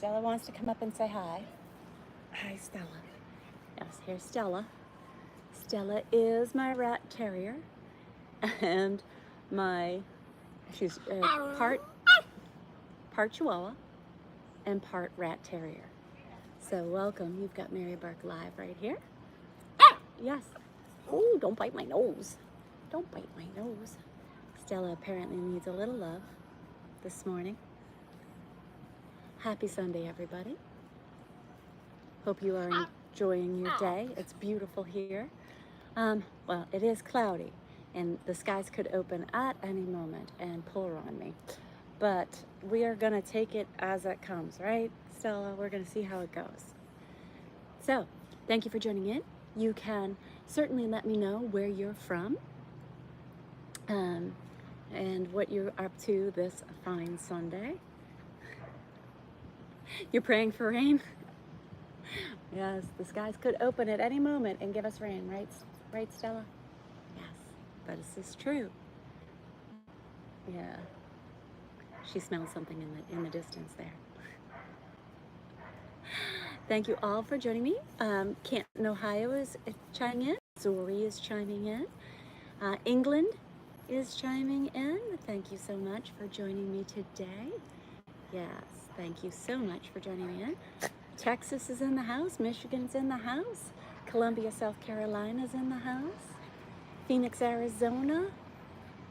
Stella wants to come up and say hi. Hi, Stella. Yes, here's Stella. Stella is my rat terrier, and she's part Chihuahua and part rat terrier. So welcome. You've got MaryBurke live right here. Yes. Oh, don't bite my nose. Don't bite my nose. Stella apparently needs a little love this morning. Happy Sunday, everybody. Hope you are enjoying your day. It's beautiful here. Well, it is cloudy, and the skies could open at any moment and pour on me. But we are going to take it as it comes, right, Stella? We're going to see how it goes. So, thank you for joining in. You can certainly let me know where you're from and what you're up to this fine Sunday. You're praying for rain? Yes, the skies could open at any moment and give us rain, right, Stella? Yes, but this is true. Yeah, she smells something in the distance there. Thank you all for joining me. Canton, Ohio is chiming in. Missouri is chiming in. England is chiming in. Thank you so much for joining me today. Yes, thank you so much for joining me in. Texas is in the house. Michigan's in the house. Columbia, South Carolina's in the house. Phoenix, Arizona.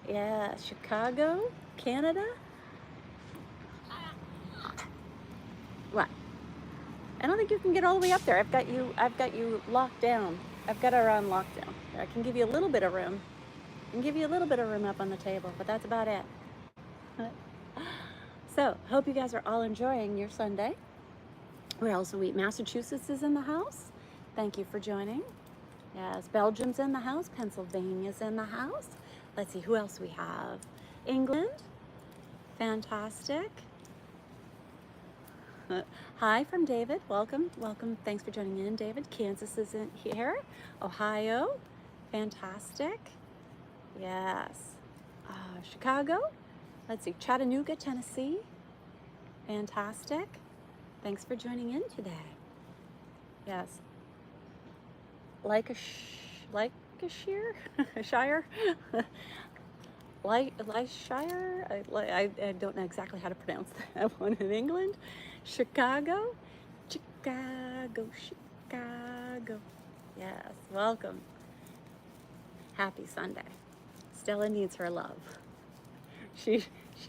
Yeah, Chicago, Canada. What? I don't think you can get all the way up there. I've got you locked down. I've got her on lockdown. I can give you a little bit of room. I can give you a little bit of room up on the table, but that's about it. So, hope you guys are all enjoying your Sunday. We're also Massachusetts is in the house. Thank you for joining. Yes, Belgium's in the house. Pennsylvania's in the house. Let's see who else we have. England. Fantastic. Hi from David. Welcome. Thanks for joining in, David. Kansas is in here. Ohio. Fantastic. Yes. Chicago. Let's see. Chattanooga, Tennessee. Fantastic. Thanks for joining in today. Yes. Shire? I don't know exactly how to pronounce that one in England. Chicago. Yes, welcome. Happy Sunday. Stella needs her love. She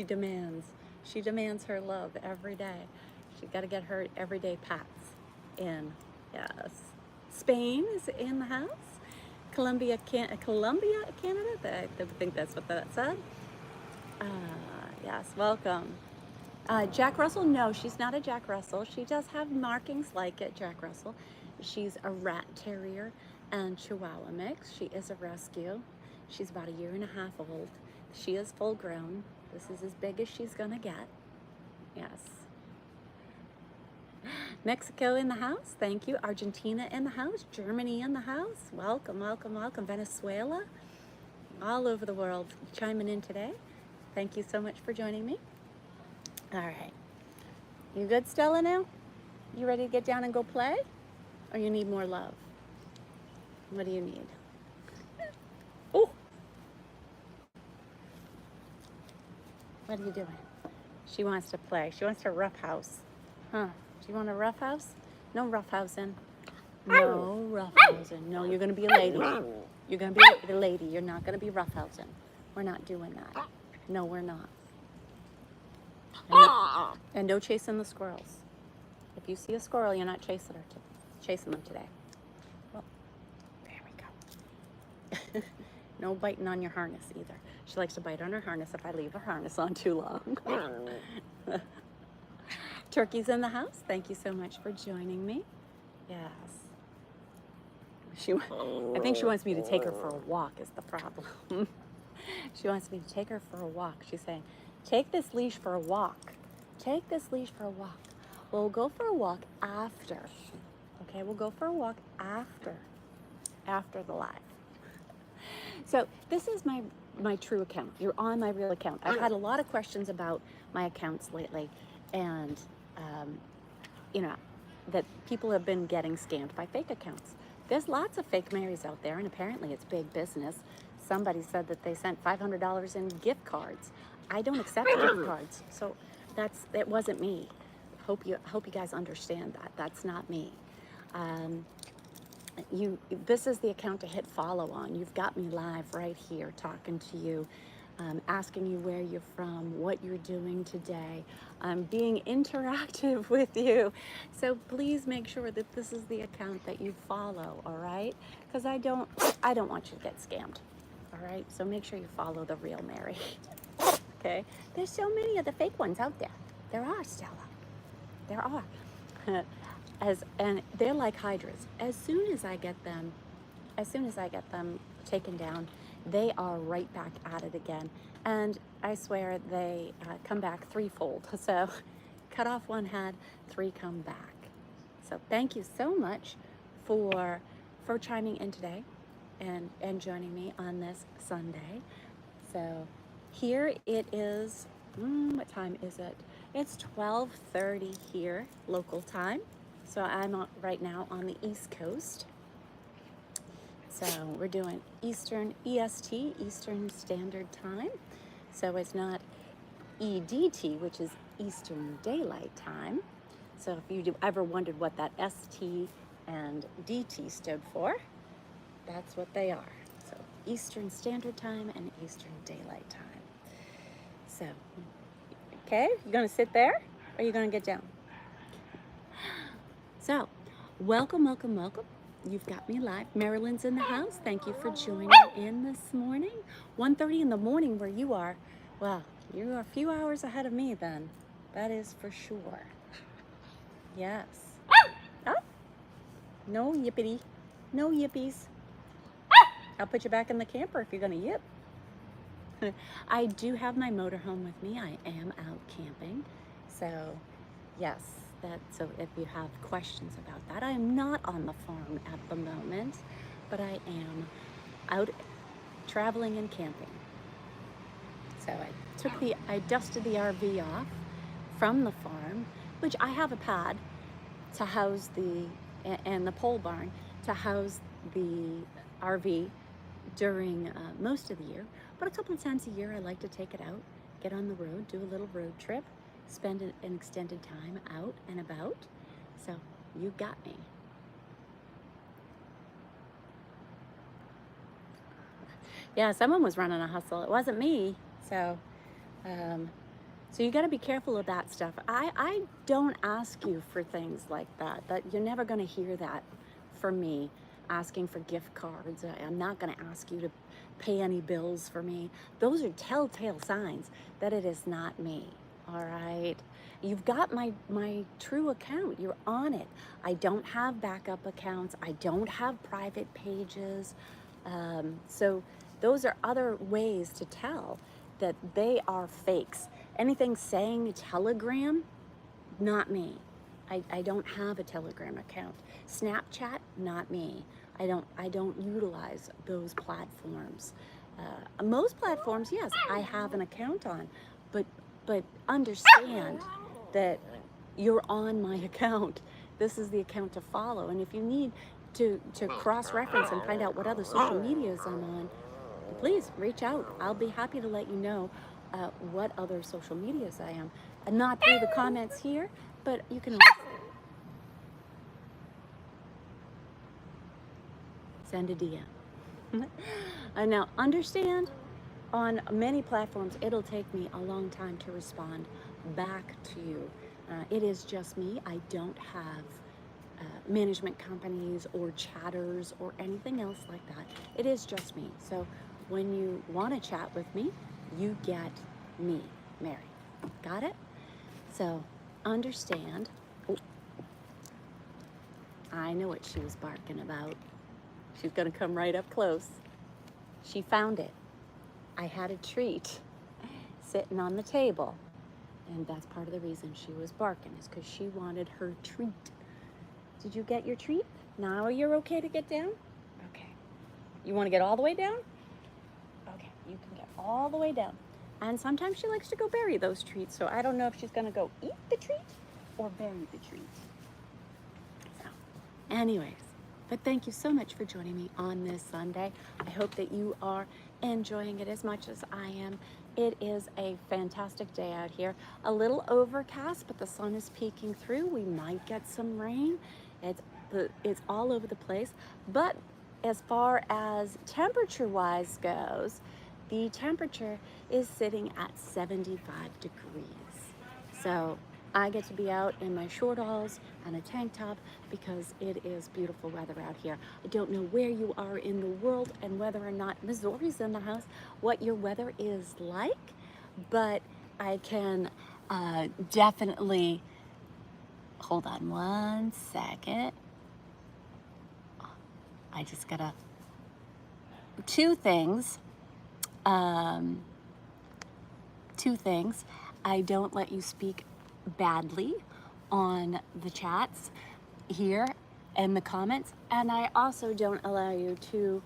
demands her love every day. She's got to get her everyday pats in. Yes. Spain is in the house. Colombia, Canada. I think that's what that said. Yes, welcome. Jack Russell, no, she's not a Jack Russell. She does have markings like a Jack Russell. She's a rat terrier and Chihuahua mix. She is a rescue. She's about 1.5 years old. She is full grown. This is as big as she's gonna get. Yes. Mexico in the house, thank you. Argentina in the house. Germany in the house. Welcome. Venezuela, all over the world chiming in today. Thank you so much for joining me. All right. You good, Stella, now? You ready to get down and go play? Or you need more love? What do you need? Oh! What are you doing? She wants to play. She wants to roughhouse. Huh? Do you want a roughhouse? No roughhousing. No roughhousing. No, you're going to be a lady. You're going to be a lady. You're not going to be roughhousing. We're not doing that. No, we're not. And no chasing the squirrels. If you see a squirrel, you're not chasing them today. Well, there we go. No biting on your harness either. She likes to bite on her harness if I leave her harness on too long. Turkey's in the house. Thank you so much for joining me. Yes. I think she wants me to take her for a walk is the problem. She wants me to take her for a walk. She's saying, take this leash for a walk. Take this leash for a walk. Well, we'll go for a walk after. Okay, we'll go for a walk after the live. So this is my true account. You're on my real account. I've had a lot of questions about my accounts lately, and you know, that people have been getting scammed by fake accounts. There's lots of fake Marys out there, and apparently it's big business. Somebody said that they sent $500 in gift cards. I don't accept gift cards, so it wasn't me. Hope you guys understand that. That's not me. This is the account to hit follow on. You've got me live right here talking to you, asking you where you're from, what you're doing today. I'm being interactive with you. So please make sure that this is the account that you follow, all right? Because I don't want you to get scammed, all right? So make sure you follow the real Mary, okay? There's so many of the fake ones out there. There are, Stella. There are. And they're like hydras. As soon as I get them taken down, they are right back at it again. And I swear they come back threefold. So cut off one head, 3 come back. So thank you so much for chiming in today and joining me on this Sunday. So here it is. What time is it? It's 12:30 here, local time. So I'm right now on the East Coast. So we're doing Eastern EST, Eastern Standard Time. So it's not EDT, which is Eastern Daylight Time. So if you ever wondered what that ST and DT stood for, that's what they are. So Eastern Standard Time and Eastern Daylight Time. So, okay, you gonna sit there or are you gonna get down? So, welcome. You've got me live. Marilyn's in the house. Thank you for joining in this morning. 1:30 in the morning where you are. Well, you're a few hours ahead of me then. That is for sure. Yes. Oh, no yippity. No yippies. I'll put you back in the camper if you're gonna yip. I do have my motorhome with me. I am out camping. So, yes. So if you have questions about that, I am not on the farm at the moment, but I am out traveling and camping. So I dusted the RV off from the farm, which I have a pad to house and the pole barn to house the RV during most of the year. But a couple of times a year, I like to take it out, get on the road, do a little road trip, spend an extended time out and about. So you got me. Yeah, someone was running a hustle. It wasn't me. So you got to be careful of that stuff. I don't ask you for things like that. You're never going to hear that from me, asking for gift cards. I'm not going to ask you to pay any bills for me. Those are telltale signs that it is not me. All right, you've got my true account. You're on it. I don't have backup accounts. I don't have private pages. So those are other ways to tell that they are fakes. Anything saying Telegram, not me. I don't have a Telegram account. Snapchat, not me. I don't utilize those platforms. Most platforms, yes, I have an account on, but understand that you're on my account. This is the account to follow. And if you need to cross-reference and find out what other social medias I'm on, please reach out. I'll be happy to let you know what other social medias I am. And not through the comments here, but you can always send a DM. And now understand, on many platforms, it'll take me a long time to respond back to you. It is just me. I don't have management companies or chatters or anything else like that. It is just me. So when you want to chat with me, you get me, Mary. Got it? So understand. Oh, I know what she was barking about. She's going to come right up close. She found it. I had a treat sitting on the table, and that's part of the reason she was barking, is because she wanted her treat. Did you get your treat? Now you're okay to get down? Okay. You want to get all the way down? Okay, you can get all the way down. And sometimes she likes to go bury those treats, so I don't know if she's going to go eat the treat or bury the treat. Anyways, but thank you so much for joining me on this Sunday. I hope that you are enjoying it as much as I am. It is a fantastic day out here. A little overcast, but the sun is peeking through. We might get some rain. It's all over the place. But as far as temperature-wise goes, the temperature is sitting at 75 degrees. So I get to be out in my shortalls and a tank top because it is beautiful weather out here. I don't know where you are in the world and whether or not Missouri's in the house, what your weather is like, but I can definitely, hold on one second. I just gotta, two things. I don't let you speak badly on the chats here and the comments, and I also don't allow you to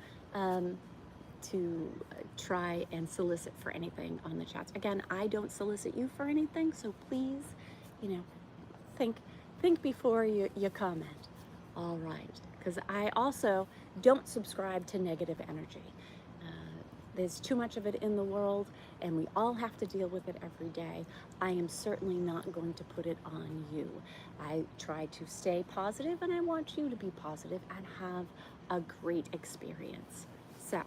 try and solicit for anything on the chats. Again, I don't solicit you for anything, so please, you know, think before you comment. All right, because I also don't subscribe to negative energy. There's too much of it in the world, and we all have to deal with it every day. I am certainly not going to put it on you. I try to stay positive, and I want you to be positive and have a great experience. So,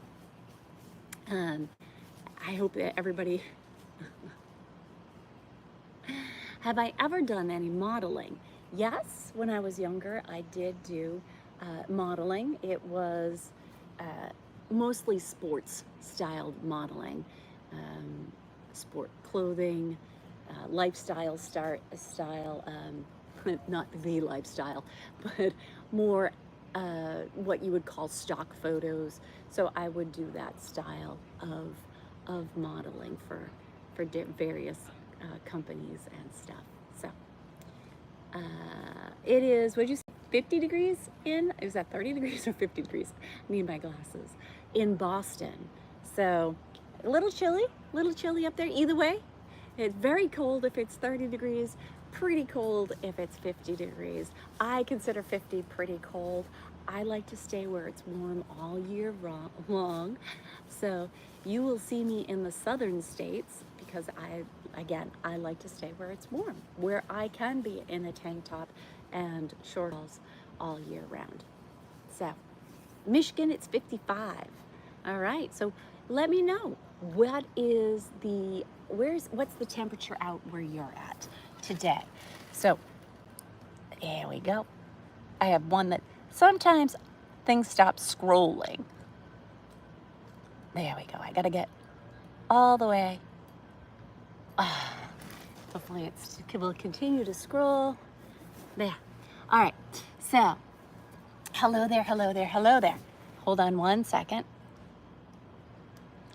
I hope that everybody... Have I ever done any modeling? Yes, when I was younger, I did do modeling. It was mostly sports styled modeling, sport clothing, lifestyle style, not the lifestyle, but more what you would call stock photos. So I would do that style of modeling for various companies and stuff. So it is, what'd you say, 50 degrees in? Is that 30 degrees or 50 degrees? I need my glasses. In Boston. So a little chilly up there. Either way, it's very cold if it's 30 degrees, pretty cold if it's 50 degrees. I consider 50 pretty cold. I like to stay where it's warm all year long. So you will see me in the southern states because I like to stay where it's warm, where I can be in a tank top and shorts all year round. So Michigan, it's 55. All right, so let me know what's the temperature out where you're at today. So here we go. I have one that sometimes things stop scrolling. There we go. I gotta get all the way. Hopefully it will continue to scroll. There. All right, so hello there, hello there, hello there. Hold on one second.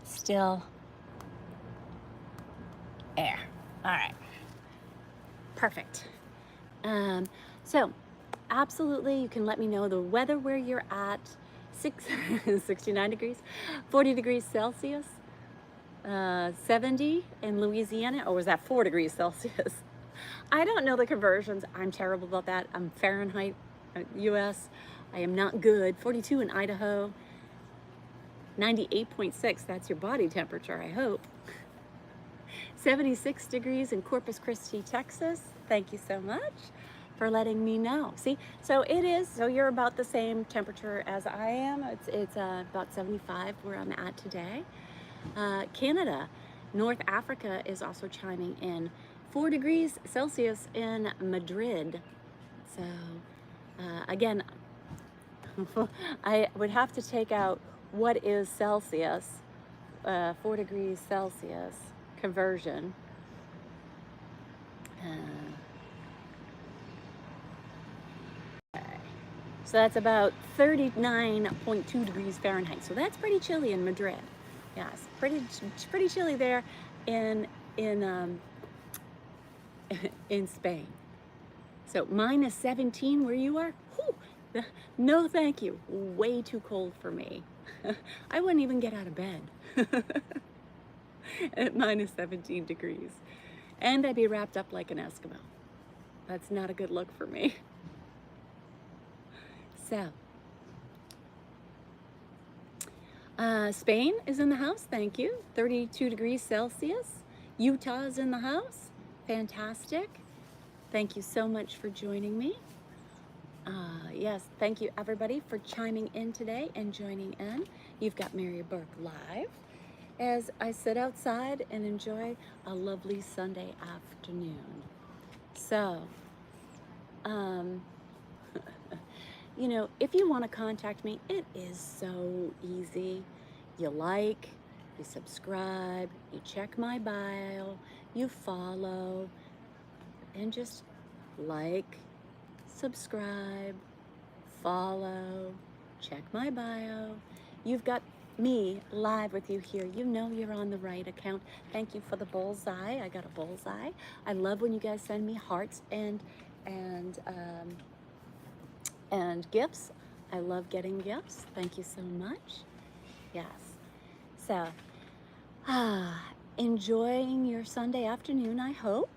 Still air. All right. Perfect. So absolutely, you can let me know the weather where you're at. 69 degrees, 40 degrees Celsius, 70 in Louisiana. Or was that 4 degrees Celsius? I don't know the conversions. I'm terrible about that. I'm Fahrenheit, US. I am not good. 42 in Idaho. 98.6, that's your body temperature, I hope. 76 degrees in Corpus Christi, Texas. Thank you so much for letting me know. See, so you're about the same temperature as I am. It's about 75 where I'm at today. Canada, North Africa is also chiming in. 4 degrees Celsius in Madrid. So again, I would have to take out what is Celsius, 4 degrees Celsius conversion. Okay. So that's about 39.2 degrees Fahrenheit. So that's pretty chilly in Madrid. Yes, pretty chilly there in Spain. So minus 17 where you are? Whew, no thank you, way too cold for me. I wouldn't even get out of bed at minus 17 degrees. And I'd be wrapped up like an Eskimo. That's not a good look for me. So, Spain is in the house, thank you. 32 degrees Celsius. Utah is in the house. Fantastic. Thank you so much for joining me. Yes, thank you everybody for chiming in today and joining in. You've got Mary Burke live as I sit outside and enjoy a lovely Sunday afternoon. So, you know, if you want to contact me, it is so easy. You like, you subscribe, you check my bio, you follow, and just like, subscribe, follow, check my bio. You've got me live with you here. You know you're on the right account. Thank you for the bullseye. I got a bullseye. I love when you guys send me hearts and gifts. I love getting gifts. Thank you so much. Yes. So, enjoying your Sunday afternoon, I hope.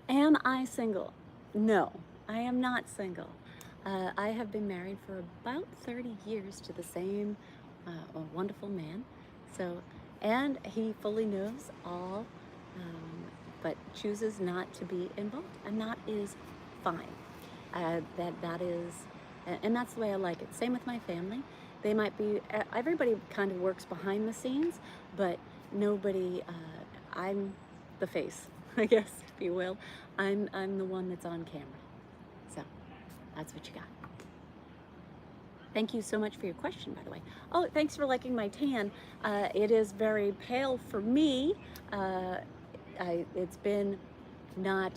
Am I single? No, I am not single. I have been married for about 30 years to the same wonderful man. So, and he fully knows all, but chooses not to be involved, and that is fine. That is, and that's the way I like it. Same with my family. They might be. Everybody kind of works behind the scenes, but nobody. I'm the face, I guess, if you will. I'm the one that's on camera. So that's what you got. Thank you so much for your question, by the way. Oh, thanks for liking my tan. It is very pale for me. It's been not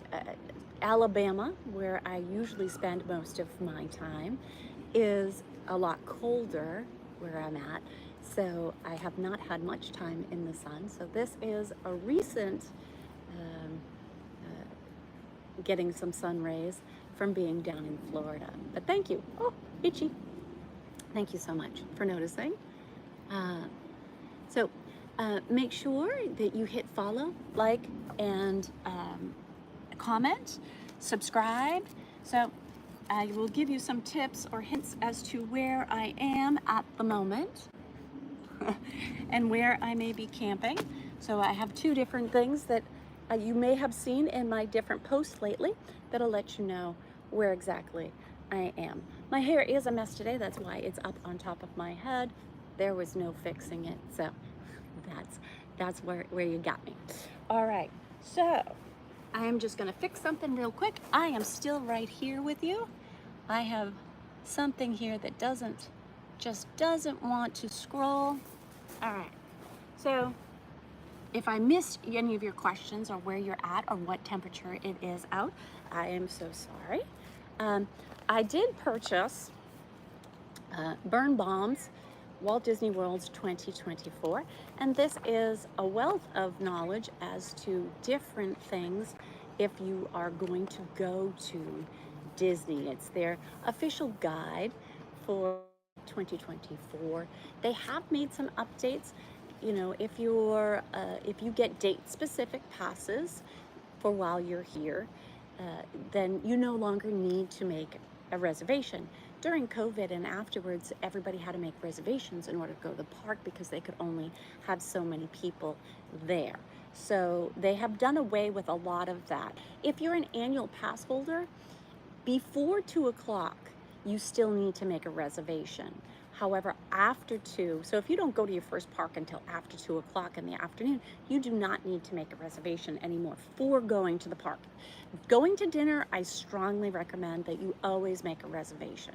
Alabama, where I usually spend most of my time, is a lot colder where I'm at. So I have not had much time in the sun. So this is a recent getting some sun rays from being down in Florida. But thank you. Oh, itchy. Thank you so much for noticing. So make sure that you hit follow, like, and comment, subscribe. So I will give you some tips or hints as to where I am at the moment and where I may be camping. So I have two different things that you may have seen in my different posts lately that'll let you know where exactly I am. My hair is a mess today, that's why it's up on top of my head. There was no fixing it, so that's where you got me. All right, so I am just gonna fix something real quick. I am still right here with you. I have something here that just doesn't want to scroll. All right, so if I missed any of your questions or where you're at or what temperature it is out, I am so sorry. I did purchase Burn Bombs Walt Disney World's 2024, and this is a wealth of knowledge as to different things if you are going to go to Disney. It's their official guide for 2024. They have made some updates. You know, if you get date-specific passes for while you're here, then you no longer need to make a reservation. During COVID and afterwards, everybody had to make reservations in order to go to the park because they could only have so many people there. So they have done away with a lot of that. If you're an annual pass holder, before 2 o'clock, you still need to make a reservation. However, after 2, so if you don't go to your first park until after 2 o'clock in the afternoon, you do not need to make a reservation anymore for going to the park. Going to dinner, I strongly recommend that you always make a reservation.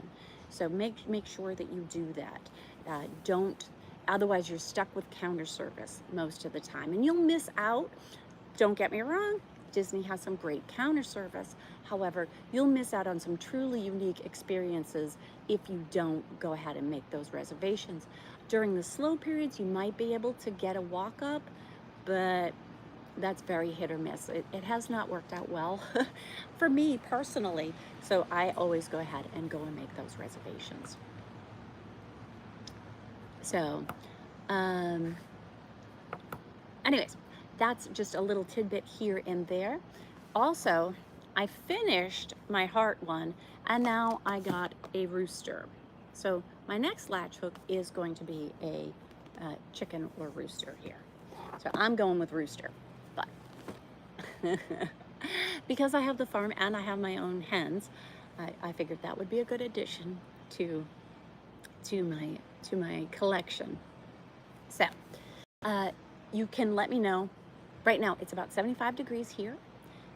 So make sure that you do that. Otherwise you're stuck with counter service most of the time, and you'll miss out. Don't get me wrong, Disney has some great counter service. However, you'll miss out on some truly unique experiences if you don't go ahead and make those reservations. During the slow periods, you might be able to get a walk-up, but that's very hit or miss. It has not worked out well for me personally, so I always go ahead and go and make those reservations. So, anyways, that's just a little tidbit here and there. Also, I finished my heart one, and now I got a rooster. So my next latch hook is going to be a chicken or rooster here. So I'm going with rooster, but because I have the farm and I have my own hens, I figured that would be a good addition to my collection. So you can let me know. Right now it's about 75 degrees here,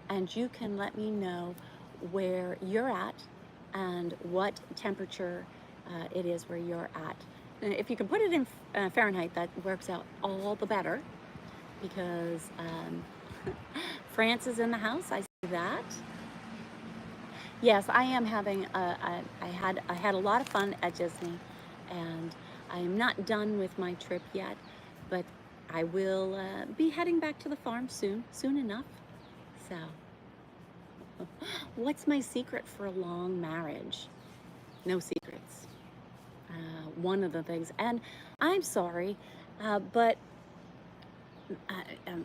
and you can let me know where you're at and what temperature it is where you're at. And if you can put it in Fahrenheit, that works out all the better, because France is in the house. I see that. Yes, I am having. I had a lot of fun at Disney, and I am not done with my trip yet, but I will be heading back to the farm soon enough. So, what's my secret for a long marriage? No secrets. One of the things, and I'm sorry, but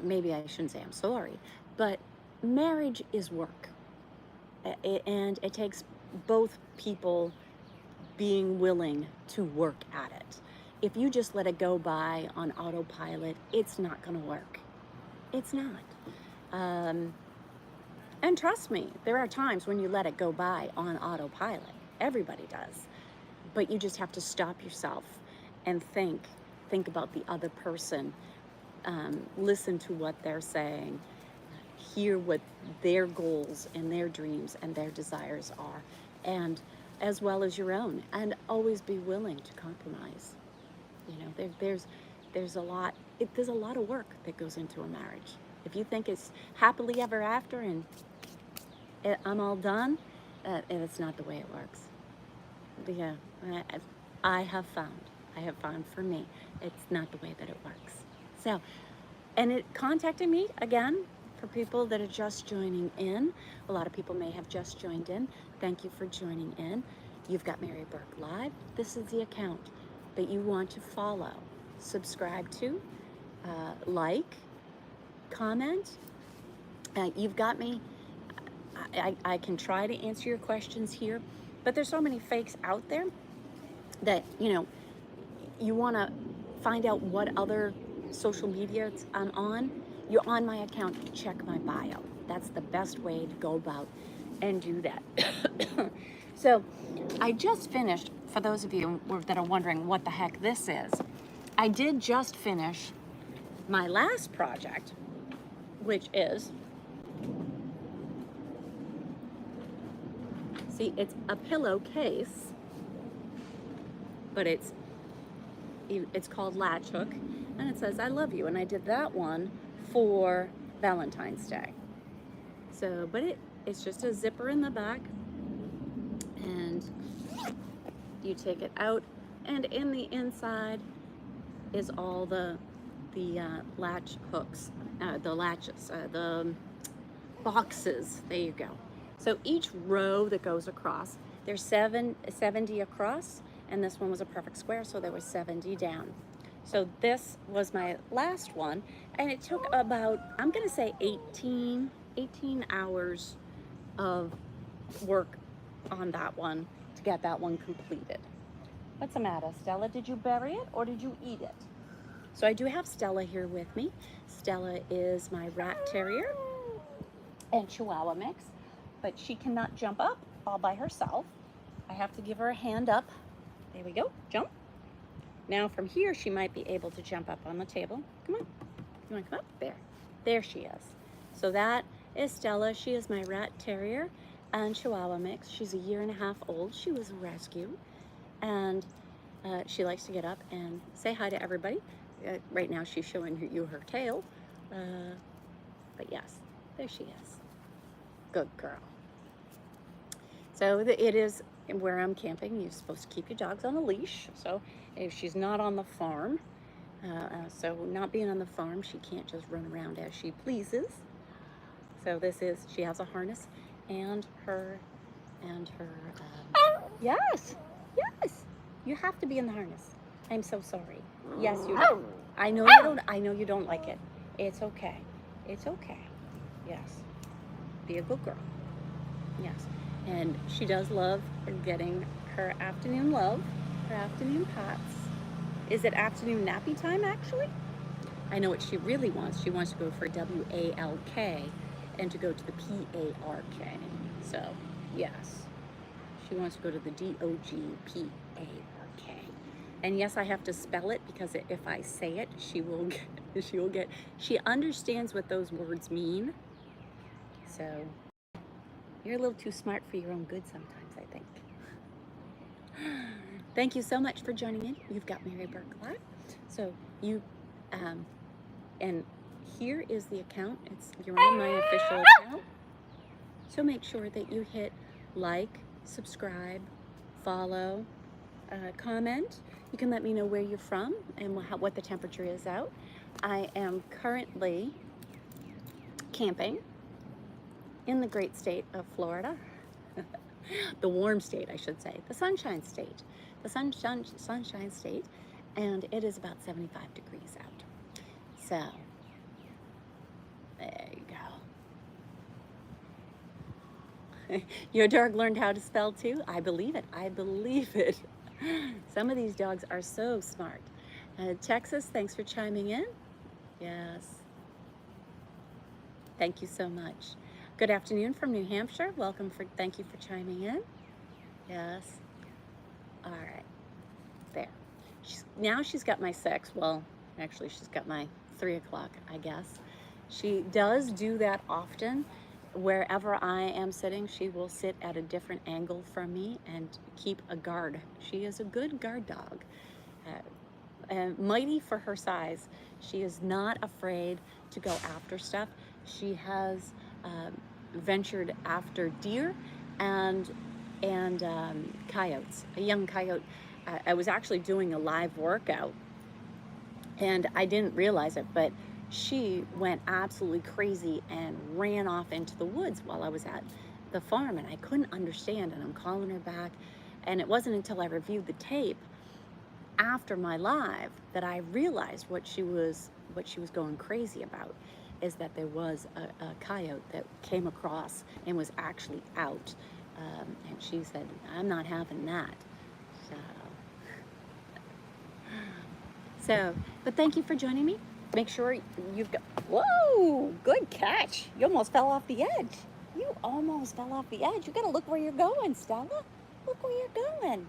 maybe I shouldn't say I'm sorry, but marriage is work. And it takes both people being willing to work at it. If you just let it go by on autopilot, it's not going to work. It's not. And trust me, there are times when you let it go by on autopilot. Everybody does. But you just have to stop yourself and think about the other person. Listen to what they're saying. Hear what their goals and their dreams and their desires are, and as well as your own, and always be willing to compromise. You know, there's a lot of work that goes into a marriage. If you think it's happily ever after and I'm all done, and it's not the way it works. Yeah, I have found for me, it's not the way that it works. So, and it contacted me again. For people that are just joining in, a lot of people may have just joined in. Thank you for joining in. You've got Mary Burke Live. This is the account that you want to follow, subscribe to, like, comment. You've got me. I can try to answer your questions here, but there's so many fakes out there that, you know, you want to find out what other social media I'm on. You're on my account, check my bio. That's the best way to go about and do that. So I just finished, for those of you that are wondering what the heck this is, I did just finish my last project, which is, see, it's a pillowcase, but it's called Latch Hook, and it says I love you, and I did that one for Valentine's Day. So, but it's just a zipper in the back, and you take it out, and in the inside is all the latch hooks, the latches, the boxes. There you go. So each row that goes across, there's 70 across, and this one was a perfect square, so there was 70 down. So this was my last one, and it took about, I'm gonna say 18 hours of work on that one to get that one completed. What's the matter, Stella? Did you bury it or did you eat it? So I do have Stella here with me. Stella is my rat terrier and Chihuahua mix, but she cannot jump up all by herself. I have to give her a hand up. There we go, jump. Now from here, she might be able to jump up on the table. Come on, you wanna come up? There she is. So that is Stella. She is my rat terrier and Chihuahua mix. She's 1.5 years old. She was a rescue, and she likes to get up and say hi to everybody. Right now she's showing you her tail, but yes, there she is. Good girl. So it is where I'm camping. You're supposed to keep your dogs on a leash. So if she's not on the farm, so not being on the farm, she can't just run around as she pleases. So she has a harness and her, yes, you have to be in the harness. I'm so sorry. Yes, you do. I know you don't like it. It's okay. It's okay. Yes. Be a good girl. Yes. And she does love getting her afternoon love, her afternoon pats. Is it afternoon nappy time, actually? I know what she really wants. She wants to go for W-A-L-K and to go to the P-A-R-K. So, yes. She wants to go to the D-O-G-P-A-R-K. And yes, I have to spell it because if I say it, she will get, she understands what those words mean. So, you're a little too smart for your own good sometimes, I think. Thank you so much for joining in. You've got Mary Burke Live. So, and here is the account. You're on my official account. So make sure that you hit like, subscribe, follow, comment. You can let me know where you're from and what the temperature is out. I am currently camping in the great state of Florida. The warm state, I should say. The sunshine state. The sunshine state. And it is about 75 degrees out. So, there you go. Your dog learned how to spell too? I believe it. I believe it. Some of these dogs are so smart. Texas, thanks for chiming in. Yes. Thank you so much. Good afternoon from New Hampshire. Thank you for chiming in. Yes. All right. There. Now she's got my 6. Well, actually she's got my 3 o'clock, I guess. She does do that often. Wherever I am sitting, she will sit at a different angle from me and keep a guard. She is a good guard dog. Mighty for her size. She is not afraid to go after stuff. She has ventured after deer and coyotes, a young coyote. I was actually doing a live workout and I didn't realize it, but she went absolutely crazy and ran off into the woods while I was at the farm, and I couldn't understand, and I'm calling her back. And it wasn't until I reviewed the tape after my live that I realized what she was going crazy about, is that there was a coyote that came across and was actually out, and she said, "I'm not having that." So, but thank you for joining me. Make sure you've got, whoa, good catch. You almost fell off the edge. You almost fell off the edge. You gotta look where you're going, Stella. Look where you're going.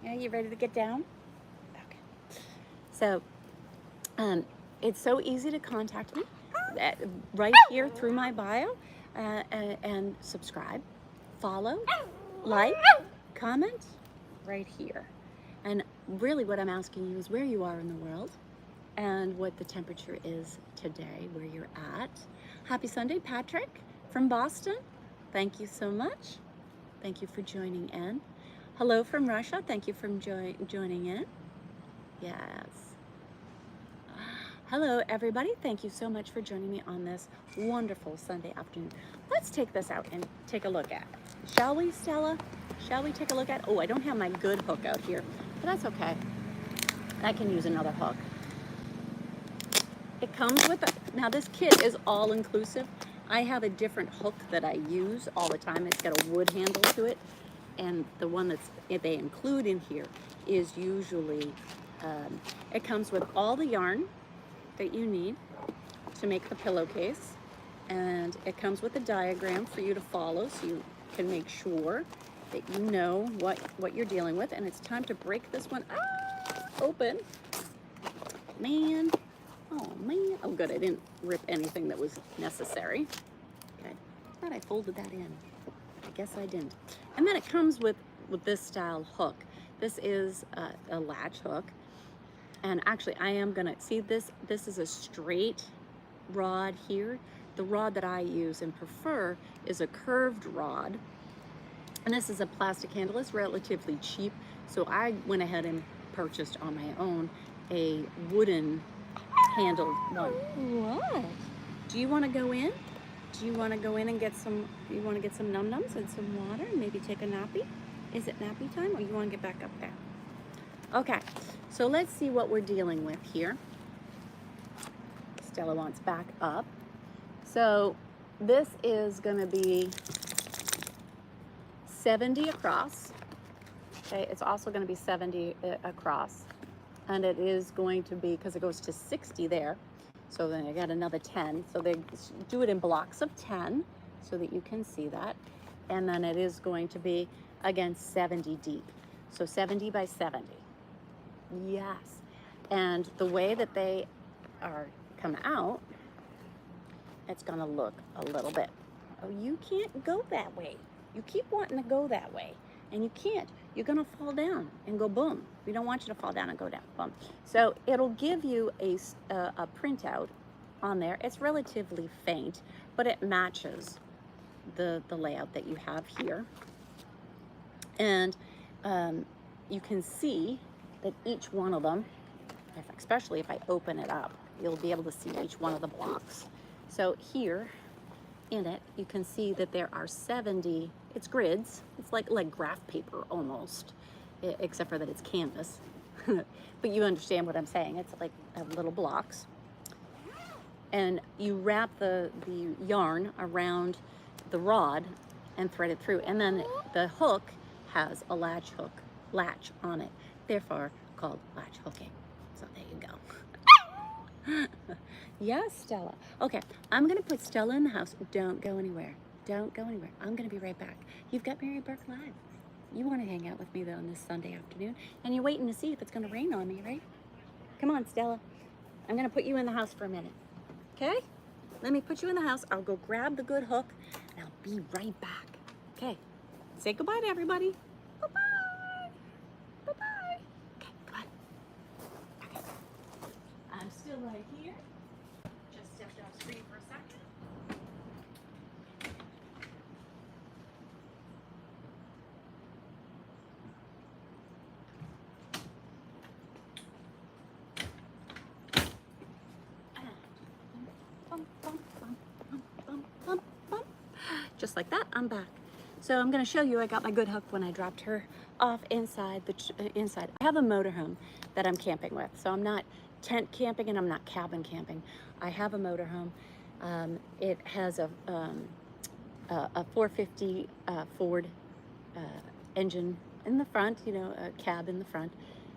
Yeah, you ready to get down? Okay. So, it's so easy to contact me right here through my bio, and subscribe, follow, like, comment right here. And really what I'm asking you is where you are in the world and what the temperature is today, where you're at. Happy Sunday, Patrick from Boston. Thank you so much. Thank you for joining in. Hello from Russia. Thank you for joining in. Yes. Hello, everybody. Thank you so much for joining me on this wonderful Sunday afternoon. Let's take this out and take a look at it. Shall we, Stella? Shall we take a look at it? Oh, I don't have my good hook out here, but that's okay. I can use another hook. It comes with now this kit is all inclusive. I have a different hook that I use all the time. It's got a wood handle to it, and the one they include in here is usually, it comes with all the yarn that you need to make the pillowcase, and it comes with a diagram for you to follow so you can make sure that you know what you're dealing with. And it's time to break this one open. Man. Oh man. Oh good, I didn't rip anything that was necessary. Okay, I thought I folded that in. I guess I didn't. And then it comes with this style hook. This is a latch hook. And actually I am gonna, see this is a straight rod here. The rod that I use and prefer is a curved rod. And this is a plastic handle. It's relatively cheap. So I went ahead and purchased on my own a wooden handled one. What? Do you want to go in? Do you want to go in and get some, you want to get some num-nums and some water and maybe take a nappy? Is it nappy time, or you want to get back up there? Okay, so let's see what we're dealing with here. Stella wants back up. So this is going to be 70 across. Okay, it's also going to be 70 across, and it is going to be, because it goes to 60 there, so then I got another 10. So they do it in blocks of 10 so that you can see that. And then it is going to be, again, 70 deep. So 70 by 70. Yes. And the way that they are come out, it's going to look a little bit. Oh, you can't go that way. You keep wanting to go that way, and you can't. You're going to fall down and go boom. We don't want you to fall down and go down, boom. So it'll give you a printout on there. It's relatively faint, but it matches the layout that you have here. And you can see that each one of them, especially if I open it up, you'll be able to see each one of the blocks. So here in it, you can see that there are 70, it's grids. It's like graph paper almost, except for that it's canvas. But you understand what I'm saying. It's like little blocks. And you wrap the yarn around the rod and thread it through. And then the hook has a latch on it, therefore called latch hooking. So there you go. Yes, Stella. Okay, I'm gonna put Stella in the house. Don't go anywhere. Don't go anywhere. I'm gonna be right back. You've got Mary Burke Live. You want to hang out with me though on this Sunday afternoon, and you're waiting to see if it's gonna rain on me, right? Come on, Stella. I'm gonna put you in the house for a minute. Okay? Let me put you in the house. I'll go grab the good hook, and I'll be right back. Okay. Say goodbye to everybody. Bye-bye. Bye-bye. Okay, come on. Okay. I'm still right here. Just stepped off screen for a second. Just like that, I'm back. So I'm going to show you I got my good hook when I dropped her off inside inside. I have a motorhome that I'm camping with, so I'm not tent camping and I'm not cabin camping. I have a motorhome. It has a 450 Ford engine in the front, you know, a cab in the front,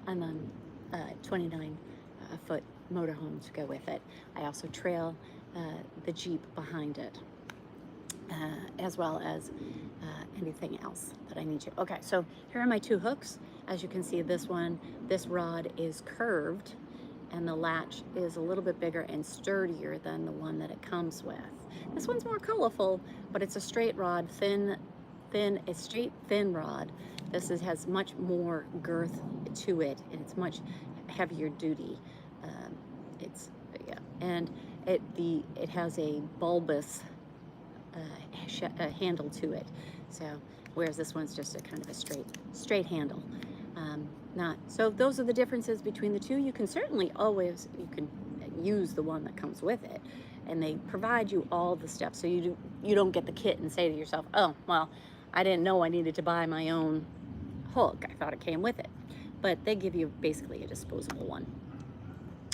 and then 29 foot motorhome to go with it. I also trail the Jeep behind it, as well as anything else that I need to. Okay, so here are my two hooks. As you can see, this rod is curved, and the latch is a little bit bigger and sturdier than the one that it comes with. This one's more colorful, but it's a straight rod, a straight thin rod. This has much more girth to it, and it's much heavier duty. And it has a bulbous handle to it. So whereas this one's just a kind of a straight handle. So those are the differences between the two. You can certainly you can use the one that comes with it, and they provide you all the steps. So you don't get the kit and say to yourself, oh, well, I didn't know I needed to buy my own hook. I thought it came with it. But they give you basically a disposable one.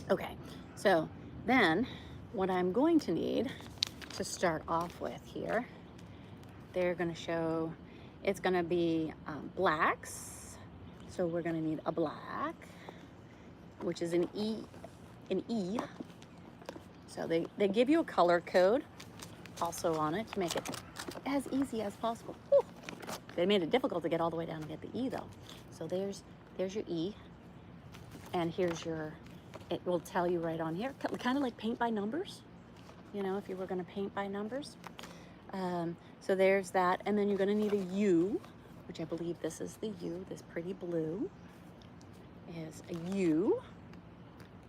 Okay, so then what I'm going to need to start off with here, they're going to show, it's going to be blacks. So we're going to need a black, which is an E. So they give you a color code also on it to make it as easy as possible. Whew. They made it difficult to get all the way down to get the E though. So there's your E, and here's your, it will tell you right on here, kind of like paint by numbers, you know, if you were going to paint by numbers. So there's that, and then you're going to need a U, which I believe this is the U, this pretty blue is a U.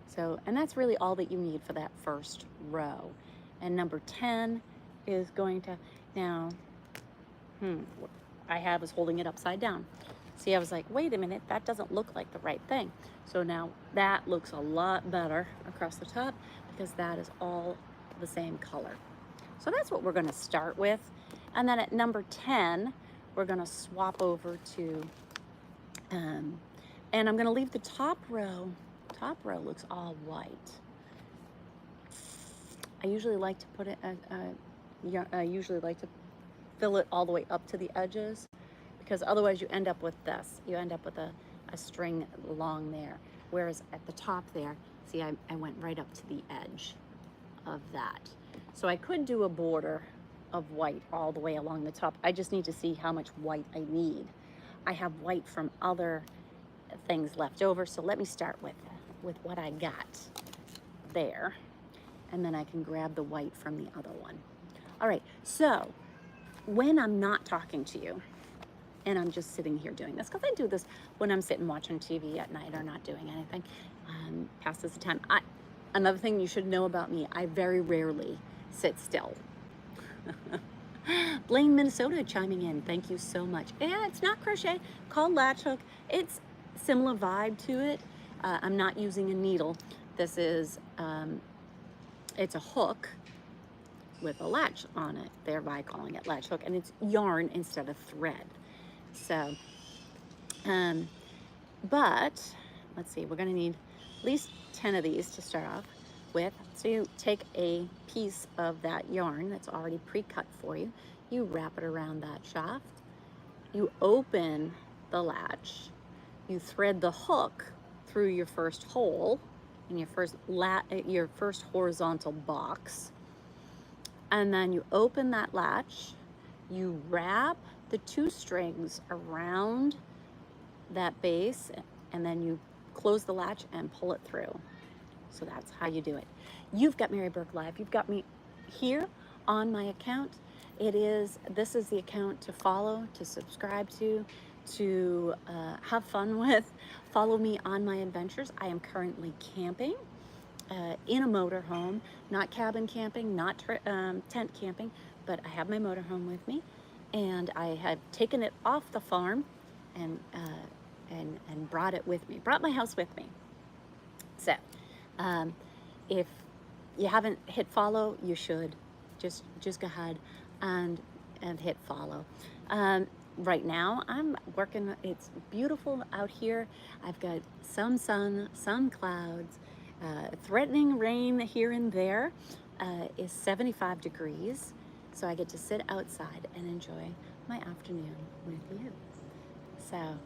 So, and that's really all that you need for that first row. And number 10 is going to, now, I was holding it upside down. See, I was like, wait a minute, that doesn't look like the right thing. So now that looks a lot better across the top because that is all the same color. So that's what we're going to start with. And then at number 10, we're going to swap over to, and I'm going to leave the top row. Top row looks all white. I usually like to put it, I usually like to fill it all the way up to the edges. because otherwise you end up with this. You end up with a string along there. Whereas at the top there, see, I went right up to the edge of that. So I could do a border of white all the way along the top. I just need to see how much white I need. I have white from other things left over, so let me start with what I got there, and then I can grab the white from the other one. All right, so when I'm not talking to you and I'm just sitting here doing this, because I do this when I'm sitting watching TV at night or not doing anything, passes the time. Another thing you should know about me, I very rarely sit still. Blaine, Minnesota chiming in. Thank you so much. Yeah, it's not crochet, called latch hook. It's similar vibe to it. I'm not using a needle. This is, it's a hook with a latch on it, thereby calling it latch hook, and it's yarn instead of thread. So, but let's see, we're gonna need at least 10 of these to start off with. So you take a piece of that yarn that's already pre-cut for you, you wrap it around that shaft, you open the latch, you thread the hook through your first hole in your first horizontal box, and then you open that latch, you wrap the 2 strings around that base, and then you close the latch and pull it through. So that's how you do it. You've got Mary Burke Live. You've got me here on my account. This is the account to follow, to subscribe to have fun with. Follow me on my adventures. I am currently camping in a motorhome, not cabin camping, not tent camping, but I have my motorhome with me, and I had taken it off the farm and brought it with me, brought my house with me. So if you haven't hit follow, you should just go ahead and hit follow. Right now I'm working, it's beautiful out here. I've got some sun, some clouds, threatening rain here and there. Is 75 degrees, so I get to sit outside and enjoy my afternoon with you. So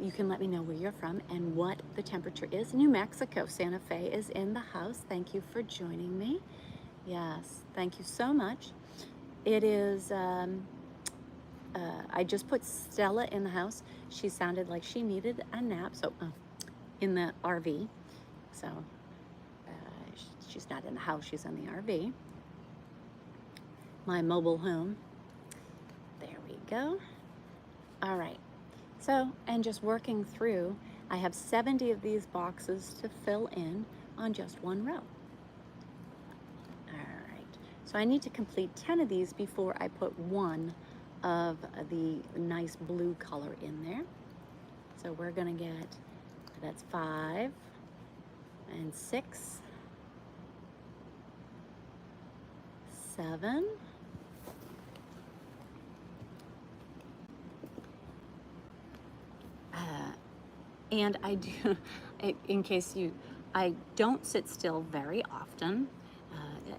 you can let me know where you're from and what the temperature is. New Mexico, Santa Fe is in the house. Thank you for joining me. Yes, thank you so much. It is, I just put Stella in the house. She sounded like she needed a nap, so in the RV. So she's not in the house, she's in the RV. My mobile home. There we go. All right. So, and just working through, I have 70 of these boxes to fill in on just one row. All right, so I need to complete 10 of these before I put one of the nice blue color in there. So we're gonna get, that's 5 and 6, 7, and I do, in case I don't sit still very often.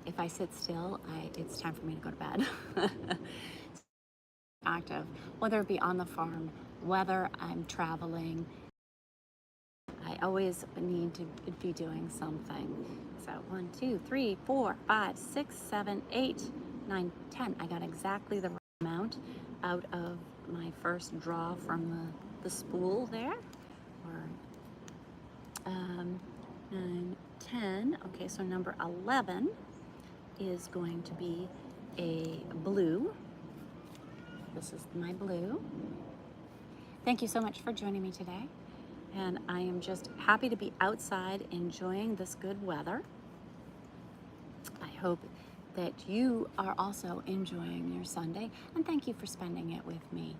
If I sit still, it's time for me to go to bed. Active, whether it be on the farm, whether I'm traveling, I always need to be doing something. So 1, 2, 3, 4, 5, 6, 7, 8, 9, 10. I got exactly the right amount out of my first draw from the spool there. Or 9, 10. Okay, so number 11 is going to be a blue. This is my blue. Thank you so much for joining me today. And I am just happy to be outside enjoying this good weather. I hope that you are also enjoying your Sunday, and thank you for spending it with me.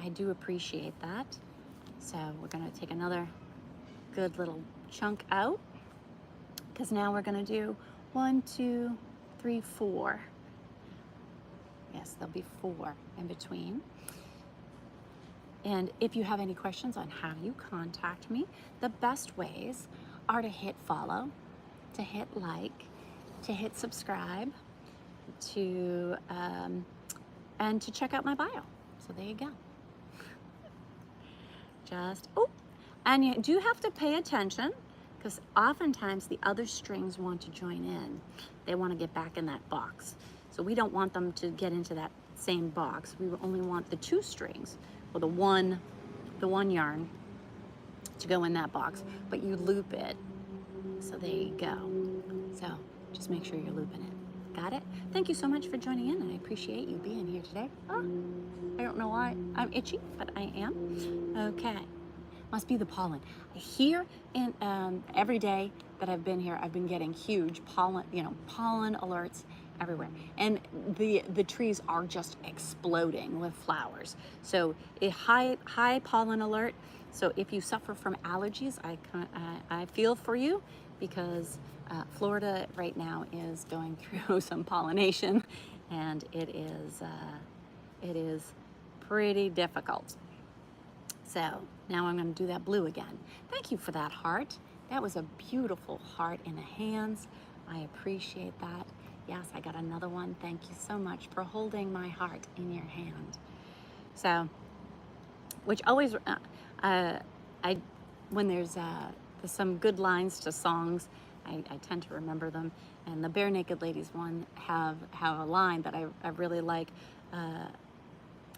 I do appreciate that. So we're gonna take another good little chunk out, because now we're gonna do 1, 2, 3, 4. Yes, there'll be 4 in between. And if you have any questions on how you contact me, the best ways are to hit follow, to hit like, to hit subscribe, and to check out my bio. So there you go. Oh, and you do have to pay attention, because oftentimes the other strings want to join in. They want to get back in that box. So we don't want them to get into that same box. We only want the 2 strings, or the one yarn to go in that box, but you loop it. So there you go. So just make sure you're looping it. Got it? Thank you so much for joining in, and I appreciate you being here today. Oh, I don't know why I'm itchy, but I am. Okay. Must be the pollen. Here in every day that I've been here, I've been getting huge pollen alerts everywhere, and the trees are just exploding with flowers. So a high pollen alert. So if you suffer from allergies, I feel for you, because Florida right now is going through some pollination, and it is pretty difficult. So now I'm going to do that blue again. Thank you for that heart. That was a beautiful heart in the hands. I appreciate that. Yes, I got another one. Thank you so much for holding my heart in your hand. So, which always, when there's some good lines to songs, I tend to remember them. And the Bare Naked Ladies one have a line that I really like.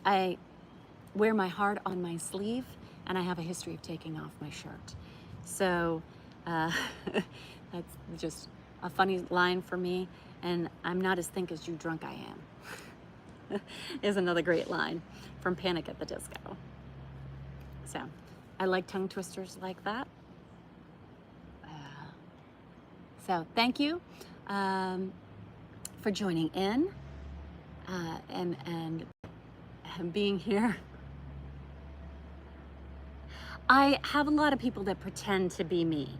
I wear my heart on my sleeve, and I have a history of taking off my shirt. So that's just a funny line for me. And I'm not as think as you drunk I am is another great line from Panic at the Disco. So I like tongue twisters like that. So thank you for joining in and being here. I have a lot of people that pretend to be me,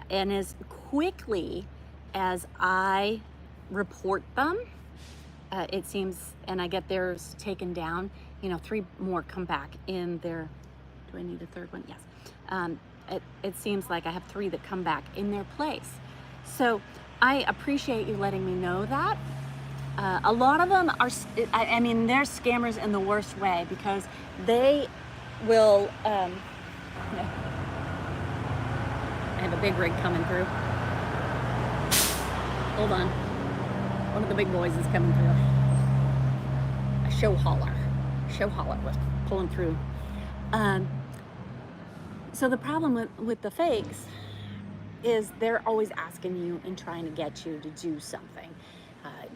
and as quickly as I report them, it seems, and I get theirs taken down, 3 more come back in their, do I need a third one? Yes. It seems like I have 3 that come back in their place. So I appreciate you letting me know that. A lot of them are, I mean, they're scammers in the worst way, because they will, I have a big rig coming through. Hold on. One of the big boys is coming through. A show hauler was pulling through. So the problem with the fakes is they're always asking you and trying to get you to do something.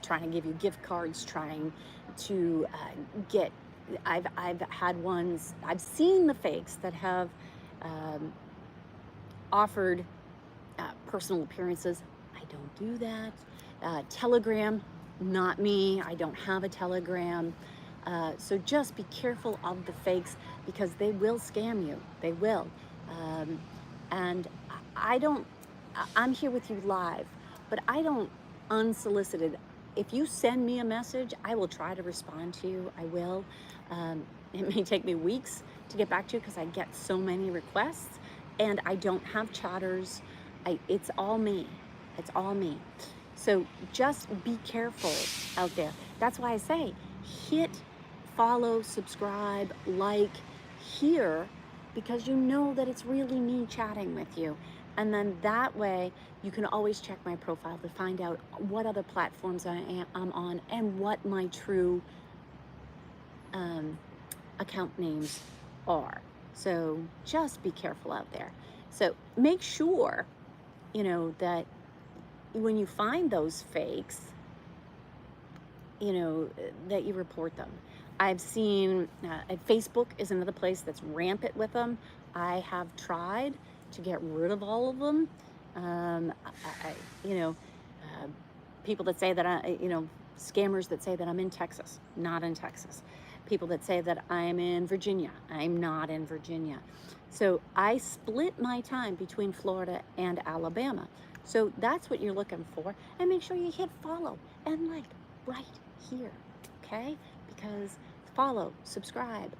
Trying to give you gift cards, trying to get, I've had ones, I've seen the fakes that have offered personal appearances. I don't do that. Telegram, not me. I don't have a Telegram. So just be careful of the fakes, because they will scam you. They will. And I'm here with you live, but I don't unsolicited. If you send me a message, I will try to respond to you. I will. It may take me weeks to get back to you, because I get so many requests, and I don't have chatters. It's all me. It's all me. So just be careful out there. That's why I say hit follow, subscribe, like here, because you know that it's really me chatting with you. And then that way you can always check my profile to find out what other platforms I'm on and what my true account names are. So just be careful out there. So make sure, that when you find those fakes, that you report them. I've seen Facebook is another place that's rampant with them. I have tried to get rid of all of them. People that say that scammers that say that I'm in Texas, not in Texas. People that say that I'm in Virginia, I'm not in Virginia. So I split my time between Florida and Alabama. So that's what you're looking for. And make sure you hit follow and like right here, okay? Because follow, subscribe,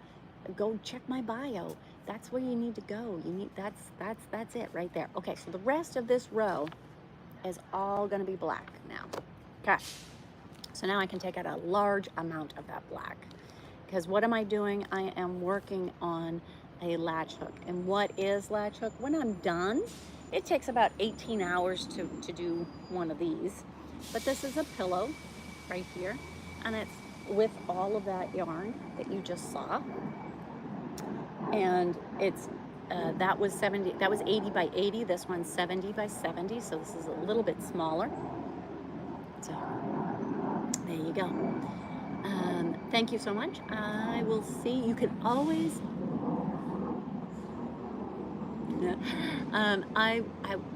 go check my bio. That's where you need to go. That's it right there. Okay, so the rest of this row is all gonna be black now. Okay, so now I can take out a large amount of that black. Because what am I doing? I am working on a latch hook. And what is latch hook? When I'm done, it takes about 18 hours to do one of these. But this is a pillow right here, and it's with all of that yarn that you just saw. And it's that was 80 by 80. This one's 70 by 70, so this is a little bit smaller. So there you go. Thank you so much. I will see. You can always. I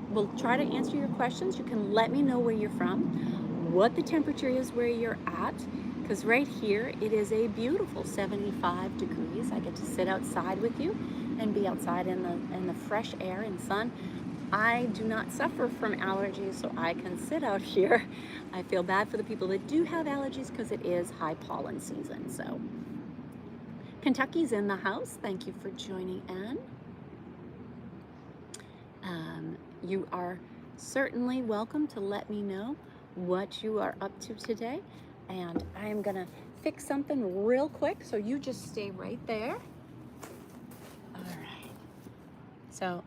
will try to answer your questions. You can let me know where you're from, what the temperature is where you're at, because right here it is a beautiful 75 degrees. I get to sit outside with you and be outside in the fresh air and sun. I do not suffer from allergies, so I can sit out here. I feel bad for the people that do have allergies because it is high pollen season. So Kentucky's in the house. Thank you for joining in. You are certainly welcome to let me know what you are up to today. And I am gonna fix something real quick, so you just stay right there. All right. So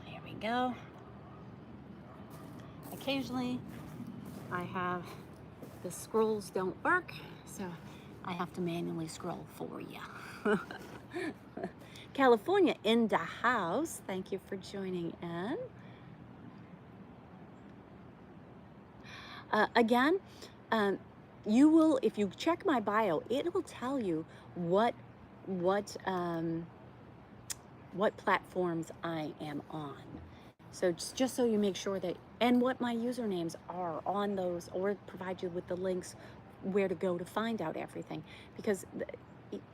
here we go. Occasionally I have the scrolls don't work, so I have to manually scroll for you. California in the house. Thank you for joining in. Again, you will, if you check my bio, it will tell you what platforms I am on. So just so you make sure that, and what my usernames are on those, or provide you with the links where to go to find out everything, because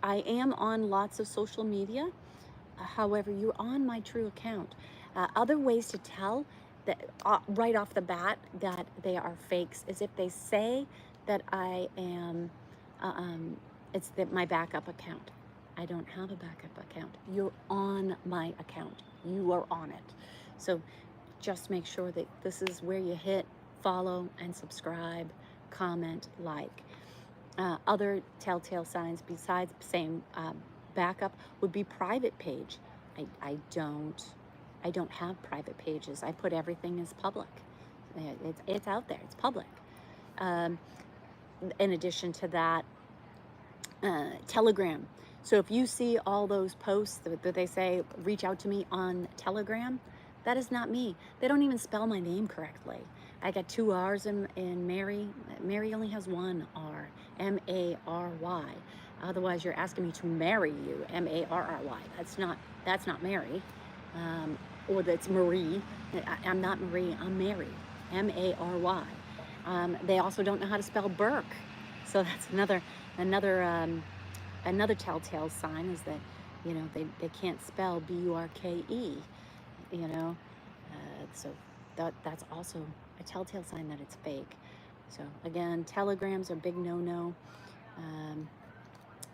I am on lots of social media. However, you're on my true account. Other ways to tell that right off the bat that they are fakes is if they say that I am, it's my backup account. I don't have a backup account. You're on my account. You are on it. So just make sure that this is where you hit follow and subscribe, comment, like. Other telltale signs besides saying backup would be private page. I don't have private pages. I put everything as public. It's out there. It's public. In addition to that, Telegram. So if you see all those posts that they say reach out to me on Telegram, that is not me. They don't even spell my name correctly. I got 2 R's in Mary. Mary only has 1 R, M-A-R-Y. Otherwise, you're asking me to marry you, M-A-R-R-Y. That's not Mary, or that's Marie. I'm not Marie. I'm Mary, M-A-R-Y. They also don't know how to spell Burke, so that's another telltale sign is that they can't spell B-U-R-K-E. So that's also a telltale sign that it's fake. So again, telegrams are big no-no.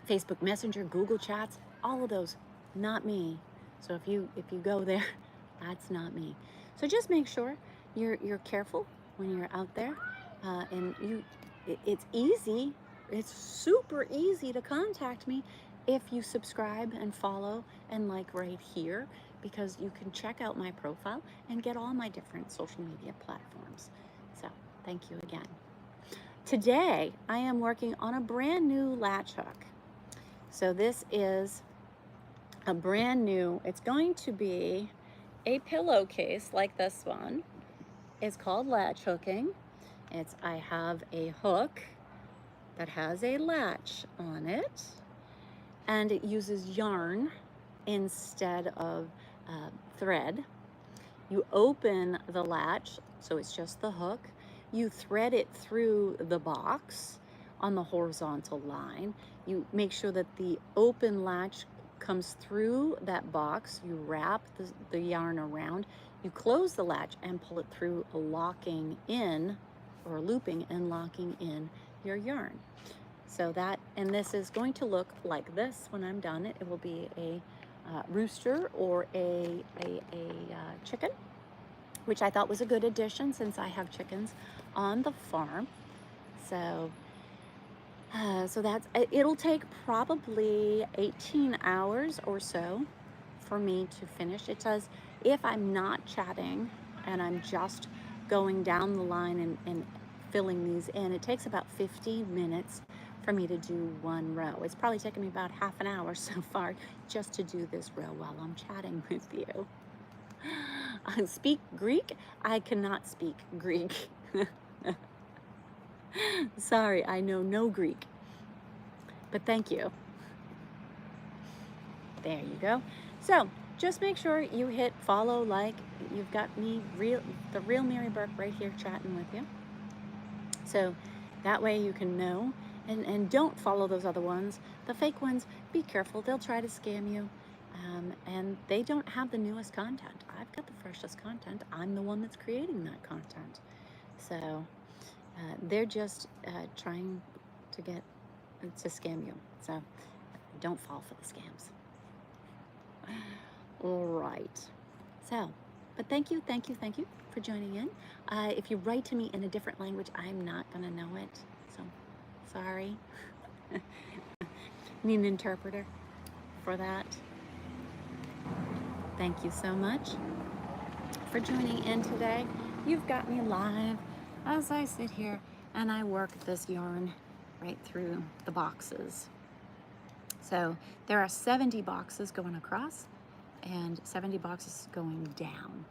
Facebook Messenger, Google Chats, all of those, not me. So if you go there, that's not me. So just make sure you're careful when you're out there, and it's easy. It's super easy to contact me if you subscribe and follow and like right here, because you can check out my profile and get all my different social media platforms. So thank you again. Today I am working on a brand new latch hook. So this is a brand new, it's going to be a pillowcase like this one. It's called latch hooking. I have a hook that has a latch on it, and it uses yarn instead of thread. You open the latch, so it's just the hook. You thread it through the box on the horizontal line. You make sure that the open latch comes through that box. You wrap the yarn around. You close the latch and pull it through, locking in, or looping and locking in your yarn. So and this is going to look like this when I'm done. It will be a rooster or a chicken, which I thought was a good addition since I have chickens on the farm. So So that's, it'll take probably 18 hours or so for me to finish. It does, if I'm not chatting and I'm just going down the line and filling these in, it takes about 50 minutes for me to do one row. It's probably taken me about half an hour so far just to do this row while I'm chatting with you. Speak Greek? I cannot speak Greek. Sorry, I know no Greek, but thank you. There you go. So just make sure you hit follow, like. You've got me, the real Mary Burke, right here chatting with you. So that way you can know, and don't follow those other ones. The fake ones, be careful. They'll try to scam you, and they don't have the newest content. I've got the freshest content. I'm the one that's creating that content. So they're just trying to scam you. So don't fall for the scams. All right. So, but thank you for joining in. If you write to me in a different language, I'm not going to know it. So, sorry. Need an interpreter for that. Thank you so much for joining in today. You've got me live as I sit here and I work this yarn right through the boxes. So there are 70 boxes going across and 70 boxes going down.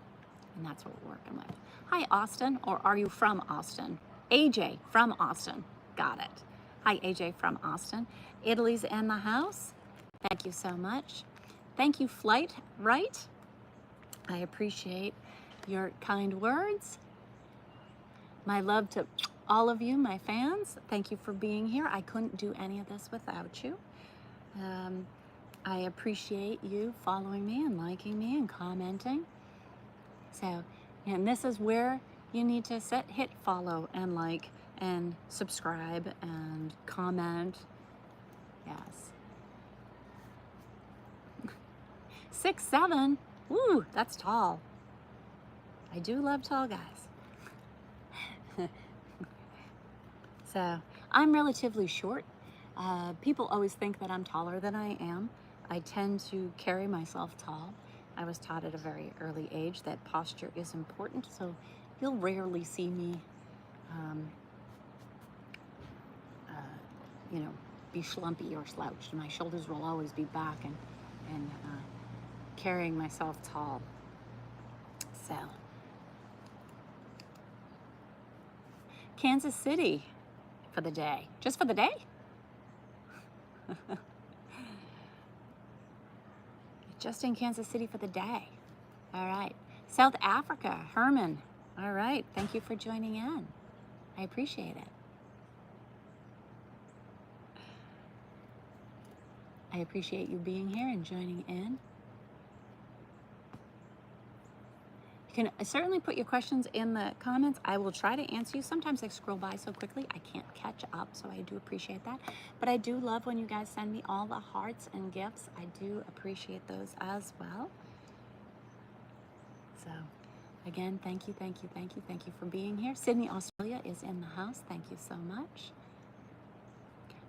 And that's what we're working with. Hi, Austin, or are you from Austin? AJ from Austin. Got it. Hi, AJ from Austin. Italy's in the house. Thank you so much. Thank you, Flight Right. I appreciate your kind words. My love to all of you, my fans. Thank you for being here. I couldn't do any of this without you. I appreciate you following me and liking me and commenting. So, and this is where you need to hit follow and like and subscribe and comment. Yes. 6'7". Ooh, that's tall. I do love tall guys. So, I'm relatively short. People always think that I'm taller than I am. I tend to carry myself tall. I was taught at a very early age that posture is important, so you'll rarely see me, be schlumpy or slouched. My shoulders will always be back and carrying myself tall. So, Kansas City for the day. Just for the day? Just in Kansas City for the day. All right. South Africa, Herman. All right. Thank you for joining in. I appreciate it. I appreciate you being here and joining in. You can certainly put your questions in the comments. I will try to answer you. Sometimes I scroll by so quickly I can't catch up, so I do appreciate that. But I do love when you guys send me all the hearts and gifts. I do appreciate those as well. So again, thank you for being here. Sydney, Australia is in the house. Thank you so much.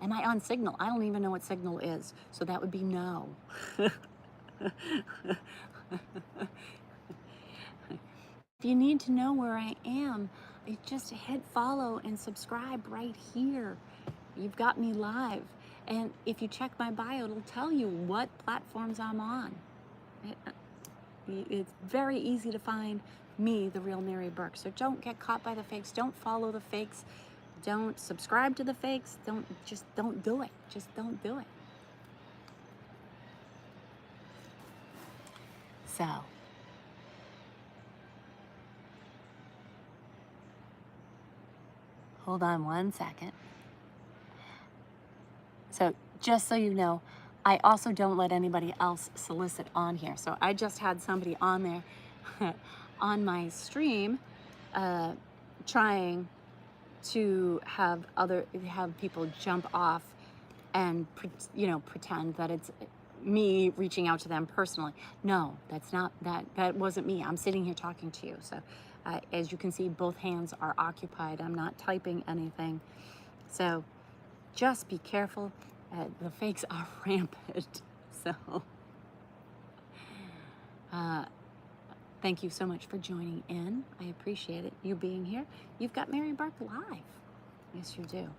Am I on Signal? I don't even know what Signal is, so that would be no. If you need to know where I am, just hit follow and subscribe right here. You've got me live. And if you check my bio, it'll tell you what platforms I'm on. It's very easy to find me, the real Mary Burke. So don't get caught by the fakes. Don't follow the fakes. Don't subscribe to the fakes. Don't do it. Just don't do it. So, hold on one second. So just so you know, I also don't let anybody else solicit on here. So I just had somebody on there on my stream trying to have people jump off and pretend that it's me reaching out to them personally. No, that wasn't me. I'm sitting here talking to you. So as you can see, both hands are occupied. I'm not typing anything. So just be careful. The fakes are rampant. So thank you so much for joining in. I appreciate it, you being here. You've got Mary Burke Live. Yes, you do.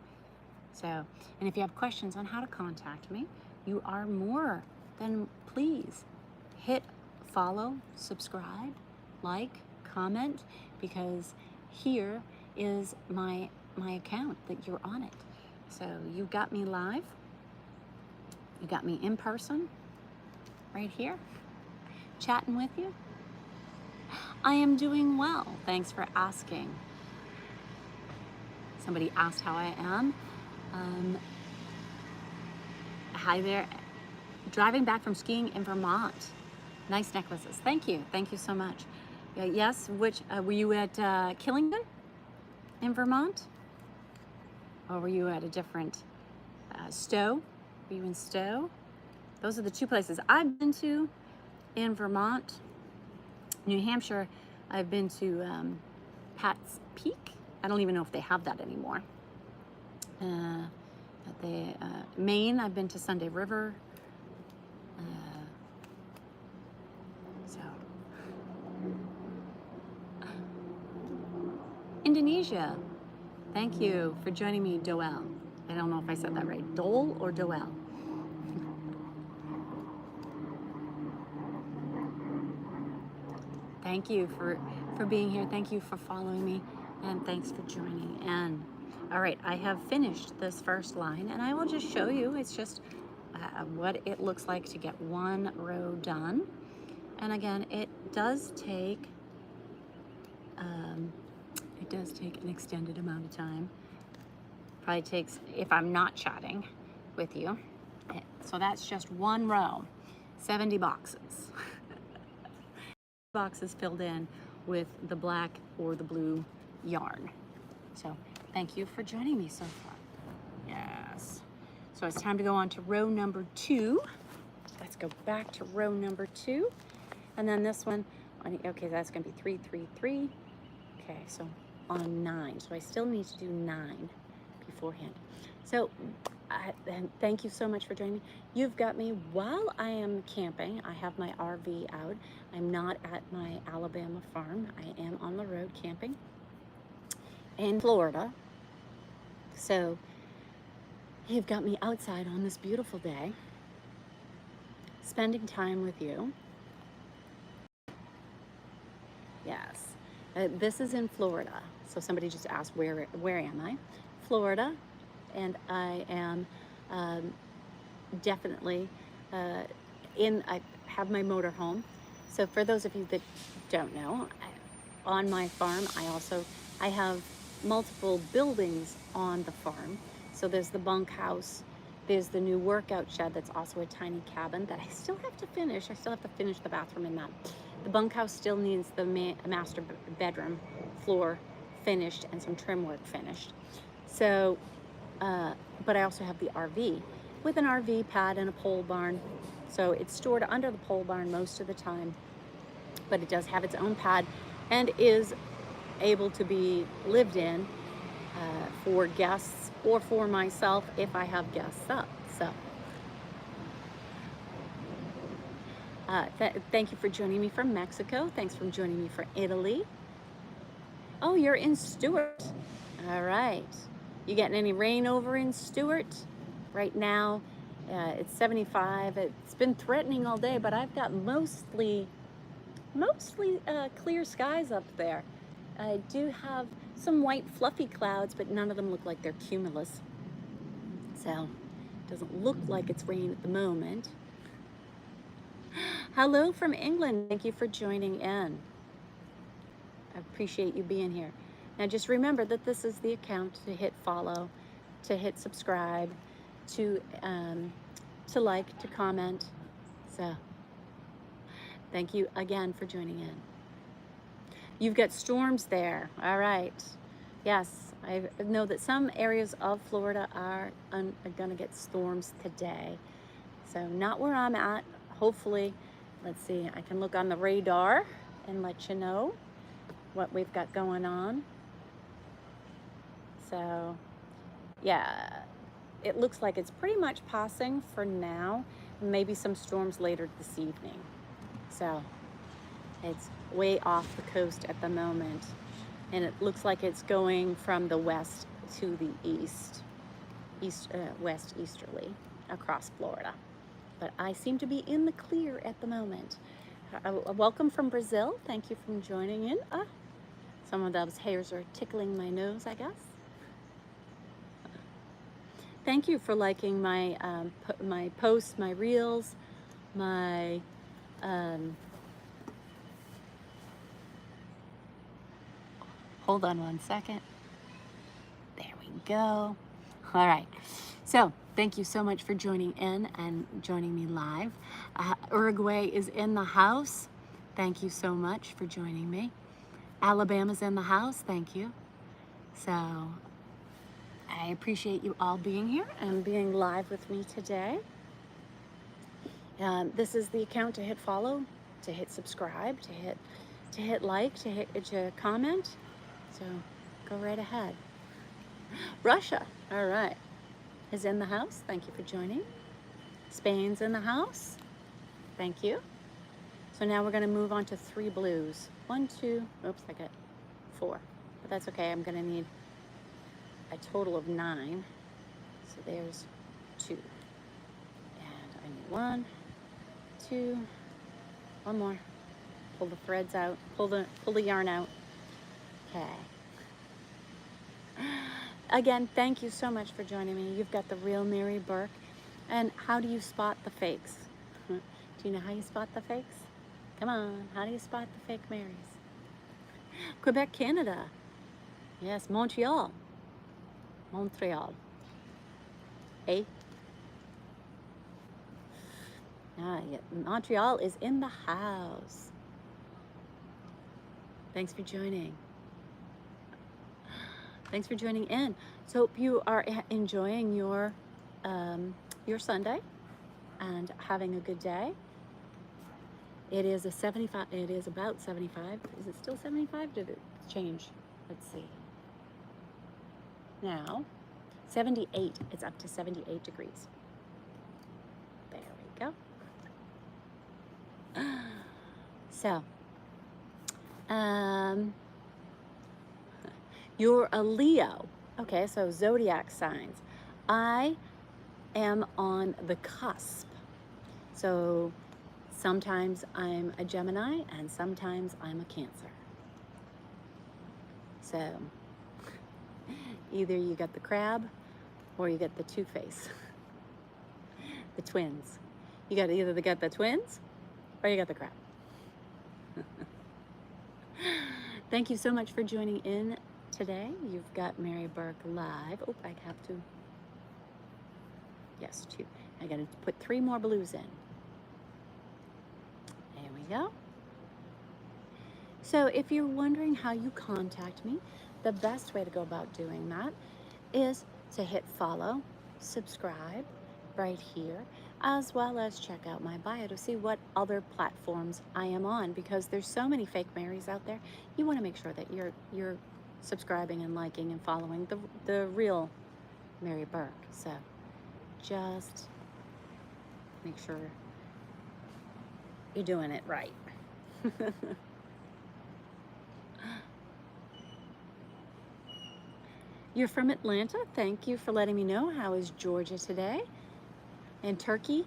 So, and if you have questions on how to contact me, you are more than please hit follow, subscribe, like, comment, because here is my account that you're on it. So you got me live, you got me in person, right here, chatting with you. I am doing well, thanks for asking. Somebody asked how I am. Hi there. Driving back from skiing in Vermont. Nice necklaces. Thank you so much. Yes, which were you at Killington in Vermont? Or were you at a different Stowe? Were you in Stowe? Those are the two places I've been to in Vermont. New Hampshire, I've been to Pat's Peak. I don't even know if they have that anymore. At the Maine, I've been to Sunday River. Indonesia. Thank you for joining me, Doel. I don't know if I said that right. Dole or Doel? Thank you for being here. Thank you for following me. And thanks for joining in. All right, I have finished this first line, and I will just show you. It's just what it looks like to get one row done. And again, it does take an extended amount of time. Probably takes, if I'm not chatting with you. So that's just one row, 70 boxes. Boxes filled in with the black or the blue yarn. So thank you for joining me so far. Yes. So it's time to go on to row number 2. Let's go back to row number 2. And then this one, okay, that's gonna be 3, 3, 3. Okay, so on 9. So I still need to do 9 beforehand. So thank you so much for joining me. You've got me while I am camping. I have my RV out. I'm not at my Alabama farm. I am on the road camping in Florida. So you've got me outside on this beautiful day, spending time with you. Yes, this is in Florida. So somebody just asked, where am I? Florida, and I am definitely I have my motorhome. So for those of you that don't know, on my farm, I have multiple buildings on the farm. So there's the bunkhouse, there's the new workout shed that's also a tiny cabin that I still have to finish. I still have to finish the bathroom in that. The bunkhouse still needs the master bedroom floor finished and some trim work finished. So, but I also have the RV with an RV pad and a pole barn. So it's stored under the pole barn most of the time, but it does have its own pad and is able to be lived in for guests or for myself if I have guests up. So thank you for joining me from Mexico. Thanks for joining me from Italy. Oh, you're in Stewart. All right. You getting any rain over in Stewart? Right now, it's 75. It's been threatening all day, but I've got mostly clear skies up there. I do have some white fluffy clouds, but none of them look like they're cumulus. So it doesn't look like it's rain at the moment. Hello from England. Thank you for joining in. I appreciate you being here. Now just remember that this is the account to hit follow, to hit subscribe, to like, to comment. So thank you again for joining in. You've got storms there. All right. Yes, I know that some areas of Florida are going to get storms today. So not where I'm at. Hopefully, let's see, I can look on the radar and let you know what we've got going on. So, yeah, it looks like it's pretty much passing for now. Maybe some storms later this evening. So it's way off the coast at the moment. And it looks like it's going from the west to the west easterly across Florida. But I seem to be in the clear at the moment. Welcome from Brazil. Thank you for joining in. Some of those hairs are tickling my nose, I guess. Thank you for liking my my posts, my reels, my hold on one second. There we go. All right. So thank you so much for joining in and joining me live. Uruguay is in the house. Thank you so much for joining me. Alabama's in the house. Thank you. So I appreciate you all being here and being live with me today. This is the account to hit follow, to hit subscribe, to hit like, to comment. So go right ahead. Russia, all right, is in the house. Thank you for joining. Spain's in the house. Thank you. So now we're going to move on to 3 blues. 1, 2, oops, I got 4. But that's okay. I'm going to need a total of 9. So there's 2. And I need 1, 2, 1 more. Pull the threads out. Pull the yarn out. Okay. Again, thank you so much for joining me. You've got the real Mary Burke. And how do you spot the fakes? Do you know how you spot the fakes? Come on, how do you spot the fake Marys? Quebec, Canada. Yes, Montreal. Eh? Yeah, Montreal is in the house. Thanks for joining. Thanks for joining in. So hope you are enjoying your Sunday and having a good day. It is about 75. Is it still 75? Did it change? Let's see. Now, 78. It's up to 78 degrees. There we go. So, you're a Leo. Okay, so zodiac signs. I am on the cusp. So sometimes I'm a Gemini and sometimes I'm a Cancer. So either you got the crab or you get the two-face. The twins. You got either got the twins or you got the crab. Thank you so much for joining in today. You've got Mary Burke live. Oh, I have to. Yes, 2. I got to put 3 more blues in. There we go. So if you're wondering how you contact me, the best way to go about doing that is to hit follow, subscribe right here, as well as check out my bio to see what other platforms I am on, because there's so many fake Marys out there. You want to make sure that you're subscribing and liking and following the real Mary Burke. So just make sure you're doing it right. You're from Atlanta. Thank you for letting me know. How is Georgia today? And Turkey.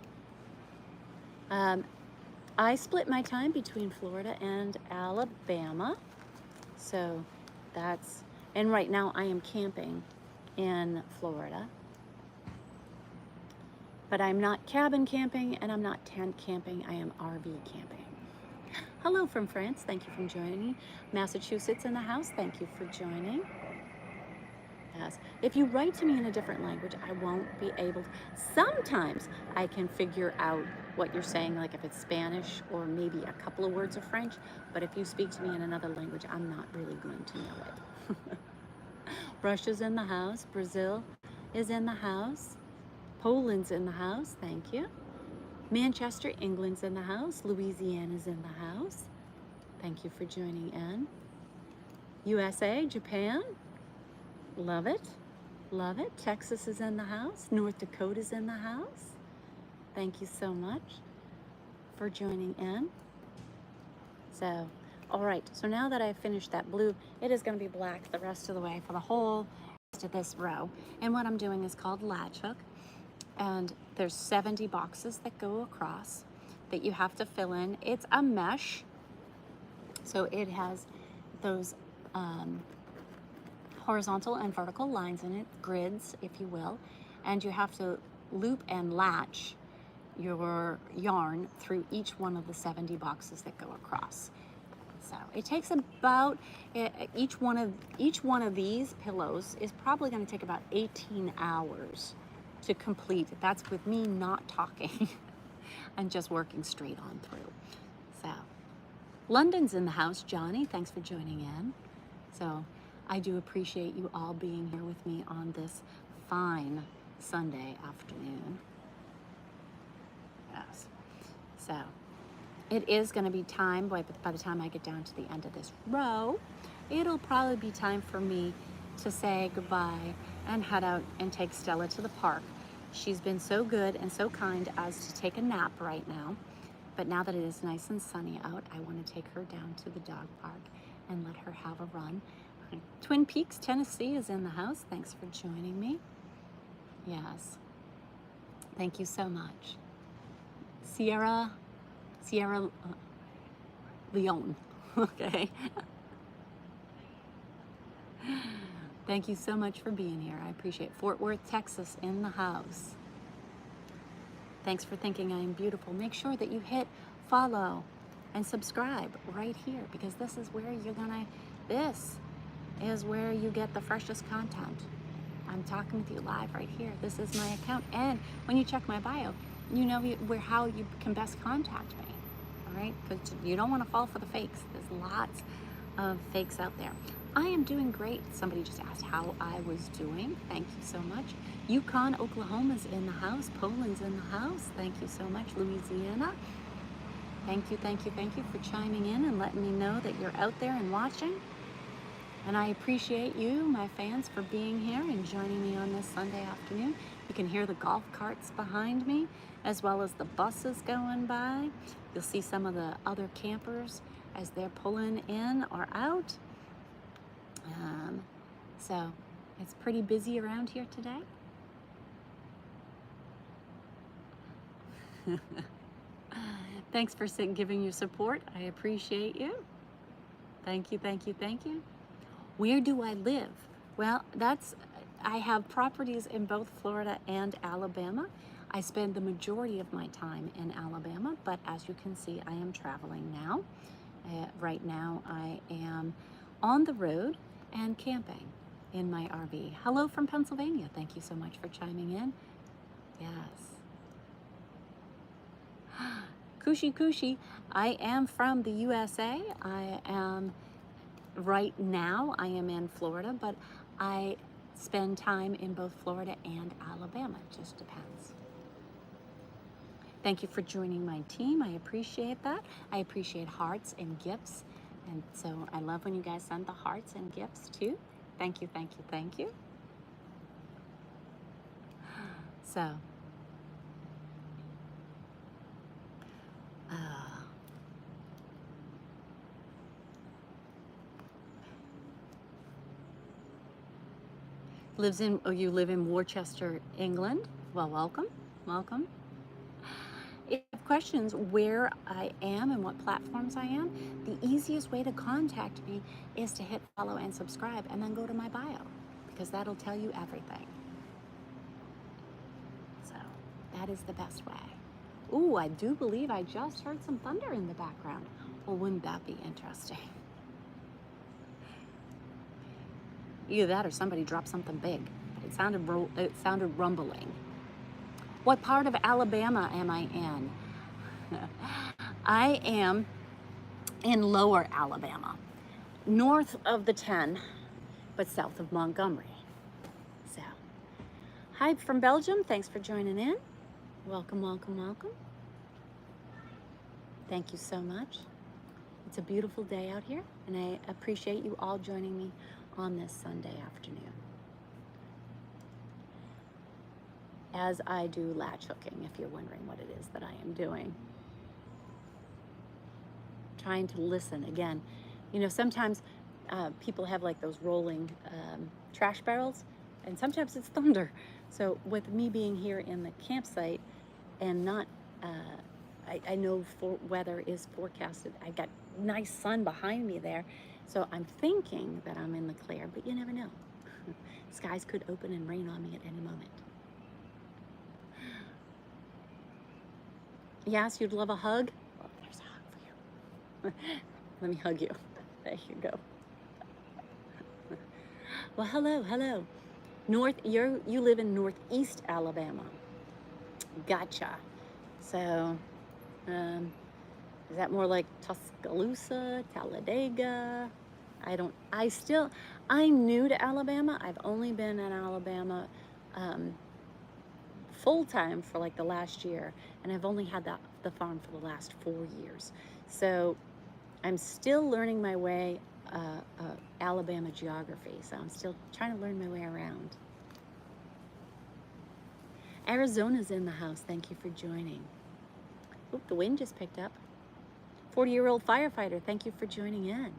I split my time between Florida and Alabama. So that's, and right now I am camping in Florida. But I'm not cabin camping and I'm not tent camping. I am RV camping. Hello from France. Thank you for joining me. Massachusetts in the house. Thank you for joining. Yes. If you write to me in a different language, I won't be able to. Sometimes I can figure out what you're saying, like if it's Spanish or maybe a couple of words of French. But if you speak to me in another language, I'm not really going to know it. Russia's in the house. Brazil is in the house. Poland's in the house. Thank you. Manchester, England's in the house. Louisiana's in the house. Thank you for joining in. USA, Japan. Love it. Love it. Texas is in the house. North Dakota's in the house. Thank you so much for joining in. So, all right. So now that I've finished that blue, it is going to be black the rest of the way for the whole rest of this row. And what I'm doing is called latch hook. And there's 70 boxes that go across that you have to fill in. It's a mesh. So it has those horizontal and vertical lines in it, grids, if you will. And you have to loop and latch your yarn through each one of the 70 boxes that go across. So it takes about, each one of these pillows is probably going to take about 18 hours to complete. That's with me not talking and just working straight on through. So London's in the house. Johnny, thanks for joining in. So I do appreciate you all being here with me on this fine Sunday afternoon. Yes. So it is going to be time, by the time I get down to the end of this row, it'll probably be time for me to say goodbye and head out and take Stella to the park. She's been so good and so kind as to take a nap right now. But now that it is nice and sunny out, I want to take her down to the dog park and let her have a run. Twin Peaks, Tennessee is in the house. Thanks for joining me. Yes. Thank you so much. Sierra Leone. Okay. Thank you so much for being here. I appreciate it. Fort Worth, Texas in the house. Thanks for thinking I am beautiful. Make sure that you hit follow and subscribe right here, because this is where this is where you get the freshest content. I'm talking with you live right here. This is my account. And when you check my bio, you know how you can best contact me. All right? Because you don't want to fall for the fakes. There's lots of fakes out there. I am doing great. Somebody just asked how I was doing. Thank you so much. Yukon, Oklahoma's in the house. Poland's in the house. Thank you so much. Louisiana. Thank you for chiming in and letting me know that you're out there and watching. And I appreciate you, my fans, for being here and joining me on this Sunday afternoon. You can hear the golf carts behind me, as well as the buses going by. You'll see some of the other campers as they're pulling in or out. So it's pretty busy around here today. Thanks for giving your support. I appreciate you. Thank you. Where do I live? Well, I have properties in both Florida and Alabama. I spend the majority of my time in Alabama, but as you can see, I am traveling now. Right now, I am on the road and camping in my RV. Hello from Pennsylvania. Thank you so much for chiming in. Yes. Kushi. I am from the USA. Right now, I am in Florida, but I spend time in both Florida and Alabama. It just depends. Thank you for joining my team. I appreciate that. I appreciate hearts and gifts. And so I love when you guys send the hearts and gifts too. Thank you. So, you live in Worcester, England. Well, welcome. If you have questions where I am and what platforms I am, the easiest way to contact me is to hit follow and subscribe and then go to my bio, because that'll tell you everything. So that is the best way. Ooh, I do believe I just heard some thunder in the background. Well, wouldn't that be interesting? Either that or somebody dropped something big. But it sounded rumbling. What part of Alabama am I in? I am in lower Alabama, north of the 10, but south of Montgomery. So, hi from Belgium. Thanks for joining in. Welcome. Thank you so much. It's a beautiful day out here, and I appreciate you all joining me on this Sunday afternoon. as I do latch hooking, if you're wondering what it is that I am doing. Trying to listen again. You know, sometimes people have like those rolling trash barrels, and sometimes it's thunder. So with me being here in the campsite and not, I know weather is forecasted. I got nice sun behind me there. So I'm thinking that I'm in the clear, but you never know. Skies could open and rain on me at any moment. Yes, you'd love a hug? Well, there's a hug for you. Let me hug you. There you go. Well, hello. You live in Northeast Alabama. Gotcha. So, is that more like Tuscaloosa, Talladega? I'm new to Alabama. I've only been in Alabama full-time for like the last year, and I've only had the farm for the last 4 years. So I'm still learning my way Alabama geography, so I'm still trying to learn my way around. Arizona's in the house. Thank you for joining. Oop, the wind just picked up. 40-year-old firefighter, thank you for joining in.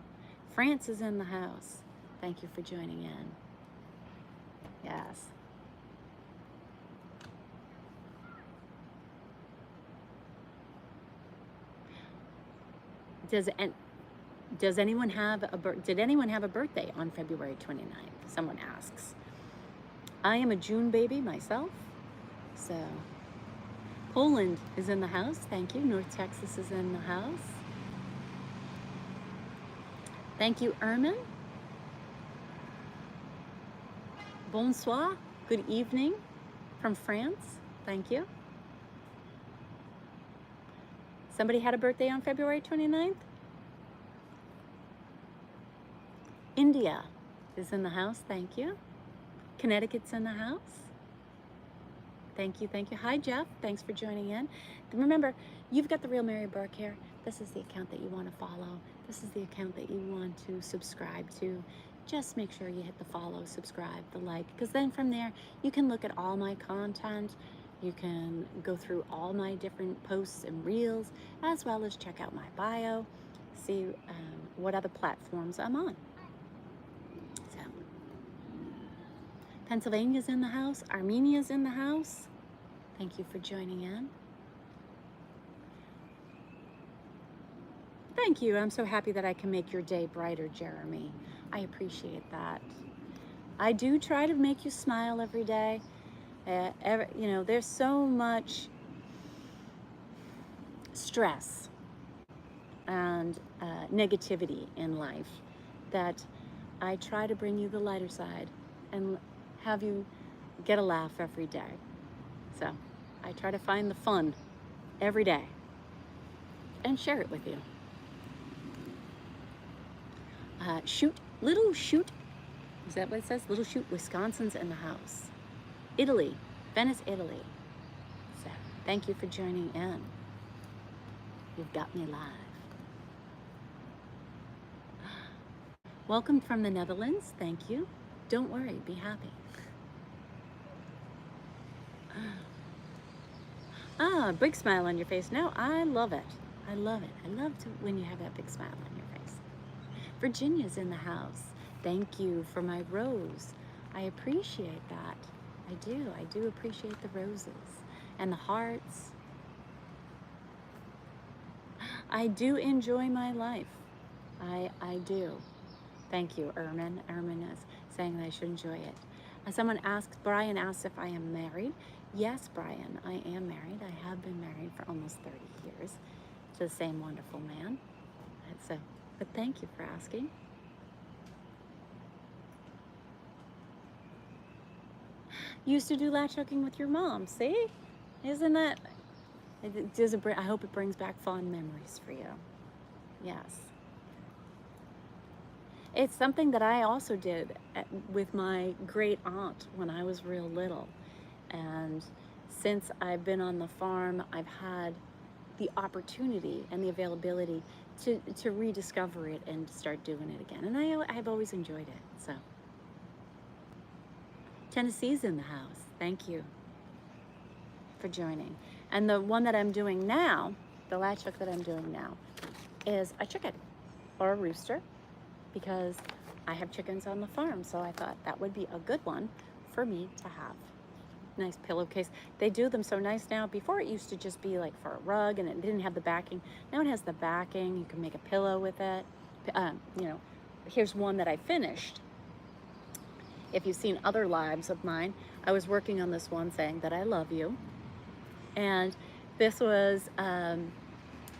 France is in the house. Thank you for joining in. Yes. Did anyone have a birthday on February 29th? Someone asks. I am a June baby myself. So Poland is in the house. Thank you. North Texas is in the house. Thank you, Ermin. Bonsoir. Good evening from France. Thank you. Somebody had a birthday on February 29th? India is in the house. Thank you. Connecticut's in the house. Thank you. Hi, Jeff. Thanks for joining in. Remember, you've got The Real Mary Burke here. This is the account that you want to follow. This is the account that you want to subscribe to. Just make sure you hit the follow, subscribe, the like, because then from there, you can look at all my content. You can go through all my different posts and reels, as well as check out my bio, see what other platforms I'm on. So, Pennsylvania's in the house. Armenia's in the house. Thank you for joining in. Thank you. I'm so happy that I can make your day brighter, Jeremy. I appreciate that. I do try to make you smile every day. You know, there's so much stress and negativity in life that I try to bring you the lighter side and have you get a laugh every day. So I try to find the fun every day and share it with you. Little Shoot, is that what it says? Little Shoot, Wisconsin's in the house. Italy, Venice, Italy. So thank you for joining in. You've got me live. Welcome from the Netherlands. Thank you. Don't worry, be happy. Big smile on your face. No, I love it. I love it. I love when you have that big smile on your face. Virginia's in the house. Thank you for my rose. I appreciate that. I do appreciate the roses and the hearts. I do enjoy my life. I do. Thank you, Ermin. Ermin is saying that I should enjoy it. Brian asks if I am married. Yes, Brian, I am married. I have been married for almost 30 years to the same wonderful man. But thank you for asking. You used to do latch hooking with your mom, see? Isn't that, I hope it brings back fond memories for you. Yes. It's something that I also did with my great aunt when I was real little. And since I've been on the farm, I've had the opportunity and the availability to rediscover it and start doing it again. And I've always enjoyed it, so. Tennessee's in the house. Thank you. for joining. And the one that I'm doing now, the latch hook that I'm doing now, is a chicken or a rooster, because I have chickens on the farm, so I thought that would be a good one for me to have. Nice pillowcase. They do them so nice now. Before it used to just be like for a rug and it didn't have the backing. Now it has the backing. You can make a pillow with it. You know, here's one that I finished. If you've seen other lives of mine, I was working on this one saying that I love you. And this was,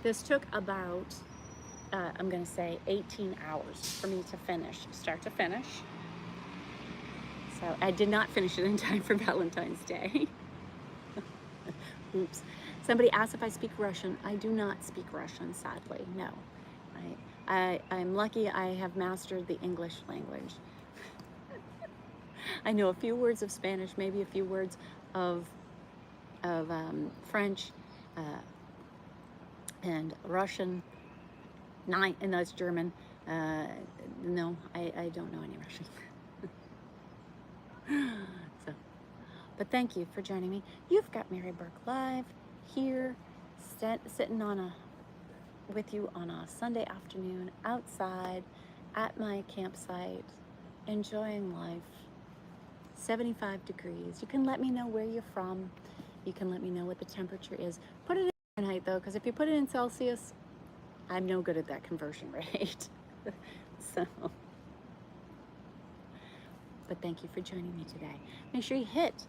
this took about, I'm gonna say 18 hours for me to finish, start to finish. So I did not finish it in time for Valentine's Day. Oops. Somebody asked if I speak Russian. I do not speak Russian, sadly, no. I'm lucky I have mastered the English language. I know a few words of Spanish, maybe a few words of French and Russian, and that's German. No, I don't know any Russian. So, but thank you for joining me. You've got Mary Burke Live here, sitting with you on a Sunday afternoon outside at my campsite, enjoying life. 75 degrees. You can let me know where you're from. You can let me know what the temperature is. Put it in Fahrenheit though, because if you put it in Celsius, I'm no good at that conversion rate. So. But thank you for joining me today. Make sure you hit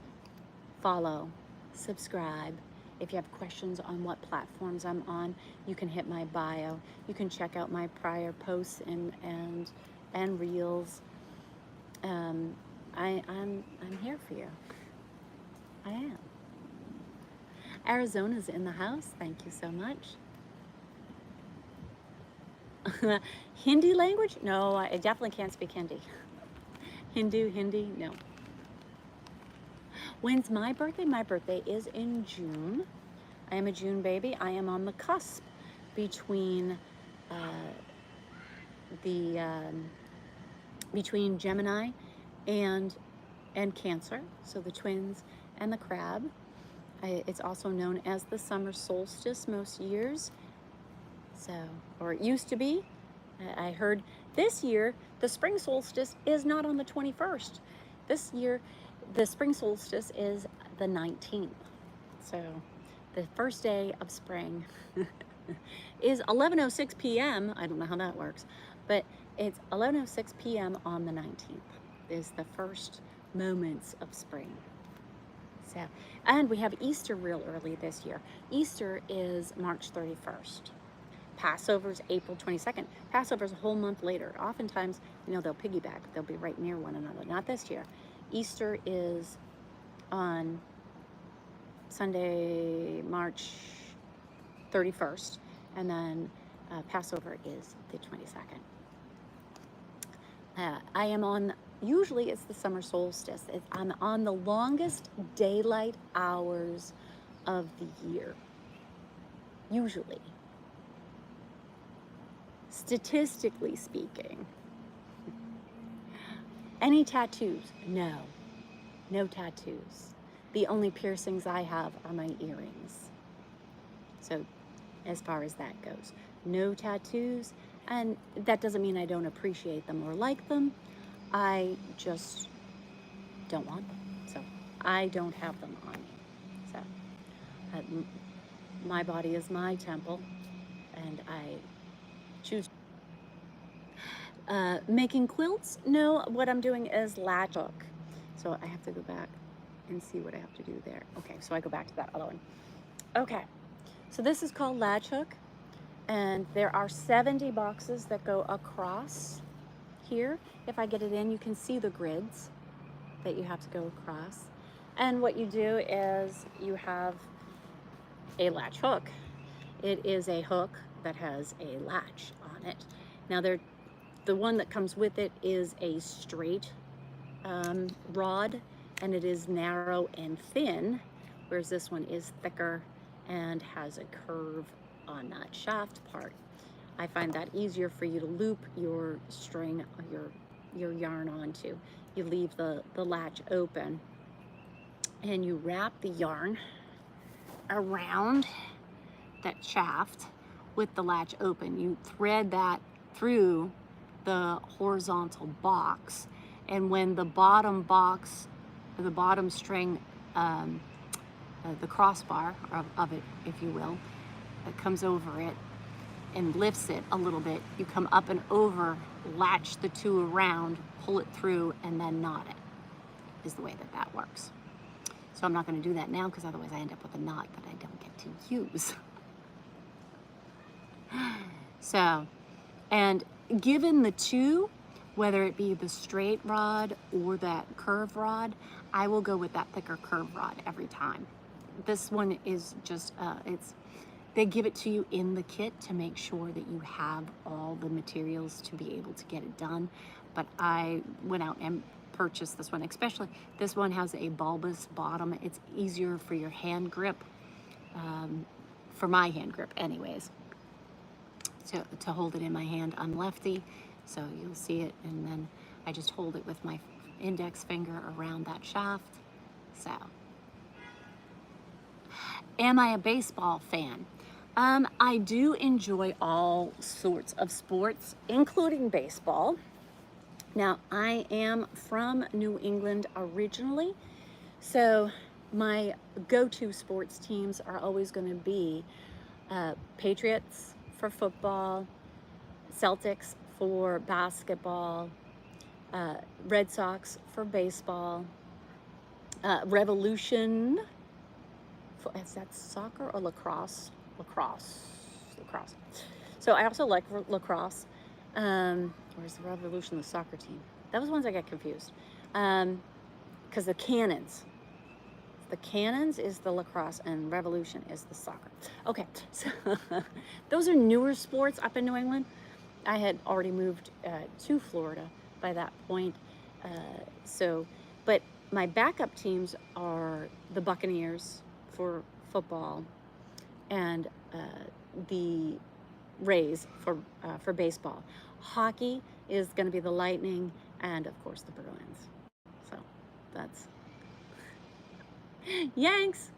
follow, subscribe. If you have questions on what platforms I'm on, you can hit my bio. You can check out my prior posts and reels. I'm here for you. I am. Arizona's in the house. Thank you so much. Hindi language? No, I definitely can't speak Hindi. Hindi, no. When's my birthday? My birthday is in June. I am a June baby. I am on the cusp between between Gemini and Cancer, so the twins and the crab. It's also known as the summer solstice most years. So, or it used to be. I heard this year the spring solstice is not on the 21st. This year the spring solstice is the 19th. So the first day of spring is 11:06 p.m. I don't know how that works, but it's 11:06 p.m. on the 19th is the first moments of spring. So, and we have Easter real early this year. Easter is March 31st. Passover's April 22nd. Passover's a whole month later. Oftentimes, you know, they'll piggyback. They'll be right near one another. Not this year. Easter is on Sunday, March 31st, and then Passover is the 22nd. I am on, usually it's the summer solstice. I'm on the longest daylight hours of the year. Usually. Statistically speaking. Any tattoos? No. No tattoos. The only piercings I have are my earrings. So as far as that goes, no tattoos. And that doesn't mean I don't appreciate them or like them. I just don't want them. So I don't have them on me. So my body is my temple, and I choose. Making quilts? No, what I'm doing is latch hook. So I have to go back and see what I have to do there. Okay, so I go back to that other one. Okay, so this is called latch hook, and there are 70 boxes that go across here. If I get it in, you can see the grids that you have to go across. And what you do is you have a latch hook. It is a hook that has a latch on it. Now the one that comes with it is a straight rod, and it is narrow and thin, whereas this one is thicker and has a curve on that shaft part. I find that easier for you to loop your string or your yarn onto. You leave the latch open and you wrap the yarn around that shaft with the latch open. You thread that through the horizontal box, and when the bottom box, the bottom string, the crossbar of it, if you will, that comes over it and lifts it a little bit, you come up and over, latch the two around, pull it through, and then knot it, is the way that that works. So I'm not going to do that now because otherwise I end up with a knot that I don't get to use. So, and given the two, whether it be the straight rod or that curve rod, I will go with that thicker curve rod every time. This one is just, they give it to you in the kit to make sure that you have all the materials to be able to get it done. But I went out and purchased this one, especially this one has a bulbous bottom. It's easier for your hand grip, for my hand grip anyways, to hold it in my hand. I'm lefty, so you'll see it, and then I just hold it with my index finger around that shaft. So, am I a baseball fan? I do enjoy all sorts of sports, including baseball. Now, I am from New England originally, so my go-to sports teams are always going to be Patriots for football, Celtics for basketball, Red Sox for baseball, Revolution, is that soccer or lacrosse? Lacrosse. So I also like lacrosse. Where's the Revolution, the soccer team? That was ones I got confused. Because the Cannons is the lacrosse and Revolution is the soccer. Okay, so those are newer sports up in New England. I had already moved to Florida by that point. But my backup teams are the Buccaneers for football and the Rays for baseball. Hockey is going to be the Lightning and, of course, the Bruins. So that's Yanks.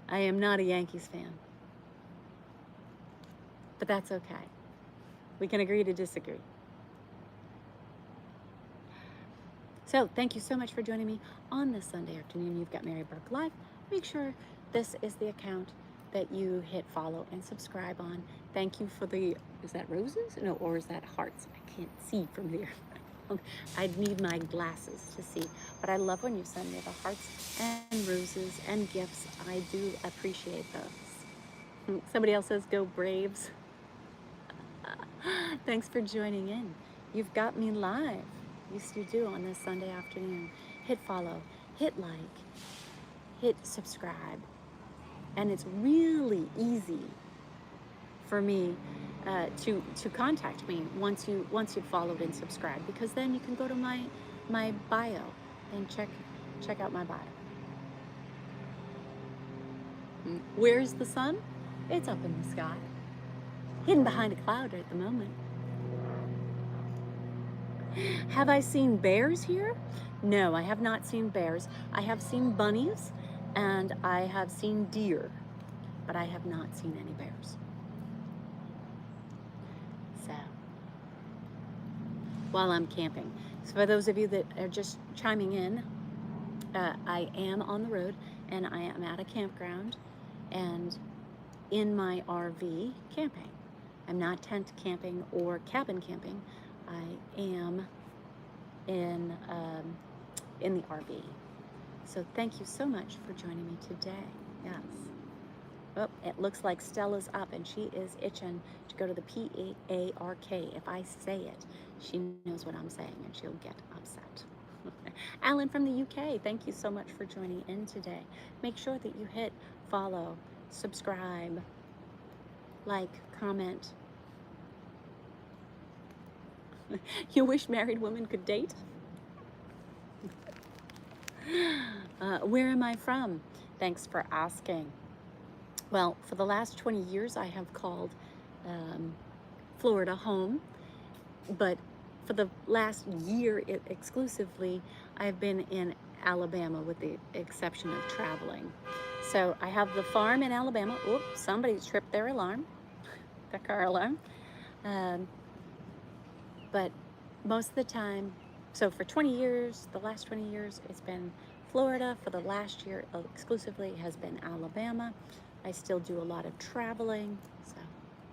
I am not a Yankees fan, but that's okay. We can agree to disagree. So thank you so much for joining me on this Sunday afternoon. You've got Mary Burke Live. Make sure this is the account that you hit follow and subscribe on. Thank you for the, is that roses? No, or is that hearts? I can't see from here. I'd need my glasses to see. But I love when you send me the hearts and roses and gifts. I do appreciate those. Somebody else says, go Braves. Thanks for joining in. You've got me live. Yes, you do, on this Sunday afternoon. Hit follow, hit like, hit subscribe. And it's really easy for me to contact me once you've followed and subscribed, because then you can go to my bio and check out my bio. Where's the sun? It's up in the sky, hidden behind a cloud at the moment. Have I seen bears here? No, I have not seen bears. I have seen bunnies and I have seen deer, but I have not seen any bears. So, while I'm camping. So for those of you that are just chiming in, I am on the road and I am at a campground and in my RV camping. I'm not tent camping or cabin camping. I am in the RV. So thank you so much for joining me today. Yes. Oh, it looks like Stella's up and she is itching to go to the P-A-R-K. If I say it, she knows what I'm saying and she'll get upset. Alan from the UK, thank you so much for joining in today. Make sure that you hit follow, subscribe, like, comment. You wish married women could date? Where am I from? Thanks for asking. Well, for the last 20 years, I have called Florida home, but for the last year exclusively, I've been in Alabama with the exception of traveling. So I have the farm in Alabama. Oops, somebody tripped their alarm, their car alarm. But most of the time, so for 20 years, the last 20 years, it's been Florida. For the last year, exclusively, has been Alabama. I still do a lot of traveling, so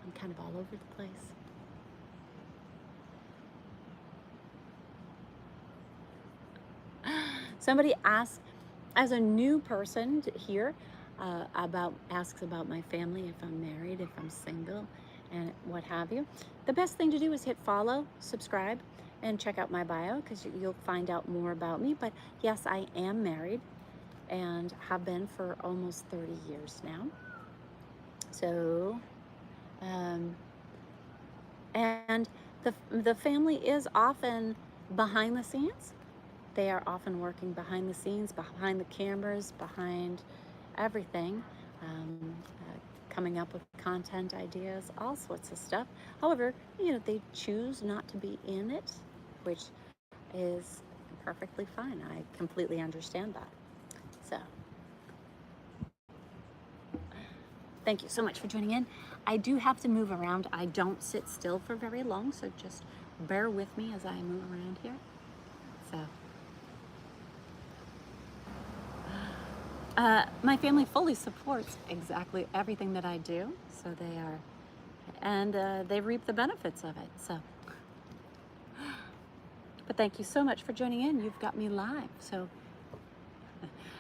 I'm kind of all over the place. Somebody asked, as a new person here, asks about my family, if I'm married, if I'm single, and what have you. The best thing to do is hit follow, subscribe, and check out my bio, because you'll find out more about me. But yes, I am married and have been for almost 30 years now. So, and the family is often behind the scenes. They are often working behind the scenes, behind the cameras, behind everything, coming up with content ideas, all sorts of stuff. However, they choose not to be in it, which is perfectly fine. I completely understand that. So, thank you so much for joining in. I do have to move around. I don't sit still for very long, so just bear with me as I move around here. So. My family fully supports exactly everything that I do, so they are, and they reap the benefits of it. So, but thank you so much for joining in. You've got me live. So,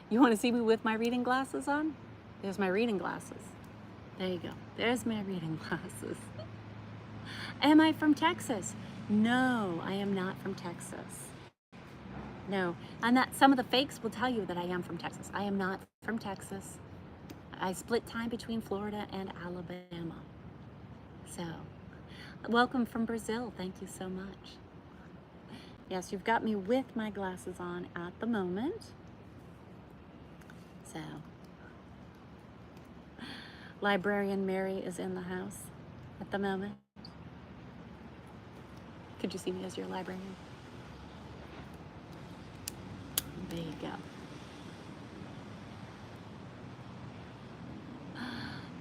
you want to see me with my reading glasses on? There's my reading glasses. There you go. There's my reading glasses. Am I from Texas? No, I am not from Texas. No, and that some of the fakes will tell you that I am from Texas. I am not from Texas. I split time between Florida and Alabama. So, welcome from Brazil. Thank you so much. Yes, you've got me with my glasses on at the moment. So, Librarian Mary is in the house at the moment. Could you see me as your librarian? There you go.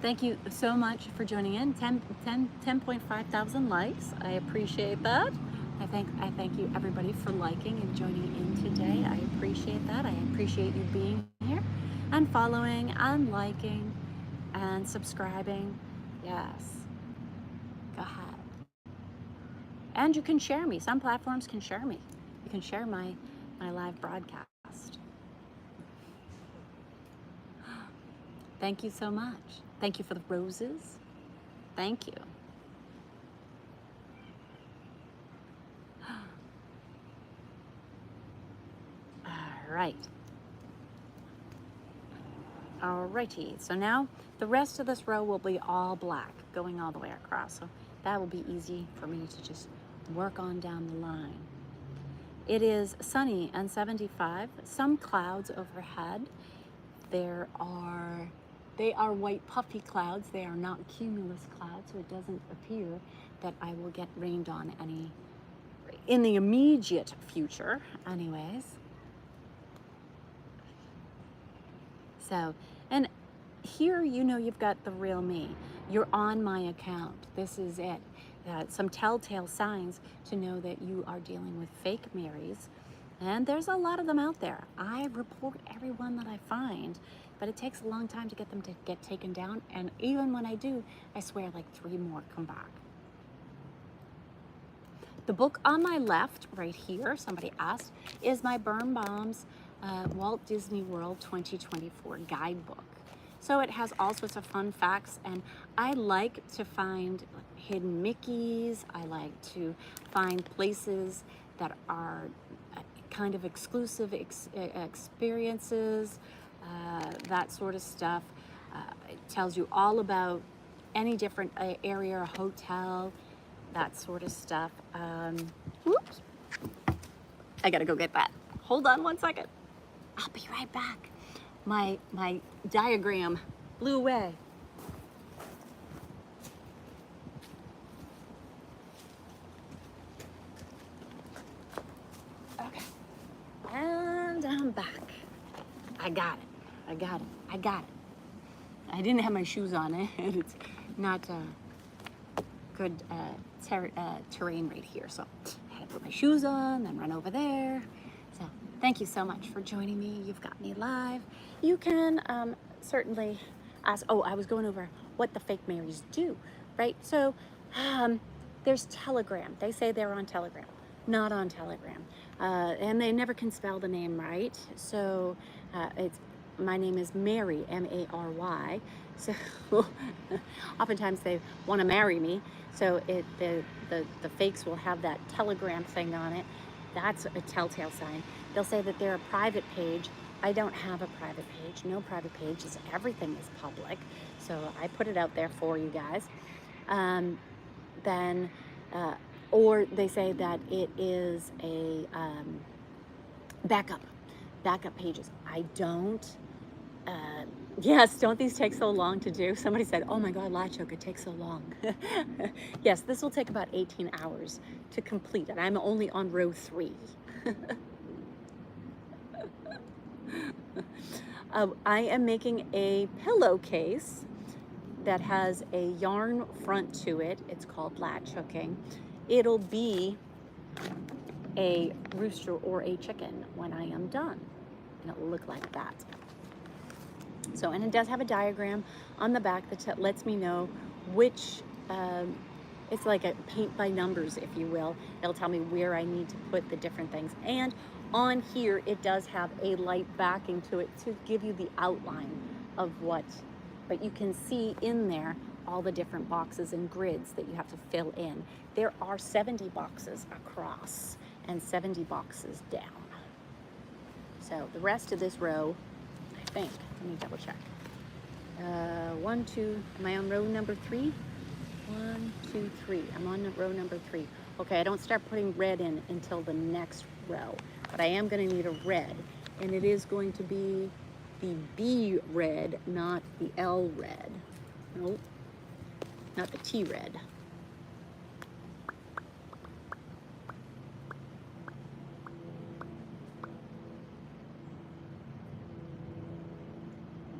Thank you so much for joining in. 10.5 thousand likes. I appreciate that. I thank you everybody for liking and joining in today. I appreciate that. I appreciate you being here and following and liking and subscribing. Yes. Go ahead. And you can share me. Some platforms can share me. You can share my live broadcast. Thank you so much. Thank you for the roses. Thank you. All right. Alrighty. So now the rest of this row will be all black, going all the way across. So that will be easy for me to just work on down the line. It is sunny and 75. Some clouds overhead. They are white puffy clouds. They are not cumulus clouds, so it doesn't appear that I will get rained on any in the immediate future anyways. So, and here you've got the real me. You're on my account. This is it. Some telltale signs to know that you are dealing with fake Marys. And there's a lot of them out there. I report everyone that I find, but it takes a long time to get them to get taken down. And even when I do, I swear like 3 more come back. The book on my left, right here, somebody asked, is my Burn Bombs Walt Disney World 2024 guidebook. So it has all sorts of fun facts, and I like to find hidden Mickeys. I like to find places that are kind of exclusive experiences, that sort of stuff. It tells you all about any different area or hotel, that sort of stuff. Whoops. I gotta go get that. Hold on one second. I'll be right back. My diagram blew away. Okay. And I'm back. got it. I got it. I got it. I didn't have my shoes on it, and it's not good terrain right here. So I had to put my shoes on, then run over there. So thank you so much for joining me. You've got me live. You can certainly ask, oh, I was going over what the fake Marys do, right? So there's Telegram. They say they're on Telegram. Not on Telegram. And they never can spell the name right. So my name is Mary, M-A-R-Y. So oftentimes they want to marry me. So the fakes will have that Telegram thing on it. That's a telltale sign. They'll say that they're a private page. I don't have a private page. No private pages. Everything is public. So I put it out there for you guys. Or they say that it is a backup pages. I don't. Yes, don't these take so long to do? Somebody said, oh my God, Latch, it takes so long. Yes, this will take about 18 hours to complete it. I'm only on row 3. I am making a pillowcase that has a yarn front to it. It's called latch hooking. It'll be a rooster or a chicken when I am done. And it will look like that. So, and it does have a diagram on the back that lets me know which, it's like a paint by numbers, if you will. It'll tell me where I need to put the different things. And on here, it does have a light backing to it to give you the outline of what, but you can see in there all the different boxes and grids that you have to fill in. There are 70 boxes across and 70 boxes down. So the rest of this row, I think, let me double check. 1, 2, am I on row number 3? 1, 2, 3, I'm on row number 3. Okay, I don't start putting red in until the next row, but I am gonna need a red, and it is going to be the B red, not the L red. Nope, not the T red.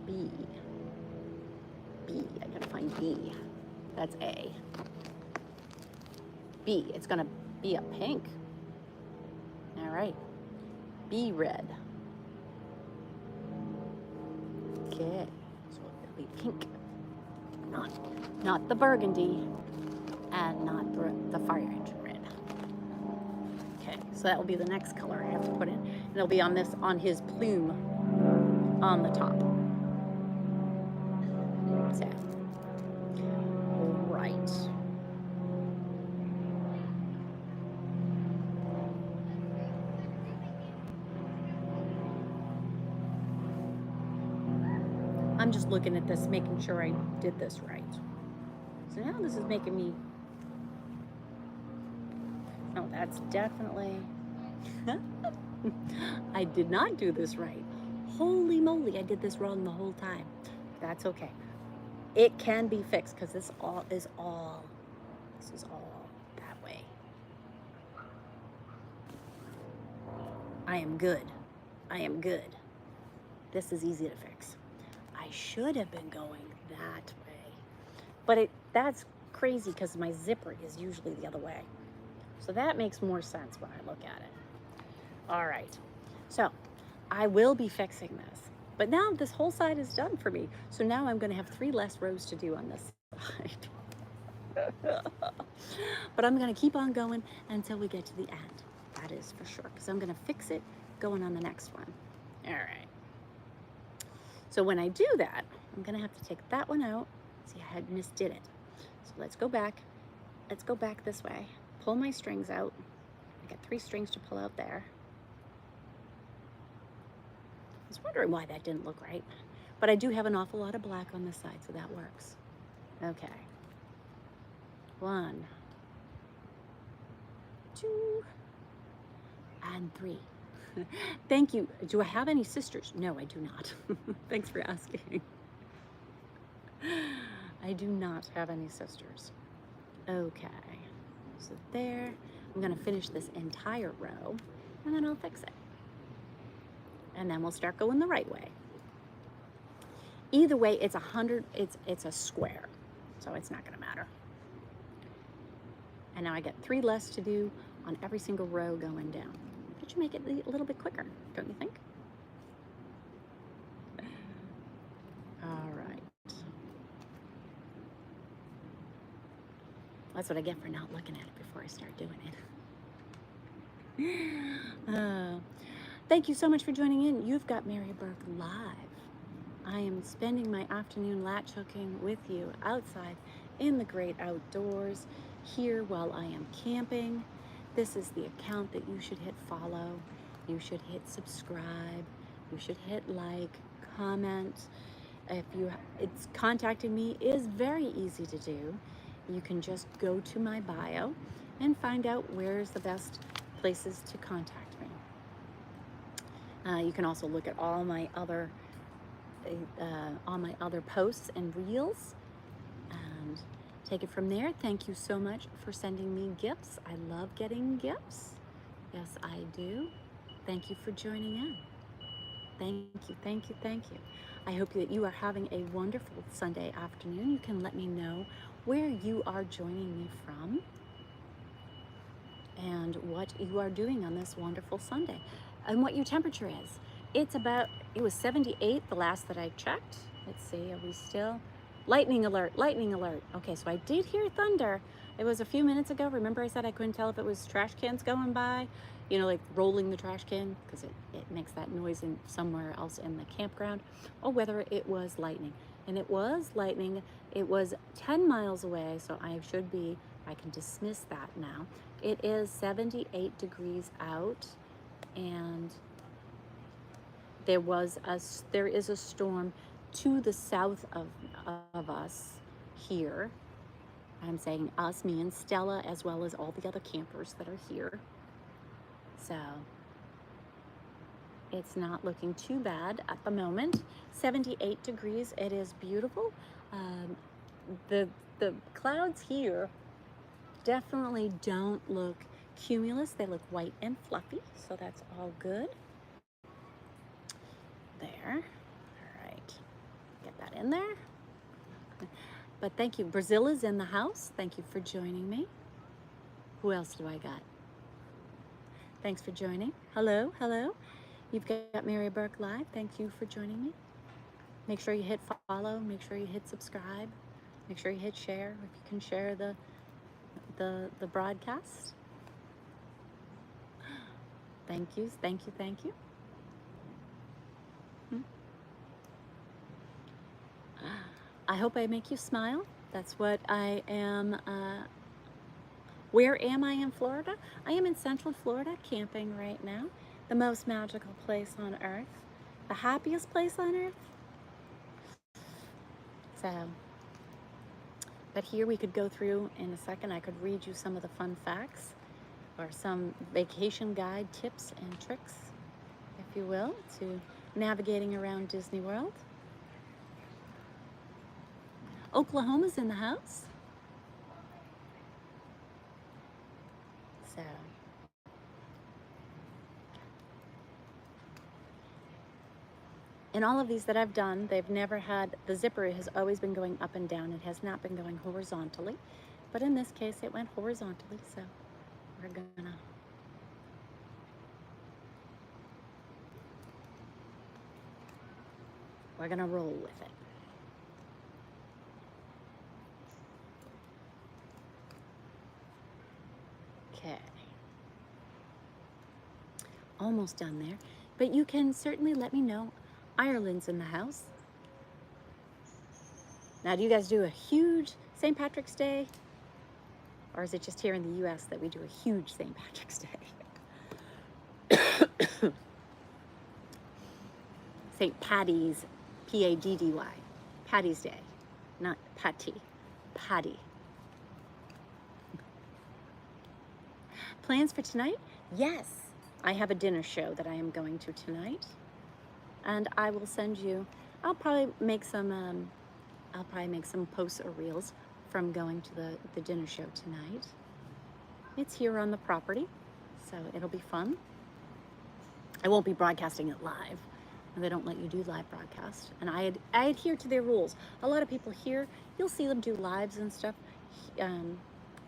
B, I gotta find B. That's A. B, it's gonna be a pink. All right, B red. Okay, so it'll be pink. Not the burgundy, and not the fire engine red. Okay, so that will be the next color I have to put in. And it'll be on his plume on the top. So, right. I'm just looking at this, making sure I did this right. So now this is making me, oh, that's definitely, I did not do this right. Holy moly, I did this wrong the whole time. That's okay. It can be fixed because this is all that way. I am good. I am good. This is easy to fix. I should have been going that way, but that's crazy because my zipper is usually the other way. So that makes more sense when I look at it. All right, so I will be fixing this, but now this whole side is done for me. So now I'm going to have 3 less rows to do on this side. But I'm going to keep on going until we get to the end. That is for sure, because I'm going to fix it going on the next one. All right. So when I do that, I'm gonna have to take that one out. See, I had misdid it. So let's go back. Let's go back this way. Pull my strings out. I got 3 strings to pull out there. I was wondering why that didn't look right. But I do have an awful lot of black on this side, so that works. Okay. 1, 2, and 3. Thank you. Do I have any sisters? No, I do not. Thanks for asking. I do not have any sisters. Okay, so there. I'm gonna finish this entire row and then I'll fix it. And then we'll start going the right way. Either way, it's it's a square, so it's not going to matter. And now I got 3 less to do on every single row going down. That should make it a little bit quicker, don't you think? All right. That's what I get for not looking at it before I start doing it. Thank you so much for joining in. You've got Mary Burke live. I am spending my afternoon latch hooking with you outside in the great outdoors here while I am camping. This is the account that you should hit follow. You should hit subscribe. You should hit like, comment. It's contacting me is very easy to do. You can just go to my bio and find out where's the best places to contact me. You can also look at all my other posts and reels and take it from there. Thank you so much for sending me gifts. I love getting gifts. Yes, I do. Thank you for joining in. Thank you, thank you, thank you. I hope that you are having a wonderful Sunday afternoon. You can let me know where you are joining me from and what you are doing on this wonderful Sunday and what your temperature is. It was 78 the last that I checked. Let's see, are we still? Lightning alert, lightning alert. Okay, so I did hear thunder. It was a few minutes ago. Remember I said I couldn't tell if it was trash cans going by, you know, like rolling the trash can, because it makes that noise in somewhere else in the campground, or whether it was lightning. And it was lightning. It was 10 miles away, so I can dismiss that now. It is 78 degrees out, and there is a storm to the south of us here. I'm saying us, me and Stella, as well as all the other campers that are here. So it's not looking too bad at the moment. 78 degrees, it is beautiful. The clouds here definitely don't look cumulus. They look white and fluffy, so that's all good. There. All right. Get that in there. But thank you. Brazil is in the house. Thank you for joining me. Who else do I got? Thanks for joining. Hello, hello. You've got Mary Burke live. Thank you for joining me. Make sure you hit follow. Make sure you hit subscribe. Make sure you hit share if you can share the broadcast. Thank you, thank you, thank you. I hope I make you smile. That's what I am. Where am I in Florida? I am in Central Florida camping right now. The most magical place on earth. The happiest place on earth. So, but here we could go through in a second. I could read you some of the fun facts or some vacation guide tips and tricks, if you will, to navigating around Disney World. Oklahoma's in the house. So, in all of these that I've done, they've never had, the zipper has always been going up and down. It has not been going horizontally. But in this case, it went horizontally, so we're gonna roll with it. Okay. Almost done there. But you can certainly let me know. Ireland's in the house. Now, do you guys do a huge St. Patrick's Day? Or is it just here in the US that we do a huge St. Patrick's Day? St. Paddy's, P-A-D-D-Y. Paddy's Day, not Patty. Paddy. Plans for tonight? Yes. I have a dinner show that I am going to tonight. And I will send you, I'll probably make some posts or reels from going to the dinner show tonight. It's here on the property, so it'll be fun. I won't be broadcasting it live, and they don't let you do live broadcast. And I adhere to their rules. A lot of people here, you'll see them do lives and stuff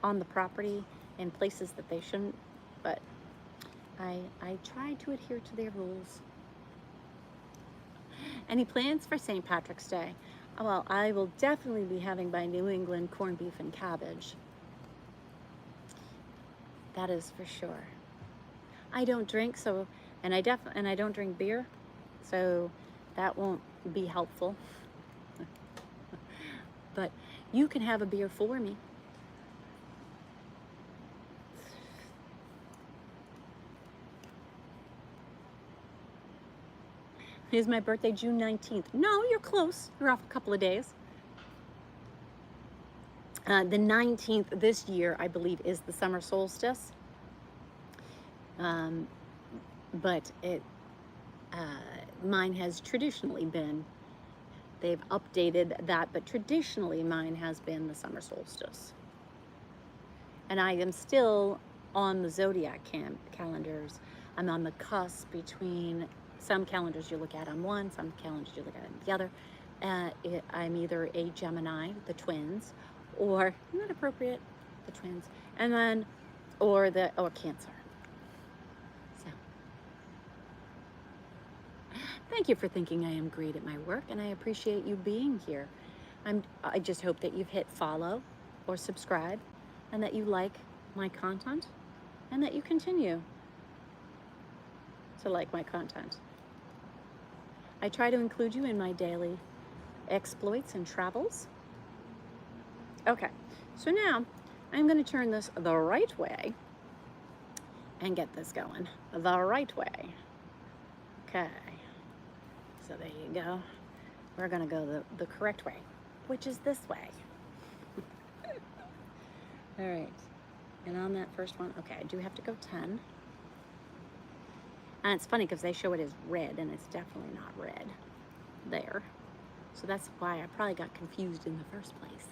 on the property in places that they shouldn't, but I try to adhere to their rules. Any plans for St. Patrick's Day? Well, I will definitely be having my New England corned beef and cabbage. That is for sure. I don't drink, so, and I don't drink beer, so that won't be helpful. But you can have a beer for me. Is my birthday June 19th? No, you're close. You're off a couple of days. The 19th this year, I believe, is the summer solstice. But mine has traditionally been, they've updated that, but traditionally mine has been the summer solstice. And I am still on the zodiac calendars. I'm on the cusp between some calendars you look at on one, some calendars you look at on the other. I'm either a Gemini, the twins, or, not appropriate, the twins, and then, or Cancer. So, thank you for thinking I am great at my work, and I appreciate you being here. I just hope that you've hit follow or subscribe, and that you like my content, and that you continue to like my content. I try to include you in my daily exploits and travels. Okay, so now I'm going to turn this the right way and get this going the right way. Okay, so there you go. We're going to go the correct way, which is this way. All right, and on that first one, okay, I do have to go 10. And it's funny because they show it as red, and it's definitely not red there. So that's why I probably got confused in the first place.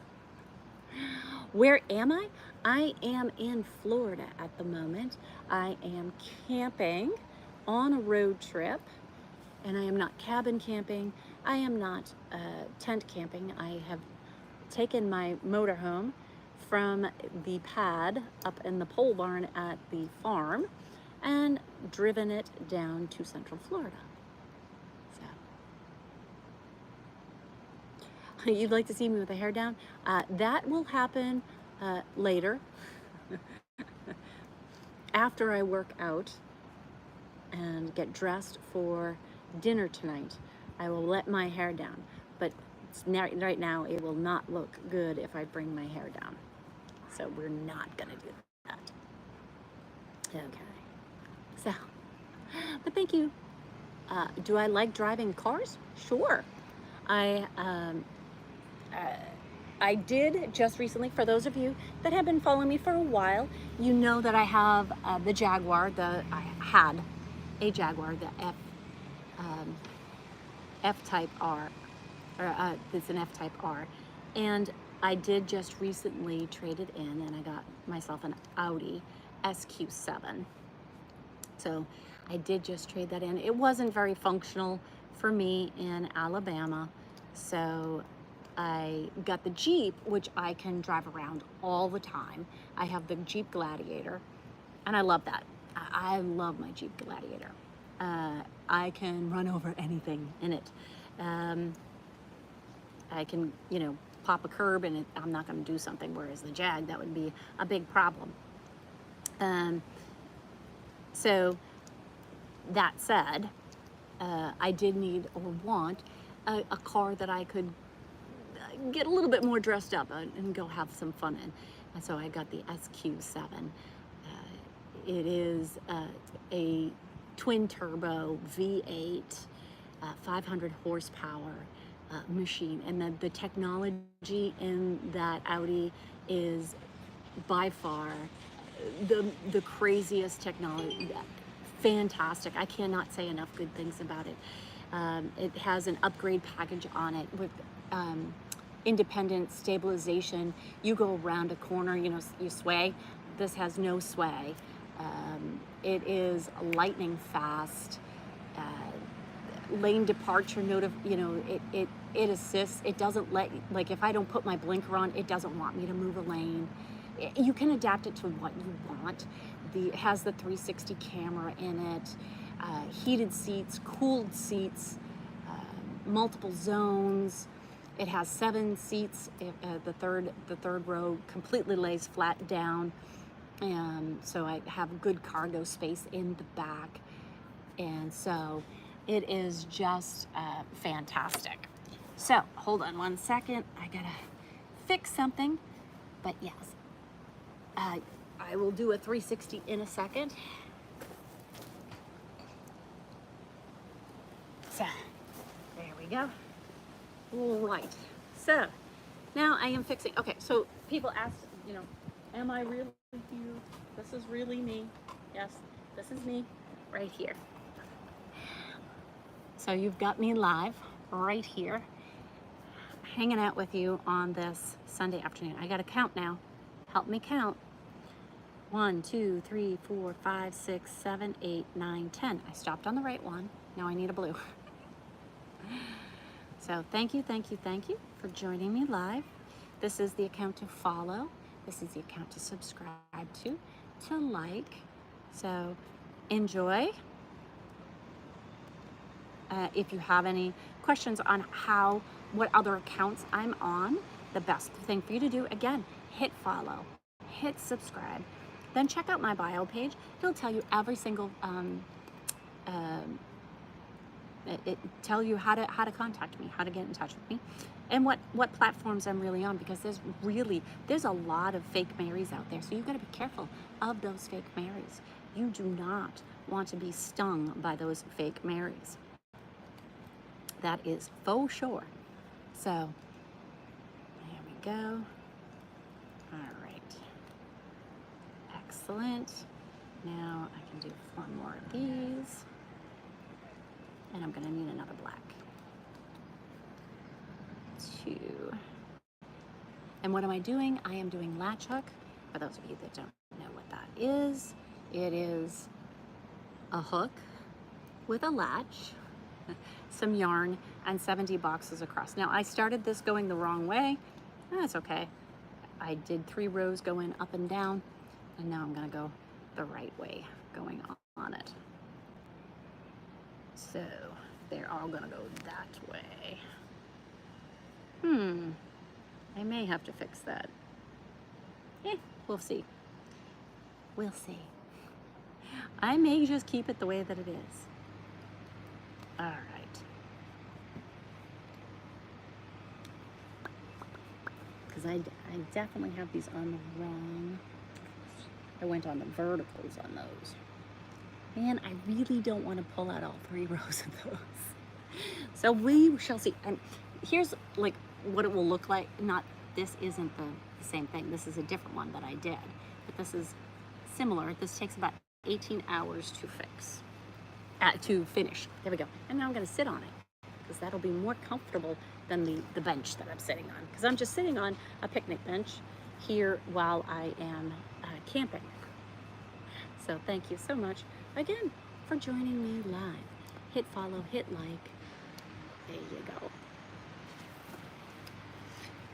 Where am I? I am in Florida at the moment. I am camping on a road trip, and I am not cabin camping. I am not tent camping. I have taken my motorhome from the pad up in the pole barn at the farm and driven it down to Central Florida. So, you'd like to see me with the hair down? That will happen later, after I work out and get dressed for dinner tonight. I will let my hair down, but right now it will not look good if I bring my hair down. So we're not gonna do that. Okay. So, but thank you. Do I like driving cars? Sure. I did just recently, for those of you that have been following me for a while, you know that I have the Jaguar, I had a Jaguar, the F-Type R, or it's an F-Type R, and I did just recently trade it in, and I got myself an Audi SQ7. So I did just trade that in. It wasn't very functional for me in Alabama, so I got the Jeep, which I can drive around all the time. I have the Jeep Gladiator, and I love that. I love my Jeep Gladiator. I can run over anything in it. I can, pop a curb and I'm not going to do something, whereas the Jag, that would be a big problem. So that said, I did need or want a car that I could get a little bit more dressed up and go have some fun in. And so I got the SQ7. It is a twin turbo V8, 500 horsepower machine. And the technology in that Audi is by far the craziest technology. Fantastic. I cannot say enough good things about it. It has an upgrade package on it with independent stabilization. You go around a corner, you sway. This has no sway. It is lightning fast. lane departure it assists. It doesn't let, like if I don't put my blinker on, it doesn't want me to move a lane. You can adapt it to what you want. It has the 360 camera in it, heated seats, cooled seats, multiple zones. It has 7 seats. The third row completely lays flat down, and so I have good cargo space in the back, and so it is just fantastic. So hold on one second, I gotta fix something, but yes, I will do a 360 in a second. So there we go. All right, so now I am fixing. Okay, so people ask, am I really you? This is really me. Yes, this is me right here. So you've got me live right here, hanging out with you on this Sunday afternoon. I gotta count now. Help me count. 1, 2, 3, 4, 5, 6, 7, 8, 9, 10. I stopped on the right one. Now I need a blue. So thank you for joining me live. This is the account to follow. This is the account to subscribe to like. So enjoy. If you have any questions on what other accounts I'm on, the best thing for you to do, again, hit follow, hit subscribe, then check out my bio page. It'll tell you every single it tell you how to contact me, how to get in touch with me, and what platforms I'm really on, because there's a lot of fake Marys out there, so you've got to be careful of those fake Marys. You do not want to be stung by those fake Marys. That is faux sure. So there we go. All right, excellent. Now I can do 4 more of these. And I'm gonna need another black. 2. And what am I doing? I am doing latch hook. For those of you that don't know what that is, it is a hook with a latch, some yarn, and 70 boxes across. Now I started this going the wrong way. That's okay. I did 3 rows going up and down, and now I'm gonna go the right way going on it. So they're all gonna go that way. I may have to fix that. We'll see. We'll see. I may just keep it the way that it is. All right. Because I definitely have these on the wrong. I went on the verticals on those. Man, I really don't want to pull out all 3 rows of those. So we shall see. And here's like what it will look like. This isn't the same thing. This is a different one that I did. But this is similar. This takes about 18 hours to finish. There we go. And now I'm going to sit on it, because that'll be more comfortable than the bench that I'm sitting on. Because I'm just sitting on a picnic bench here while I am camping. So thank you so much again for joining me live. Hit follow, hit like. There you go.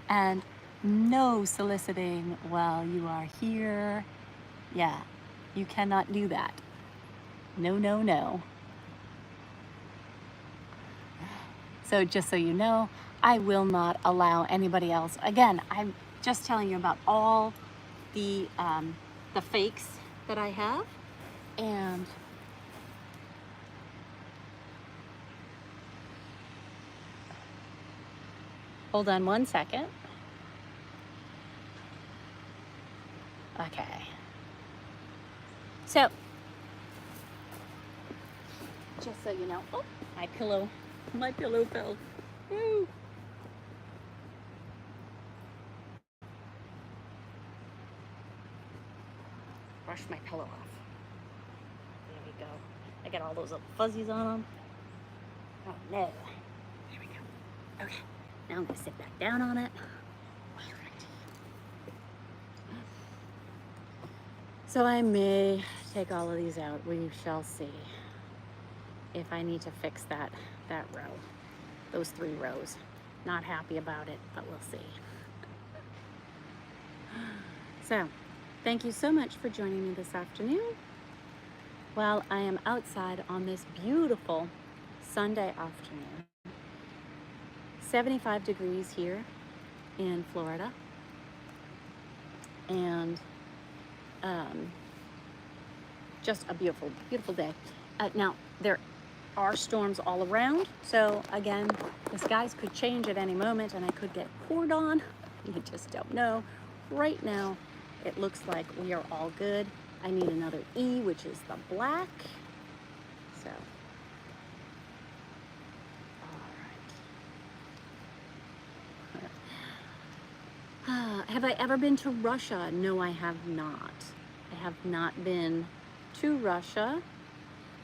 And no soliciting while you are here. Yeah, you cannot do that. No, no, no. So just so you know, I will not allow anybody else. Again, I'm just telling you about all the fakes that I have. And hold on one second. Okay. So, just so you know, oh, my pillow fell. Woo. Brush my pillow off. There we go. I got all those little fuzzies on them. Oh no. There we go. Okay. Now I'm gonna sit back down on it. So I may take all of these out. We shall see if I need to fix that that row, those 3 rows. Not happy about it, but we'll see. So, thank you so much for joining me this afternoon while I am outside on this beautiful Sunday afternoon. 75 degrees here in Florida, and just a beautiful, beautiful day. Now, there are storms all around, so again, the skies could change at any moment and I could get poured on. You just don't know. Right now, it looks like we are all good. I need another E, which is the black. So, all right. Have I ever been to Russia? No, I have not. I have not been to Russia.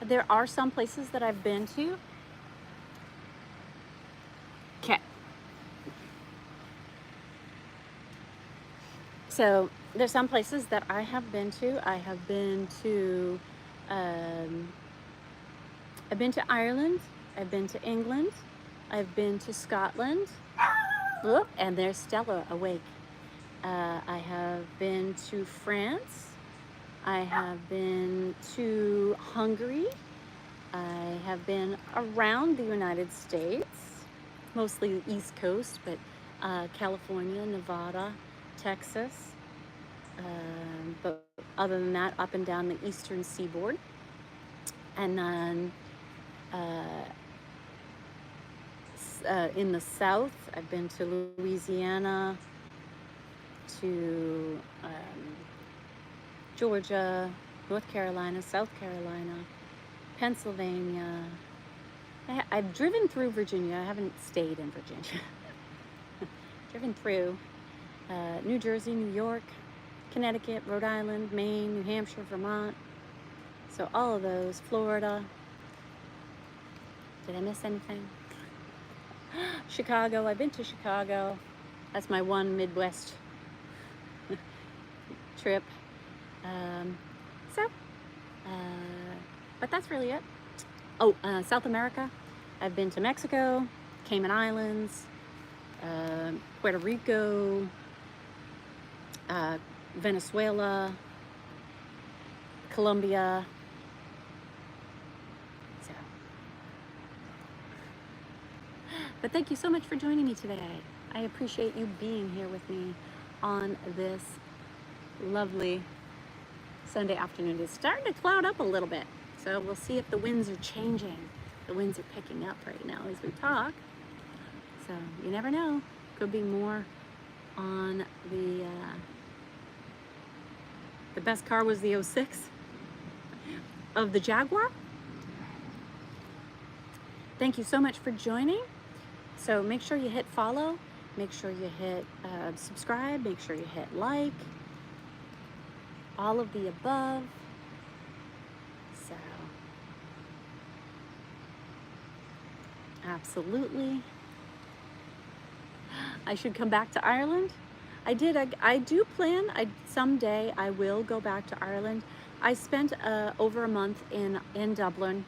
There are some places that I've been to. Okay. So there's some places that I have been to. I have been to Ireland. I've been to England. I've been to Scotland. Oh, and there's Stella awake. I have been to France. I have been to Hungary. I have been around the United States, mostly the East Coast, but California, Nevada, Texas. But other than that, up and down the eastern seaboard. And then in the South, I've been to Louisiana, to Georgia, North Carolina, South Carolina, Pennsylvania. I've driven through Virginia. I haven't stayed in Virginia. Driven through New Jersey, New York, Connecticut, Rhode Island, Maine, New Hampshire, Vermont. So all of those, Florida. Did I miss anything? Chicago, I've been to Chicago. That's my one Midwest trip. But that's really it. Oh, South America. I've been to Mexico, Cayman Islands, Puerto Rico, Venezuela, Colombia. So, but thank you so much for joining me today. I appreciate you being here with me on this lovely Sunday afternoon. It's starting to cloud up a little bit, so we'll see if the winds are changing. The winds are picking up right now as we talk, so you never know. Could be more on the best car was the 06 of the Jaguar. Thank you so much for joining. So make sure you hit follow, make sure you hit subscribe, make sure you hit like, all of the above. So, absolutely. I should come back to Ireland. I do plan, someday I will go back to Ireland. I spent over a month in Dublin,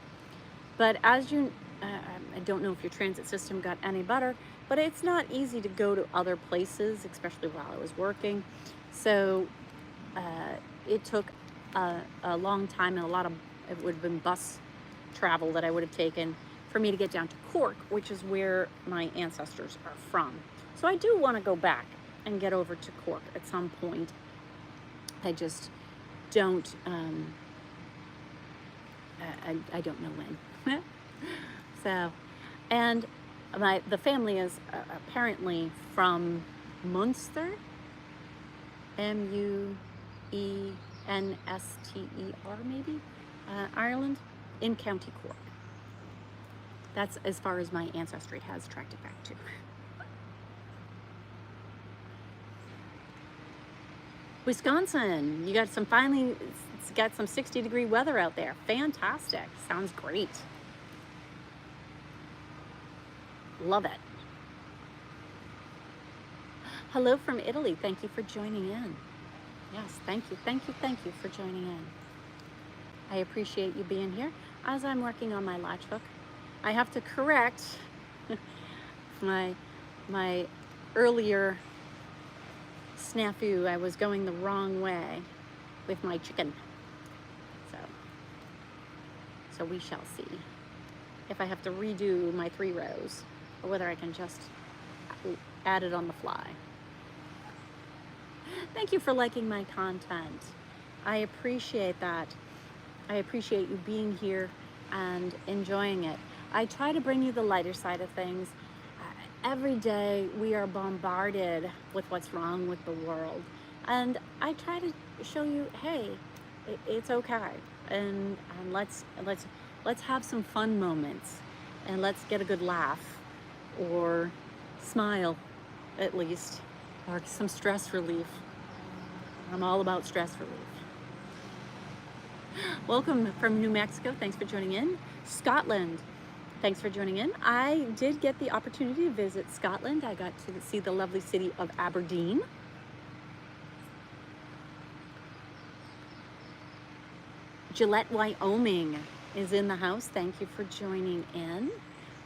but as you, I don't know if your transit system got any better, but it's not easy to go to other places, especially while I was working. So it took a long time, and it would have been bus travel that I would have taken for me to get down to Cork, which is where my ancestors are from. So I do want to go back and get over to Cork at some point. I just don't, I don't know when. So, and the family is apparently from Munster, Munster maybe, Ireland, in County Cork. That's as far as my ancestry has tracked it back to. Wisconsin, you got finally got some 60-degree weather out there. Fantastic. Sounds great. Love it. Hello from Italy. Thank you for joining in. Yes, thank you for joining in. I appreciate you being here as I'm working on my latch hook I have to correct my earlier snafu. I was going the wrong way with my chicken. So we shall see if I have to redo my 3 rows or whether I can just add it on the fly. Thank you for liking my content. I appreciate that. I appreciate you being here and enjoying it. I try to bring you the lighter side of things. Every day we are bombarded with what's wrong with the world. And I try to show you, hey, it's okay. And let's have some fun moments, and let's get a good laugh, or smile at least, or some stress relief. I'm all about stress relief. Welcome from New Mexico. Thanks for joining in. Scotland. Thanks for joining in. I did get the opportunity to visit Scotland. I got to see the lovely city of Aberdeen. Gillette, Wyoming is in the house. Thank you for joining in.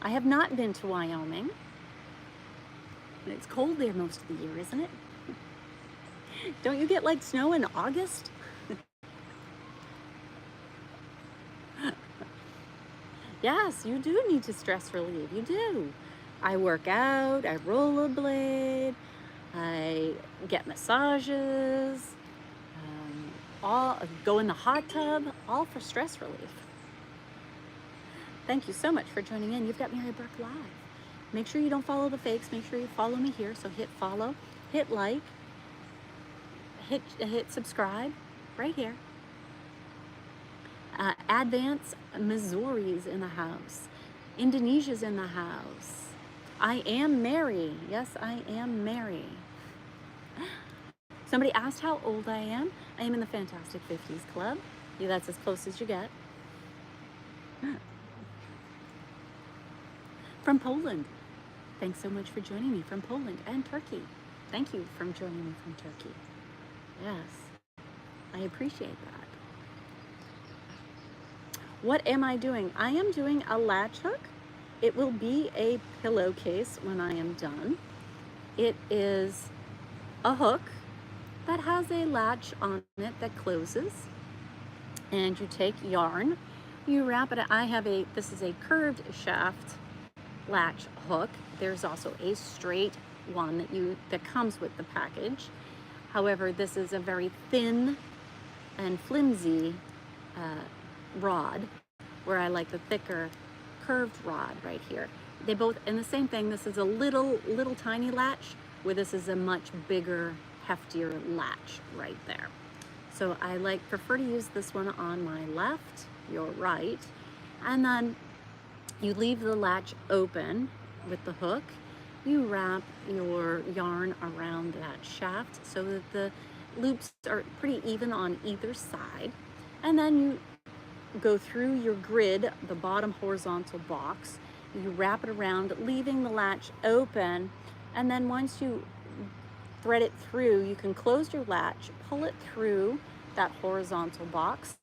I have not been to Wyoming. It's cold there most of the year, isn't it? Don't you get like snow in August? Yes, you do need to stress relieve. You do. I work out, I rollerblade, I get massages, all go in the hot tub, all for stress relief. Thank you so much for joining in. You've got Mary Burke Live. Make sure you don't follow the fakes. Make sure you follow me here. So hit follow, hit like, hit subscribe right here. Advance Missouri's in the house. Indonesia's in the house. I am Mary. Yes, I am Mary. Somebody asked how old I am. I am in the Fantastic 50s Club. Yeah, that's as close as you get. From Poland. Thanks so much for joining me from Poland and Turkey. Thank you for joining me from Turkey. Yes, I appreciate that. What am I doing? I am doing a latch hook. It will be a pillowcase when I am done. It is a hook that has a latch on it that closes, and you take yarn, you wrap it. This is a curved shaft latch hook. There's also a straight one that comes with the package. However, this is a very thin and flimsy rod, where I like the thicker curved rod right here. They both, and the same thing, this is a little tiny latch, where this is a much bigger, heftier latch right there. So I prefer to use this one on my left, your right, and then you leave the latch open with the hook. You wrap your yarn around that shaft so that the loops are pretty even on either side, and then you go through your grid, the bottom horizontal box. You wrap it around, leaving the latch open, and then once you thread it through, you can close your latch, pull it through that horizontal box,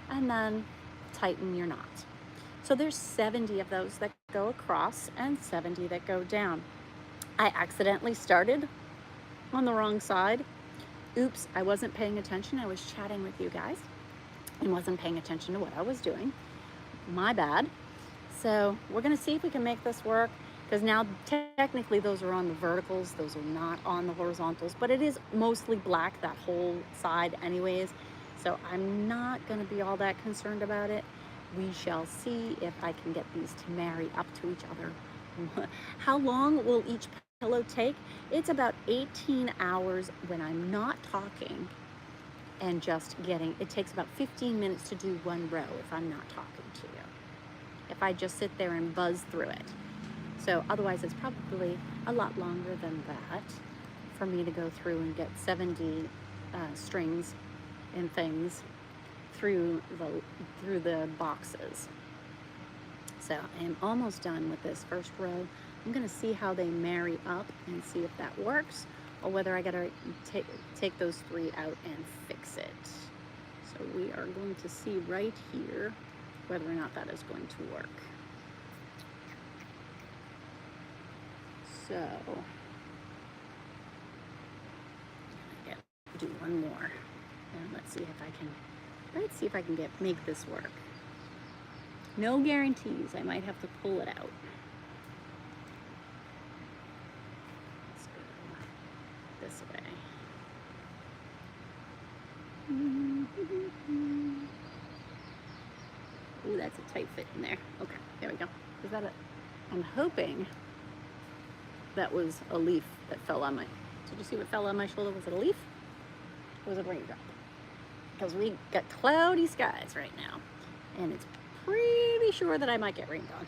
and then tighten your knot. So there's 70 of those that go across and 70 that go down. I accidentally started on the wrong side. Oops, I wasn't paying attention. I was chatting with you guys and wasn't paying attention to what I was doing. My bad. So we're gonna see if we can make this work, because now technically those are on the verticals, those are not on the horizontals, but it is mostly black, that whole side anyways. So I'm not gonna be all that concerned about it. We shall see if I can get these to marry up to each other. How long will each pillow take? It's about 18 hours when I'm not talking and just getting, it takes about 15 minutes to do one row if I'm not talking to you, if I just sit there and buzz through it. So otherwise it's probably a lot longer than that for me to go through and get 70 strings and things through the boxes. So I am almost done with this first row. I'm gonna see how they marry up and see if that works, or whether I gotta take those 3 out and fix it. So we are going to see right here whether or not that is going to work. So do one more, and let's see if I can make this work. No guarantees. I might have to pull it out. Let's go this way. Ooh, that's a tight fit in there. Okay, there we go. Is that I'm hoping that was a leaf that fell on my, did you see what fell on my shoulder? Was it a leaf? Or was it a raindrop? Because we got cloudy skies right now, and it's pretty sure that I might get rained on.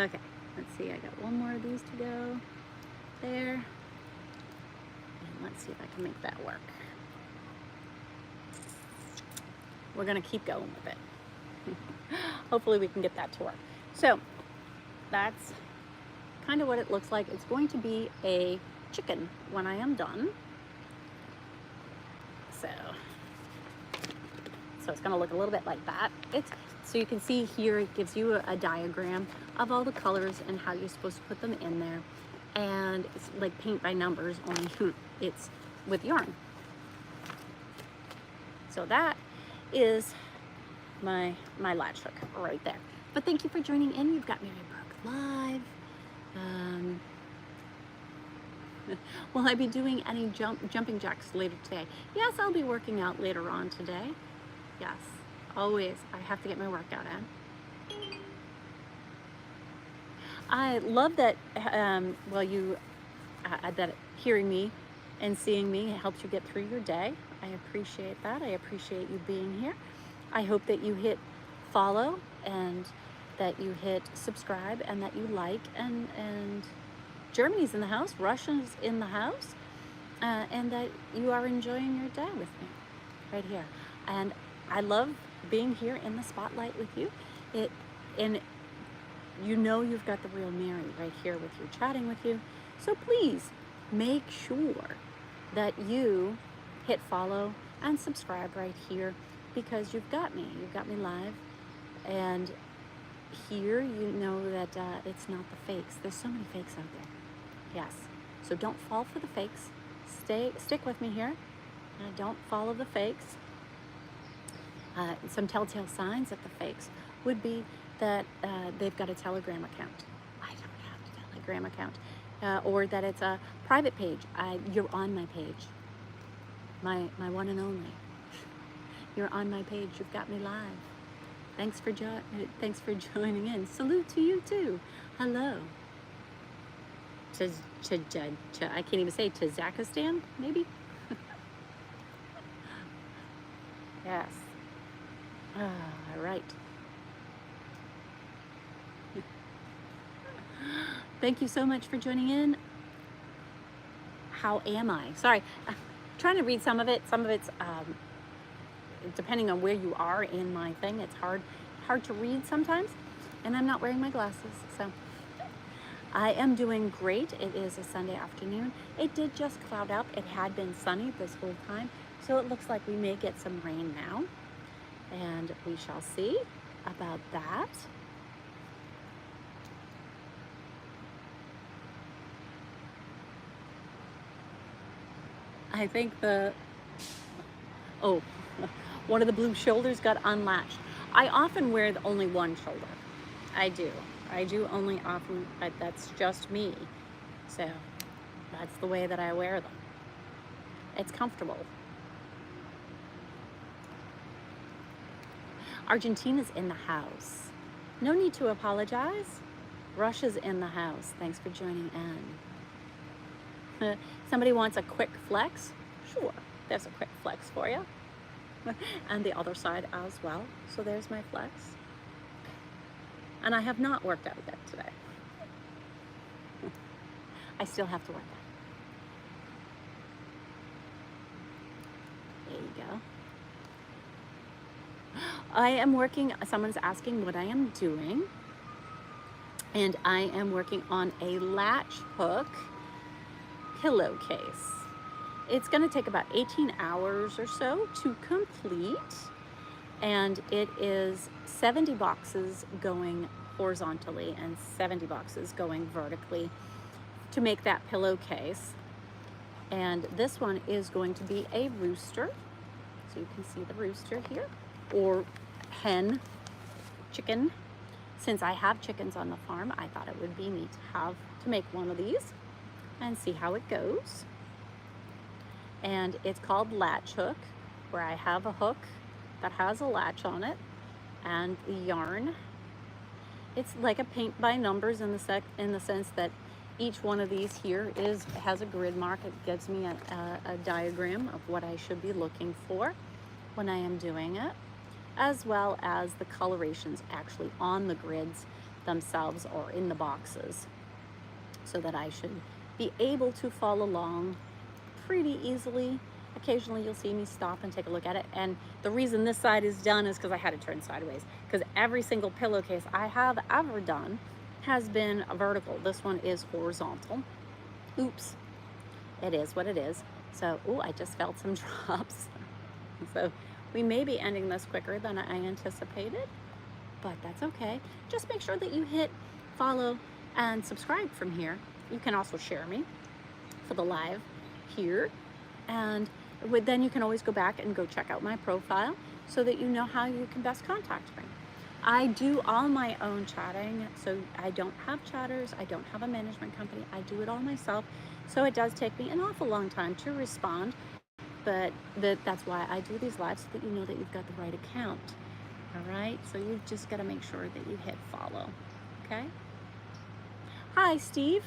Okay, let's see, I got one more of these to go there. And let's see if I can make that work. We're gonna keep going with it. Hopefully we can get that to work. So that's kind of what it looks like. It's going to be a chicken when I am done. So it's going to look a little bit like that. So you can see here, it gives you a diagram of all the colors and how you're supposed to put them in there. And it's like paint by numbers, only it's with yarn. So that is my latch hook right there. But thank you for joining in. You've got MaryBurke Live. Will I be doing any jumping jacks later today? Yes, I'll be working out later on today. Yes, always. I have to get my workout in. I love that, that hearing me and seeing me helps you get through your day. I appreciate that. I appreciate you being here. I hope that you hit follow and that you hit subscribe and that you like, and Germany's in the house, Russia's in the house, and that you are enjoying your day with me right here. And I love being here in the spotlight with you. And you know you've got the real Mary right here with you, chatting with you. So please make sure that you hit follow and subscribe right here, because you've got me live. And here you know that it's not the fakes. There's so many fakes out there. Yes, so don't fall for the fakes. Stick with me here. Don't follow the fakes. Some telltale signs of the fakes would be that they've got a Telegram account. I don't have a Telegram account. Or that it's a private page. You're on my page. My one and only. You're on my page. You've got me live. Thanks for joining in. Salute to you too. Hello. I can't even say Tajikistan, maybe? Yes. All right. Thank you so much for joining in. How am I? Sorry, I'm trying to read some of it. Some of it's, depending on where you are in my thing, it's hard to read sometimes. And I'm not wearing my glasses, so. I am doing great. It is a Sunday afternoon. It did just cloud up. It had been sunny this whole time, so it looks like we may get some rain now, and we shall see about that. I think one of the blue shoulders got unlatched. I often wear only one shoulder. I do only often, but that's just me. So that's the way that I wear them. It's comfortable. Argentina's in the house. No need to apologize. Russia's in the house. Thanks for joining in. Somebody wants a quick flex? Sure, there's a quick flex for you. And the other side as well. So there's my flex. And I have not worked out yet today. I still have to work out. There you go. I am working, someone's asking what I am doing. And I am working on a latch hook pillowcase. It's going to take about 18 hours or so to complete. And it is 70 boxes going horizontally and 70 boxes going vertically to make that pillowcase. And this one is going to be a rooster. So you can see the rooster here, or hen, chicken. Since I have chickens on the farm, I thought it would be neat to make one of these and see how it goes. And it's called Latch hook, where I have a hook that has a latch on it and the yarn. It's like a paint by numbers in the sense that each one of these here has a grid mark. It gives me a diagram of what I should be looking for when I am doing it, as well as the colorations actually on the grids themselves or in the boxes, so that I should be able to follow along pretty easily. Occasionally you'll see me stop and take a look at it, and the reason this side is done is because I had to turn sideways, because every single pillowcase I have ever done has been vertical. This one is horizontal. Oops, it is what it is. So, oh, I just felt some drops. So we may be ending this quicker than I anticipated, but that's okay. Just make sure that you hit follow and subscribe from here. You can also share me for the live here, and then you can always go back and go check out my profile so that you know how you can best contact me. I do all my own chatting, so I don't have chatters, I don't have a management company, I do it all myself. So it does take me an awful long time to respond, but that's why I do these lives, so that you know that you've got the right account. All right, so you've just got to make sure that you hit follow, okay? Hi, Steve.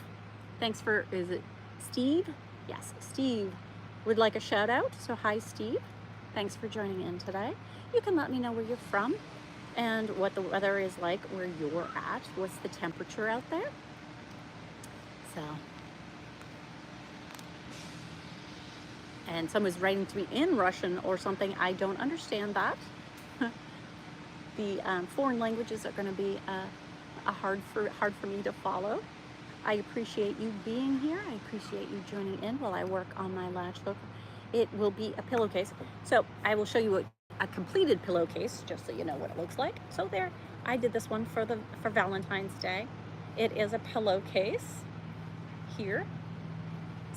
Thanks for, is it Steve? Yes, Steve would like a shout out. So hi, Steve. Thanks for joining in today. You can let me know where you're from and what the weather is like where you're at. What's the temperature out there? So, and someone's writing to me in Russian or something. I don't understand that. The foreign languages are going to be hard for me to follow. I appreciate you being here. I appreciate you joining in while I work on my latch hook. It will be a pillowcase. So I will show you a completed pillowcase, just so you know what it looks like. So there, I did this one for Valentine's Day. It is a pillowcase here.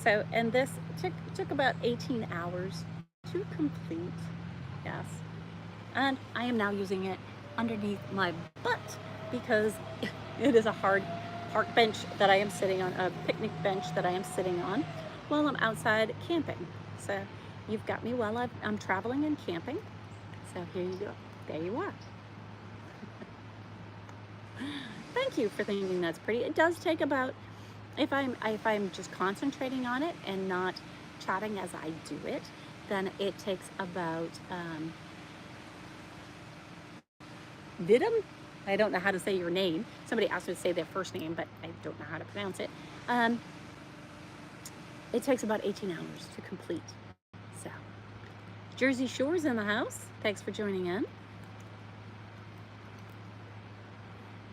So, and this took about 18 hours to complete. Yes. And I am now using it underneath my butt because it is a hard park bench that I am sitting on, a picnic bench that I am sitting on while I'm outside camping. So you've got me while I'm traveling and camping. So here you go. There you are. Thank you for thinking that's pretty. It does take about, if I'm just concentrating on it and not chatting as I do it, then it takes about Vidum? I don't know how to say your name. Somebody asked me to say their first name, but I don't know how to pronounce it. It takes about 18 hours to complete. So, Jersey Shore's in the house. Thanks for joining in.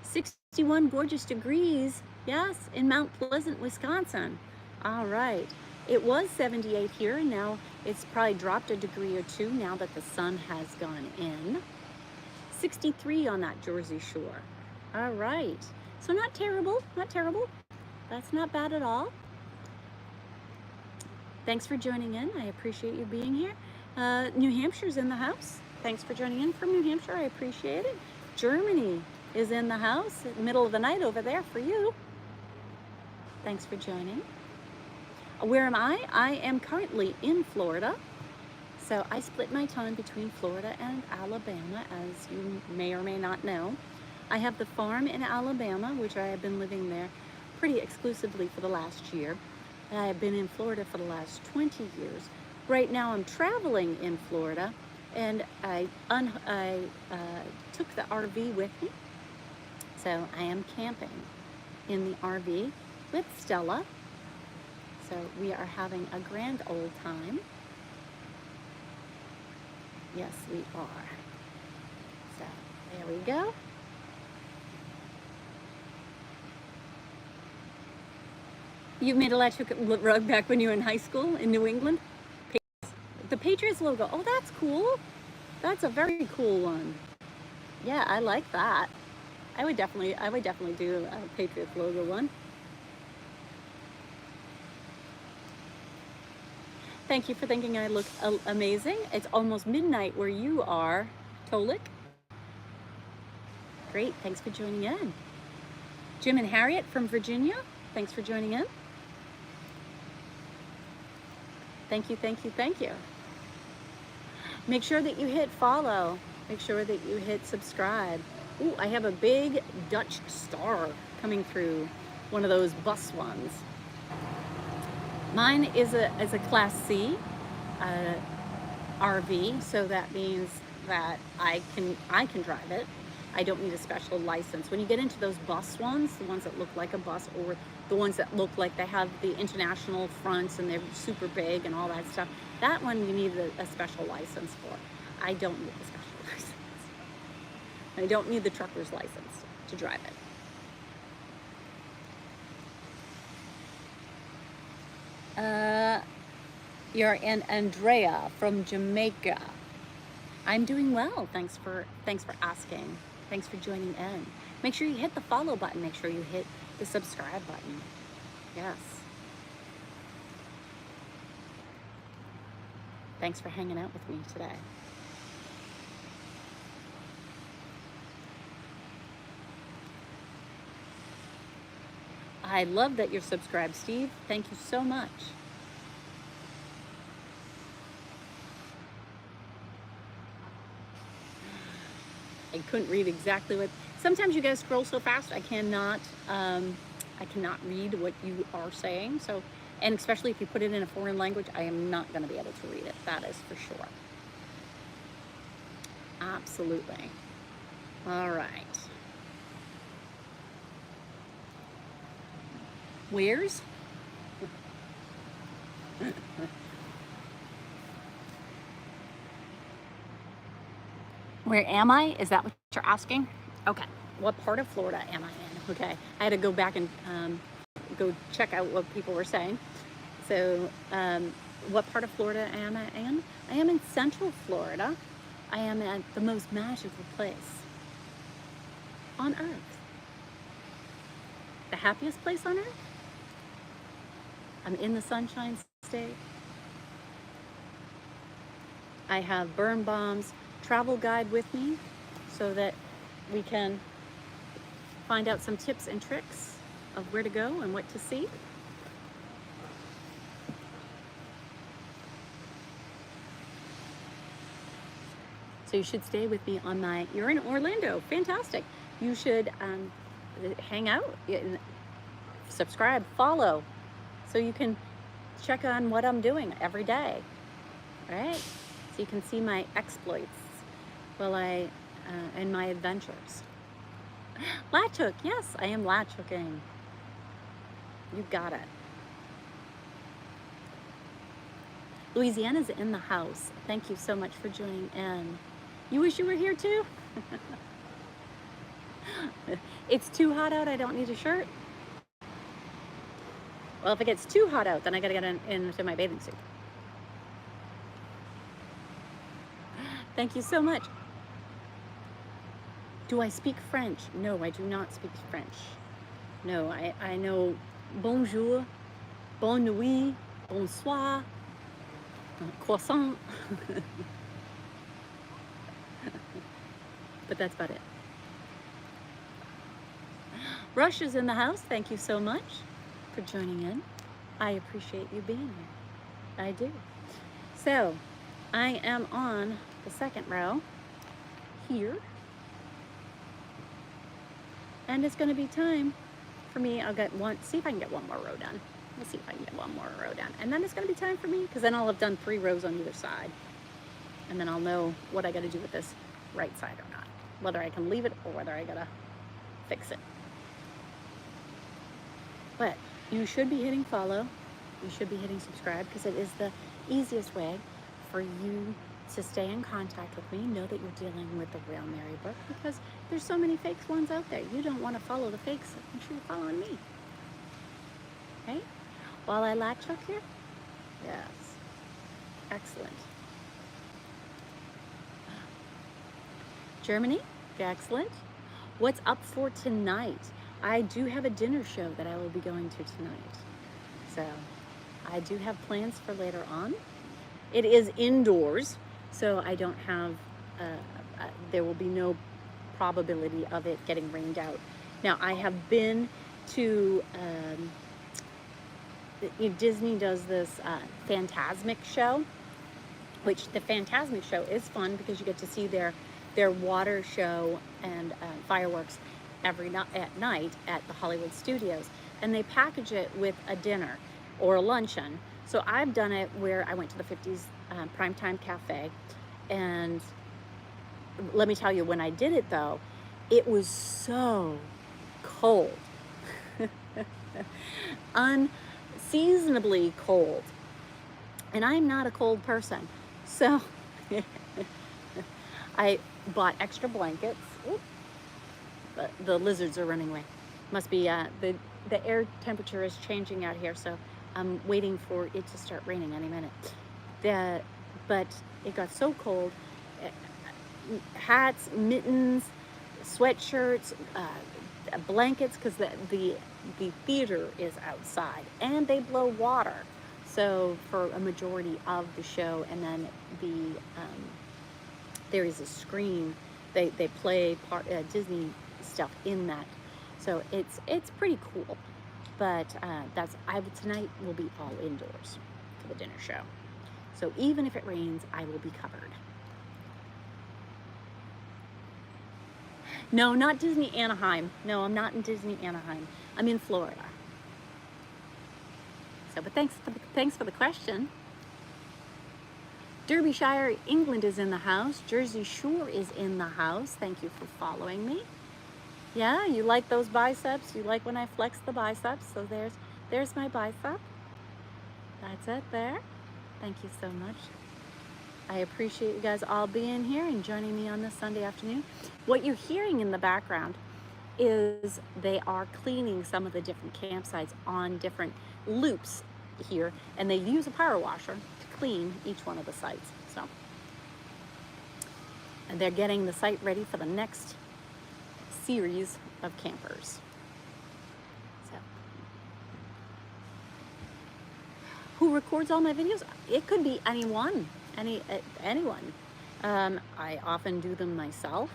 61 gorgeous degrees, yes, in Mount Pleasant, Wisconsin. All right. It was 78 here, and now it's probably dropped a degree or two now that the sun has gone in. 63 on that Jersey Shore. All right. So not terrible, not terrible. That's not bad at all. Thanks for joining in. I appreciate you being here. New Hampshire's in the house. Thanks for joining in from New Hampshire. I appreciate it. Germany is in the house in the middle of the night over there for you. Thanks for joining. Where am I? I am currently in Florida. So I split my time between Florida and Alabama, as you may or may not know. I have the farm in Alabama, which I have been living there pretty exclusively for the last year. I have been in Florida for the last 20 years. Right now I'm traveling in Florida, and I took the RV with me. So I am camping in the RV with Stella. So we are having a grand old time. Yes, we are. So there we go. You made a latch hook rug back when you were in high school in New England? The Patriots logo. Oh, that's cool. That's a very cool one. Yeah, I like that. I would definitely do a Patriots logo one. Thank you for thinking I look amazing. It's almost midnight where you are, Tolik. Great, thanks for joining in. Jim and Harriet from Virginia, thanks for joining in. Thank you, thank you, thank you. Make sure that you hit follow. Make sure that you hit subscribe. Ooh, I have a big Dutch star coming through, one of those bus ones. Mine is a Class C RV, so that means that I can drive it. I don't need a special license. When you get into those bus ones, the ones that look like a bus, or the ones that look like they have the international fronts and they're super big and all that stuff, that one you need a special license for. I don't need the special license. I don't need the trucker's license to drive it. You're an Andrea from Jamaica. I'm doing well. Thanks for asking. Thanks for joining in. Make sure you hit the follow button. Make sure you hit the subscribe button. Yes. Thanks for hanging out with me today. I love that you're subscribed, Steve. Thank you so much. I couldn't read exactly what. Sometimes you guys scroll so fast, I cannot read what you are saying. So, and especially if you put it in a foreign language, I am not going to be able to read it. That is for sure. Absolutely. All right. Where's? Where am I? Is that what you're asking? Okay. What part of Florida am I in? Okay. I had to go back and go check out what people were saying. So, what part of Florida am I in? I am in Central Florida. I am at the most magical place on earth. The happiest place on earth? I'm in the Sunshine State. I have Birnbaum's travel guide with me so that we can find out some tips and tricks of where to go and what to see. So you should stay with me on my, you're in Orlando, fantastic. You should hang out, subscribe, follow, so you can check on what I'm doing every day, right? So you can see my exploits while and my adventures. Latch hook, yes, I am latch hooking. You got it. Louisiana's in the house. Thank you so much for joining in. You wish you were here too? It's too hot out, I don't need a shirt. Well, if it gets too hot out, then I gotta get into my bathing suit. Thank you so much. Do I speak French? No, I do not speak French. No, I know bonjour, bonne nuit, bonsoir, croissant. But that's about it. Rush is in the house. Thank you so much for joining in. I appreciate you being here. I do. So, I am on the second row here. And it's going to be time for me. I'll see if I can get one more row done. Let's see if I can get one more row done. And then it's going to be time for me, because then I'll have done 3 rows on either side. And then I'll know what I got to do with this right side or not. Whether I can leave it or whether I got to fix it. But you should be hitting follow. You should be hitting subscribe, because it is the easiest way for you to stay in contact with me, know that you're dealing with the real Mary Burke, because there's so many fake ones out there. You don't want to follow the fakes. Make sure you're following me. Okay? While I latch hook here? Yes. Excellent. Germany? Excellent. What's up for tonight? I do have a dinner show that I will be going to tonight. So I do have plans for later on. It is indoors, so I don't have, there will be no probability of it getting rained out. Now, I have been to, Disney does this Phantasmic show, which the Phantasmic show is fun because you get to see their water show and fireworks every at night at the Hollywood Studios, and they package it with a dinner or a luncheon. So I've done it where I went to the 50s Primetime Cafe, and let me tell you, when I did it though, it was so cold, unseasonably cold, and I'm not a cold person, so I bought extra blankets. Oop. The lizards are running away. Must be the air temperature is changing out here, so I'm waiting for it to start raining any minute. But it got so cold. Hats, mittens, sweatshirts, blankets, because the theater is outside and they blow water. So for a majority of the show, and then there is a screen. They play Disney stuff in that, so it's pretty cool. But tonight will be all indoors for the dinner show. So even if it rains, I will be covered. No, not Disney Anaheim. No, I'm not in Disney Anaheim. I'm in Florida. So, but thanks for the question. Derbyshire, England is in the house. Jersey Shore is in the house. Thank you for following me. Yeah, you like those biceps? You like when I flex the biceps? So there's my bicep. That's it there. Thank you so much. I appreciate you guys all being here and joining me on this Sunday afternoon. What you're hearing in the background is they are cleaning some of the different campsites on different loops here, and they use a power washer to clean each one of the sites. So, and they're getting the site ready for the next series of campers. So, who records all my videos? It could be anyone. Anyone. I often do them myself.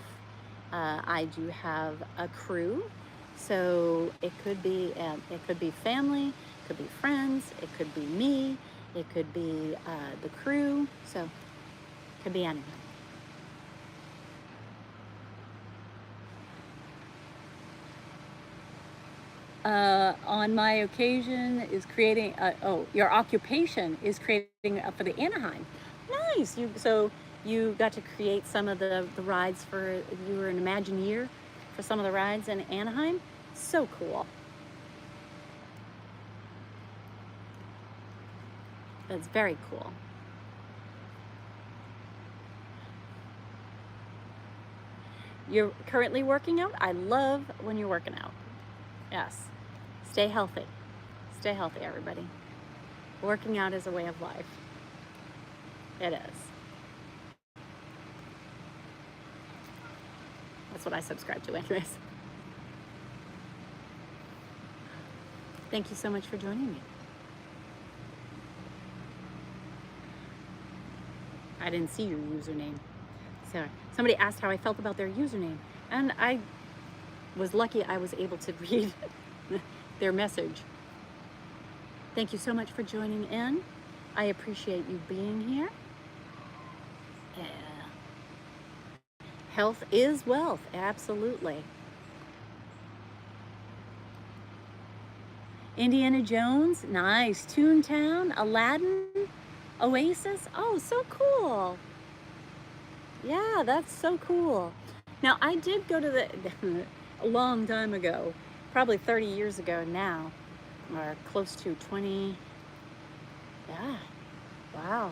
I do have a crew, so it could be family, it could be friends, it could be me, it could be the crew. So it could be anyone. On my occasion is creating. Your occupation is creating for the Anaheim. Nice. So you got to create some of the rides for. You were an Imagineer for some of the rides in Anaheim. So cool. That's very cool. You're currently working out? I love when you're working out. Yes. Stay healthy. Stay healthy, everybody. Working out is a way of life. It is. That's what I subscribe to anyways. Thank you so much for joining me. I didn't see your username. So somebody asked how I felt about their username, and I was lucky I was able to read their message. Thank you so much for joining in. I appreciate you being here. Yeah. Health is wealth, absolutely. Indiana Jones, nice. Toontown, Aladdin, Oasis. Oh, so cool. Yeah, that's so cool. Now, I did go to a long time ago, probably 30 years ago now, or close to 20, yeah, wow,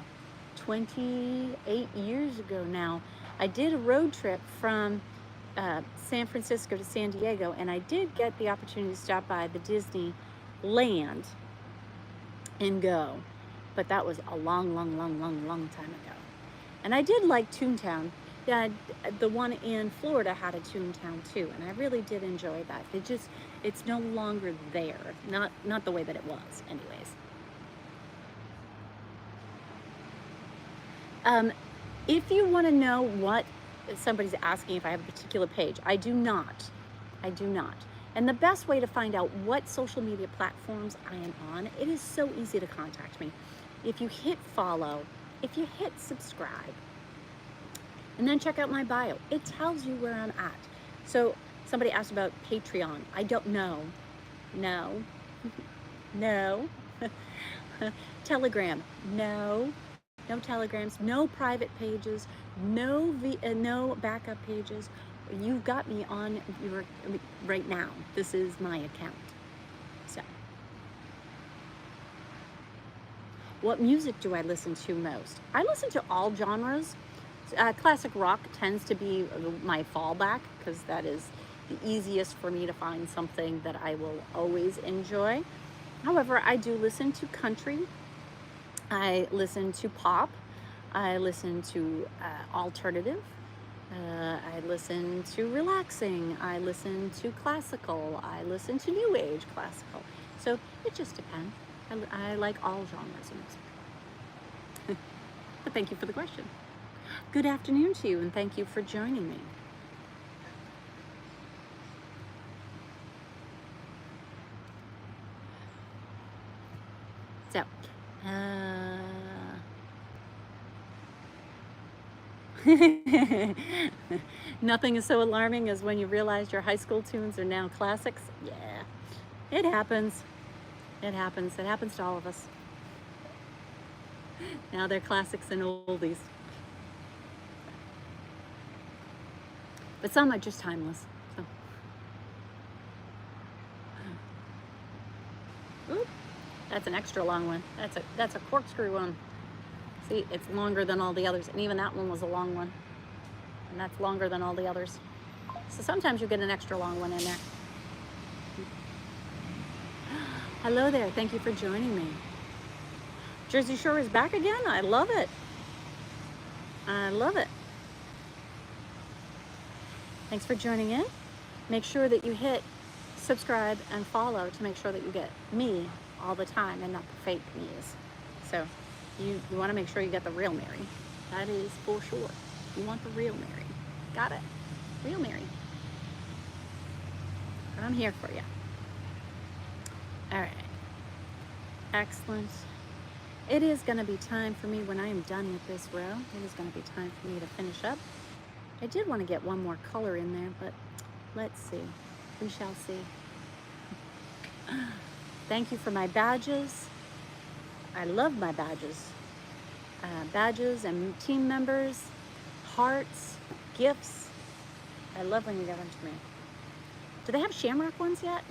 28 years ago now. I did a road trip from San Francisco to San Diego, and I did get the opportunity to stop by the Disneyland and go, but that was a long time ago. And I did like Toontown. The one in Florida had a Toontown too, and I really did enjoy that. It's no longer there, not the way that it was, anyways. If you want to know what somebody's asking, if I have a particular page, I do not. I do not. And the best way to find out what social media platforms I am on, it is so easy to contact me. If you hit follow, if you hit subscribe, and then check out my bio, it tells you where I'm at. So somebody asked about Patreon. I don't know. No. No. Telegram. No. No telegrams, no private pages, no backup pages. You've got me on your right now. This is my account. So, what music do I listen to most? I listen to all genres. Classic rock tends to be my fallback because that is the easiest for me to find something that I will always enjoy. However, I do listen to country. I listen to pop. I listen to alternative. I listen to relaxing. I listen to classical. I listen to new age classical. So it just depends. I like all genres of music. But thank you for the question. Good afternoon to you, and thank you for joining me. So, nothing is so alarming as when you realize your high school tunes are now classics. Yeah, it happens. It happens. It happens to all of us. Now they're classics and oldies. But some are just timeless. So. Ooh, that's an extra long one. That's a corkscrew one. See, it's longer than all the others, and even that one was a long one. And that's longer than all the others. So sometimes you get an extra long one in there. Hello there, thank you for joining me. Jersey Shore is back again, I love it. I love it. Thanks for joining in. Make sure that you hit subscribe and follow to make sure that you get me all the time and not the fake me's. So you want to make sure you get the real Mary. That is for sure. You want the real Mary. Got it. Real Mary. I'm here for you. All right. Excellent. It is going to be time for me when I am done with this row. It is going to be time for me to finish up. I did want to get one more color in there, but let's see. We shall see. Thank you for my badges. I love my badges. Badges and team members, hearts, gifts. I love when you give them to me. Do they have shamrock ones yet?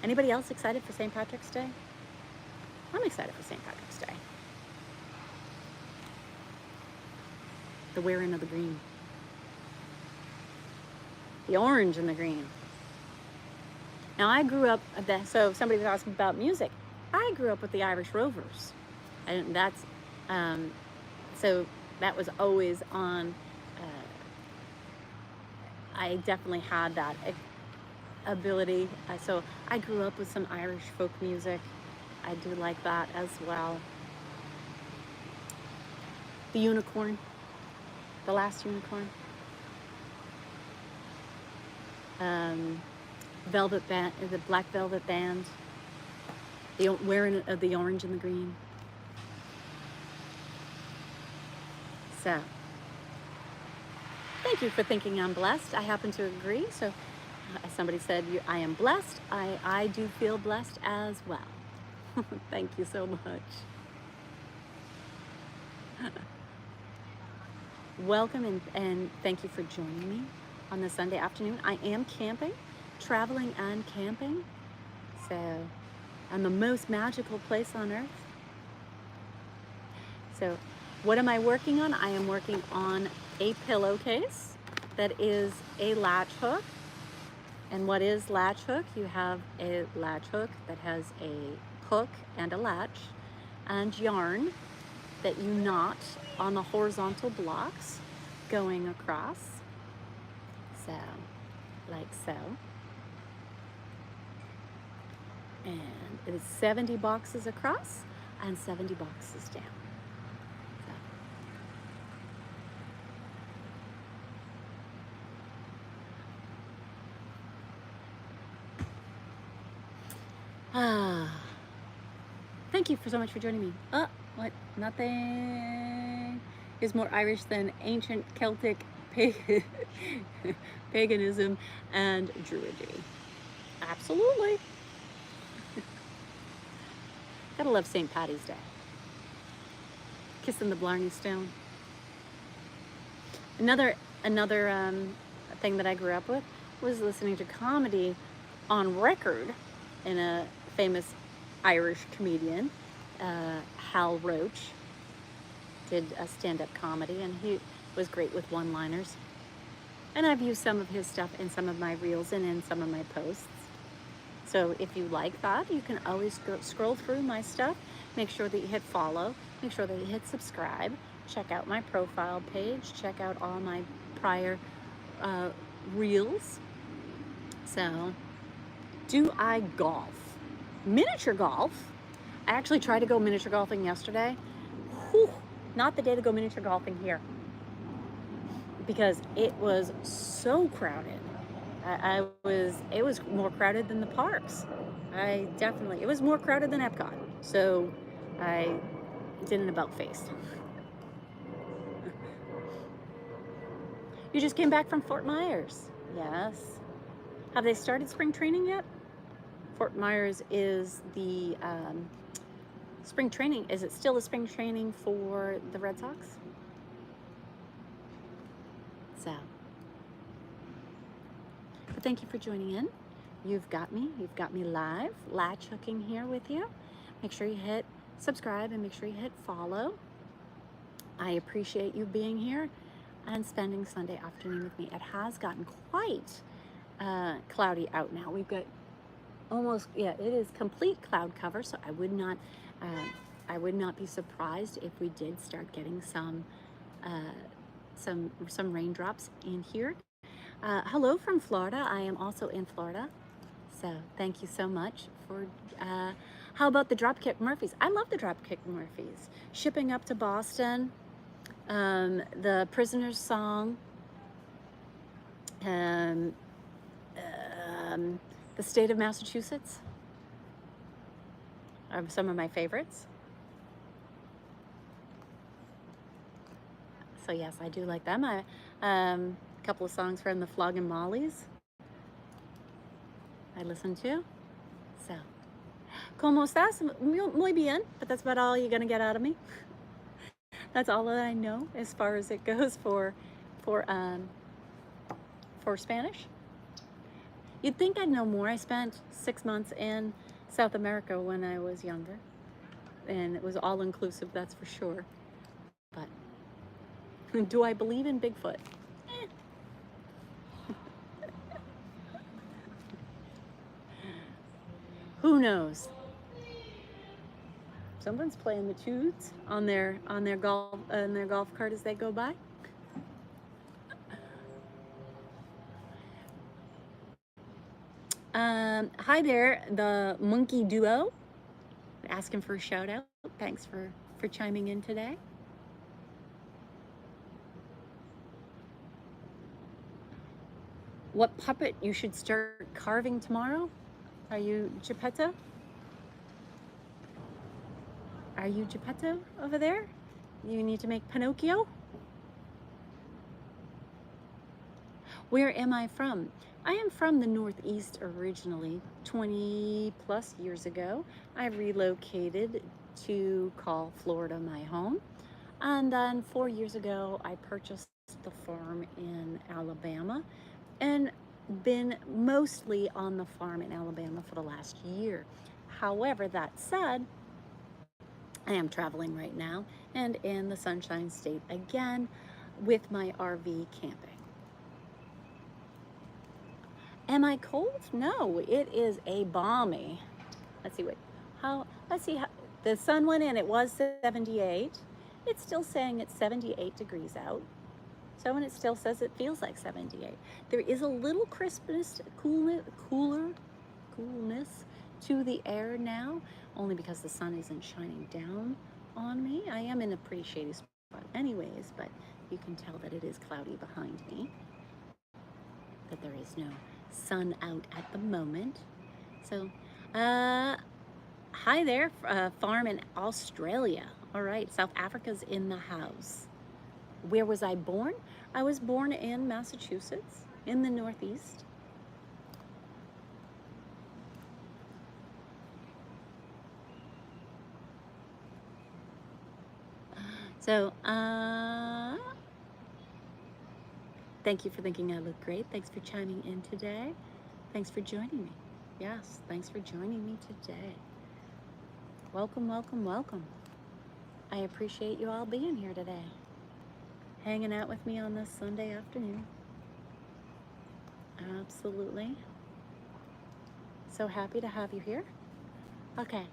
Anybody else excited for St. Patrick's Day? I'm excited for St. Patrick's Day. The wearing of the green. The orange and the green. Now I grew up, so somebody was asking about music. I grew up with the Irish Rovers. And that's, so that was always on, I definitely had that ability. So I grew up with some Irish folk music. I do like that as well. The unicorn, the last unicorn. Velvet band, the Black Velvet Band. The wearing of the orange and the green. So, thank you for thinking I'm blessed. I happen to agree. So, as somebody said, I am blessed. I do feel blessed as well. Thank you so much. Welcome and thank you for joining me on this Sunday afternoon. I am camping, traveling and camping. So, I'm the most magical place on earth. So, what am I working on? I am working on a pillowcase that is a latch hook. And what is latch hook? You have a latch hook that has a hook and a latch and yarn. that you knot on the horizontal blocks going across. So, like so. And it is 70 boxes across and 70 boxes down. Thank you so much for joining me. What? Nothing is more Irish than ancient Celtic paganism and druidry. Absolutely. Gotta love St. Paddy's Day. Kissing the Blarney Stone. Another thing that I grew up with was listening to comedy on record in a famous Irish comedian, Hal Roach, did a stand-up comedy, and he was great with one-liners. And I've used some of his stuff in some of my reels and in some of my posts. So if you like that, you can always scroll through my stuff. Make sure that you hit follow. Make sure that you hit subscribe. Check out my profile page. Check out all my prior reels. So, do I golf? Miniature golf? I actually tried to go miniature golfing yesterday. Whew, not the day to go miniature golfing here, because it was so crowded. It was more crowded than the parks. It was more crowded than Epcot. So I did an about face. You just came back from Fort Myers. Yes. Have they started spring training yet? Fort Myers is the spring training. Is it still a spring training for the Red Sox? So, but thank you for joining in. You've got me live, latch hooking here with you. Make sure you hit subscribe and make sure you hit follow. I appreciate you being here and spending Sunday afternoon with me. It has gotten quite cloudy out now. We've got it is complete cloud cover, so I would not be surprised if we did start getting some raindrops in here. Hello from Florida. I am also in Florida, so thank you so much for. How about the Dropkick Murphys? I love the Dropkick Murphys. Shipping Up to Boston, the Prisoner's Song, the State of Massachusetts are some of my favorites. So yes, I do like them. A couple of songs from the Flogging Mollies I listen to. So, ¿Cómo estás? Muy bien, but that's about all you're gonna get out of me. That's all that I know as far as it goes for Spanish. You'd think I'd know more. I spent 6 months in South America when I was younger, and it was all inclusive, that's for sure. But do I believe in Bigfoot? Who knows? Someone's playing the tunes on their golf cart as they go by. Hi there, the Monkey Duo. Asking for a shout out. Thanks for chiming in today. What puppet you should start carving tomorrow? Are you Geppetto? Are you Geppetto over there? You need to make Pinocchio? Where am I from? I am from the Northeast originally. 20 plus years ago, I relocated to call Florida my home. And then 4 years ago, I purchased the farm in Alabama and been mostly on the farm in Alabama for the last year. However, that said, I am traveling right now and in the Sunshine State again with my RV camping. Am I cold? No, it is a balmy. Let's see how the sun went in. It was 78. It's still saying it's 78 degrees out. So, and it still says it feels like 78. There is a little crispness, coolness to the air now, only because the sun isn't shining down on me. I am in a pretty shady spot anyways, but you can tell that it is cloudy behind me, that there is no sun out at the moment. So, hi there, farm in Australia. All right, South Africa's in the house. Where was I born? I was born in Massachusetts, in the Northeast. So, thank you for thinking I look great. Thanks for chiming in today. Thanks for joining me. Yes, thanks for joining me today. Welcome, welcome, welcome. I appreciate you all being here today, hanging out with me on this Sunday afternoon. Absolutely. So happy to have you here. Okay,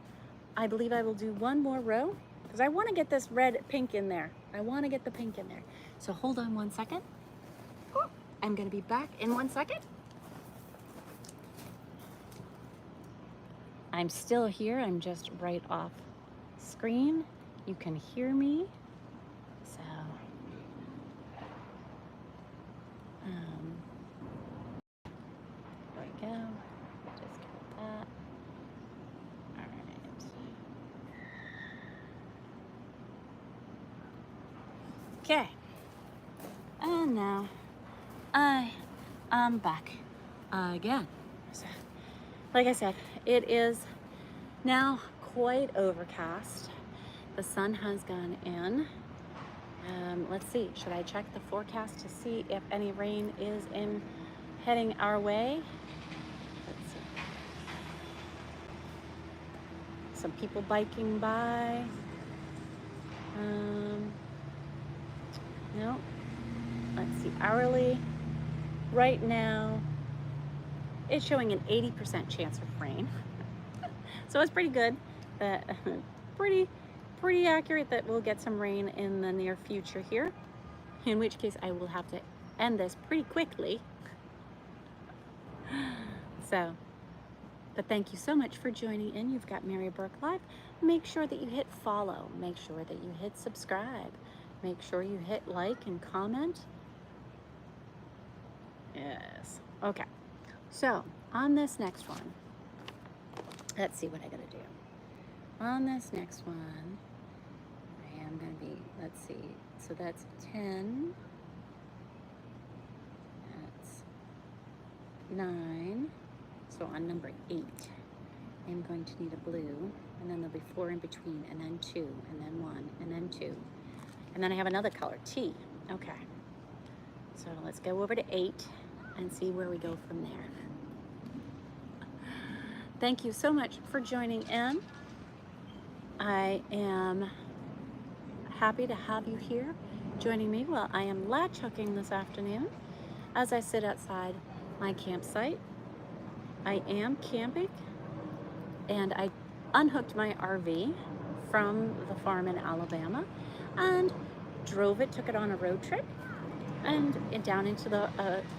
I believe I will do one more row because I want to get this pink in there. I want to get the pink in there. So hold on one second. I'm going to be back in 1 second. I'm still here. I'm just right off screen. You can hear me. So, there we go. Just get that. All right. Okay. And now I am back again. So, like I said, it is now quite overcast. The sun has gone in. Let's see, should I check the forecast to see if any rain is heading our way? Let's see. Some people biking by. No. Let's see, hourly. Right now, it's showing an 80% chance of rain. So it's pretty good. Pretty accurate that we'll get some rain in the near future here. In which case I will have to end this pretty quickly. So, but thank you so much for joining in. You've got Mary Burke Live. Make sure that you hit follow. Make sure that you hit subscribe. Make sure you hit like and comment. Yes. Okay. So, on this next one, let's see what I gotta do. On this next one, I am gonna be, let's see, so that's 10, that's 9, so on number 8, I'm going to need a blue, and then there'll be 4 in between, and then 2, and then 1, and then 2, and then I have another color, T. Okay, so let's go over to 8 and see where we go from there. Thank you so much for joining in. I am happy to have you here joining me while I am latch hooking this afternoon as I sit outside my campsite. I am camping, and I unhooked my RV from the farm in Alabama and drove it, took it on a road trip and down into the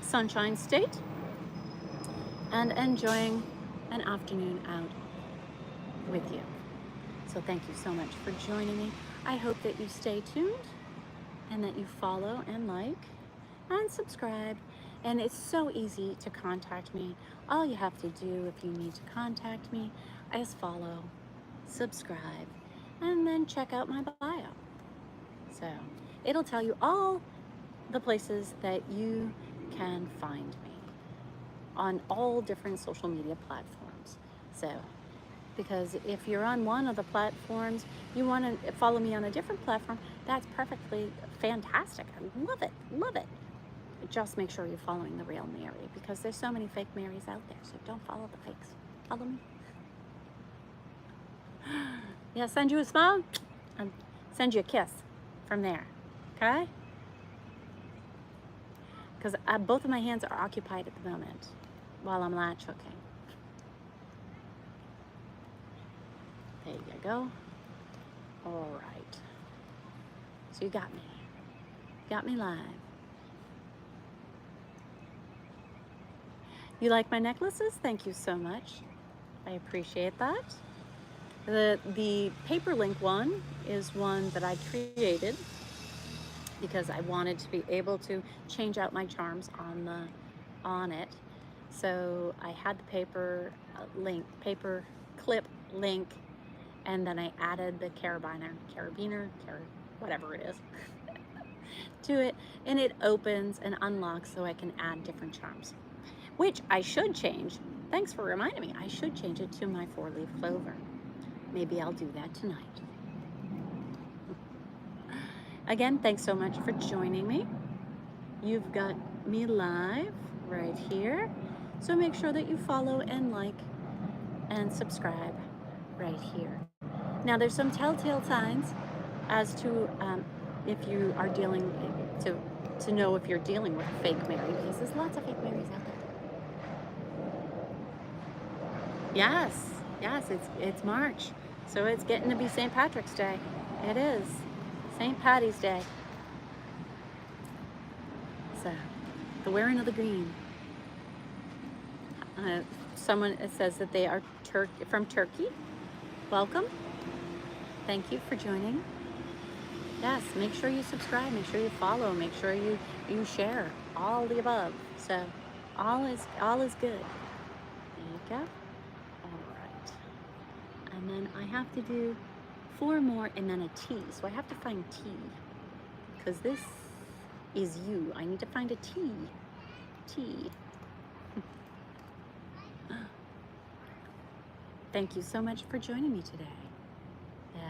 Sunshine State and enjoying an afternoon out with you. So thank you so much for joining me. I hope that you stay tuned and that you follow and like and subscribe. And it's so easy to contact me. All you have to do if you need to contact me is follow, subscribe, and then check out my bio. So it'll tell you all the places that you can find me on all different social media platforms. So, because if you're on one of the platforms, you want to follow me on a different platform, that's perfectly fantastic. I love it, love it. Just make sure you're following the real Mary, because there's so many fake Marys out there, so don't follow the fakes. Follow me. Yeah, send you a smile and send you a kiss from there, okay? Because both of my hands are occupied at the moment while I'm latch hooking. There you go. All right. So you got me. Got me live. You like my necklaces? Thank you so much. I appreciate that. The paper link one is one that I created because I wanted to be able to change out my charms on it. So I had the paper clip link, and then I added the carabiner, whatever it is, to it, and it opens and unlocks so I can add different charms, which I should change. Thanks for reminding me. I should change it to my 4-leaf clover. Maybe I'll do that tonight. Again, thanks so much for joining me. You've got me live right here. So make sure that you follow and like and subscribe right here. Now there's some telltale signs as to if you are dealing, to know if you're dealing with a fake Mary, because there's lots of fake Marys out there. Yes, it's March. So it's getting to be St. Patrick's Day. It is. St. Patty's Day. So, the wearing of the green. Someone says that they are from Turkey. Welcome. Thank you for joining. Yes, make sure you subscribe, make sure you follow, make sure you share. All the above. So, all is good. There you go. And then I have to do 4 more and then a T. So I have to find T, because this is you. I need to find a T. T. Thank you so much for joining me today. Yes.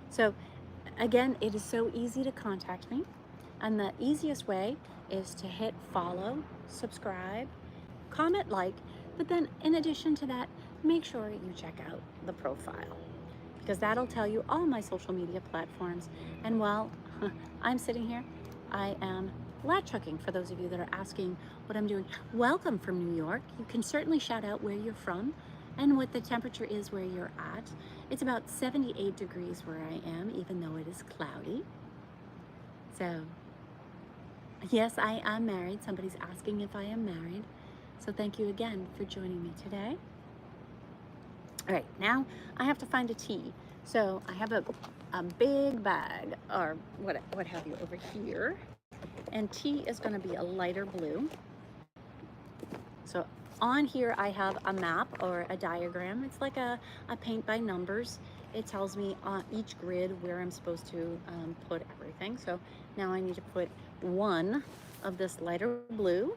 So again, it is so easy to contact me. And the easiest way is to hit follow, subscribe, comment, like, but then in addition to that, make sure you check out the profile, because that'll tell you all my social media platforms. And while I'm sitting here, I am latch hooking, for those of you that are asking what I'm doing. Welcome from New York. You can certainly shout out where you're from and what the temperature is where you're at. It's about 78 degrees where I am, even though it is cloudy. So yes, I am married. Somebody's asking if I am married. So thank you again for joining me today. All right, now I have to find a T. So I have a big bag, or what have you, over here. And T is going to be a lighter blue. So on here I have a map or a diagram. It's like a paint by numbers. It tells me on each grid where I'm supposed to put everything. So now I need to put 1 of this lighter blue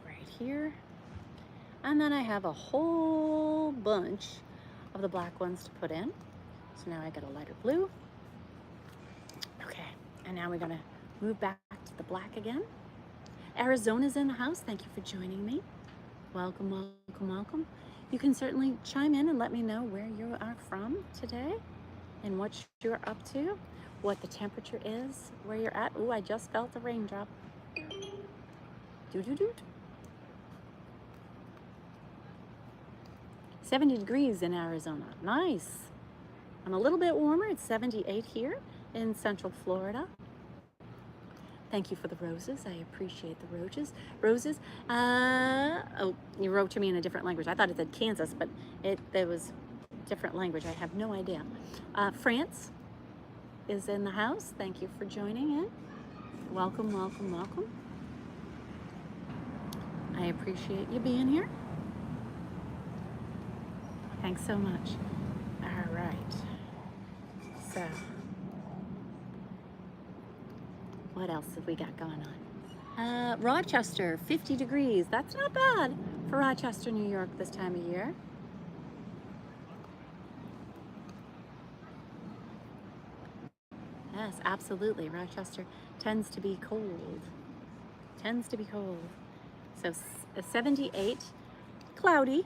right here. And then I have a whole bunch of the black ones to put in. So now I got a lighter blue. Okay, and now we're gonna move back to the black again. Arizona's in the house. Thank you for joining me. Welcome, welcome, welcome. You can certainly chime in and let me know where you are from today and what you're up to, what the temperature is, where you're at. Ooh, I just felt a raindrop. Doo-doo-doo. 70 degrees in Arizona. Nice. And a little bit warmer. It's 78 here in Central Florida. Thank you for the roses. I appreciate the roses. Oh, you wrote to me in a different language. I thought it said Kansas, but there was different language. I have no idea. France is in the house. Thank you for joining in. Welcome, welcome, welcome. I appreciate you being here. Thanks so much. All right. So, what else have we got going on? Rochester, 50 degrees. That's not bad for Rochester, New York this time of year. Yes, absolutely. Rochester tends to be cold. So 78, cloudy,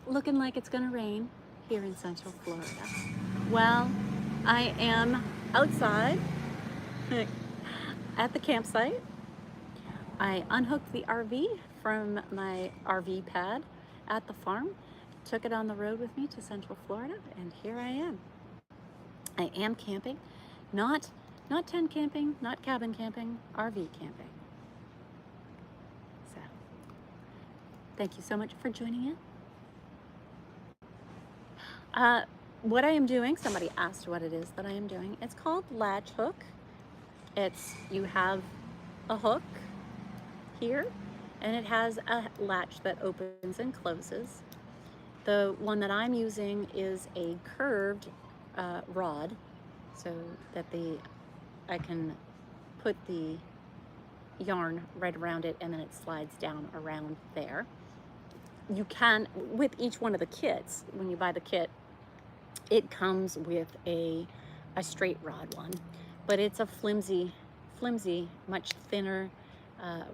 looking like it's gonna rain here in Central Florida. Well, I am outside at the campsite. I unhooked the RV from my RV pad at the farm, took it on the road with me to Central Florida, and here I am. I am camping, not tent camping, not cabin camping, RV camping. So, thank you so much for joining in. What I am doing, somebody asked what it is that I am doing. It's called Latch hook. You have a hook here, and it has a latch that opens and closes. The one that I'm using is a curved rod, so that I can put the yarn right around it, and then it slides down around there. You can, with each one of the kits, when you buy the kit, it comes with a straight rod one, but it's a flimsy, much thinner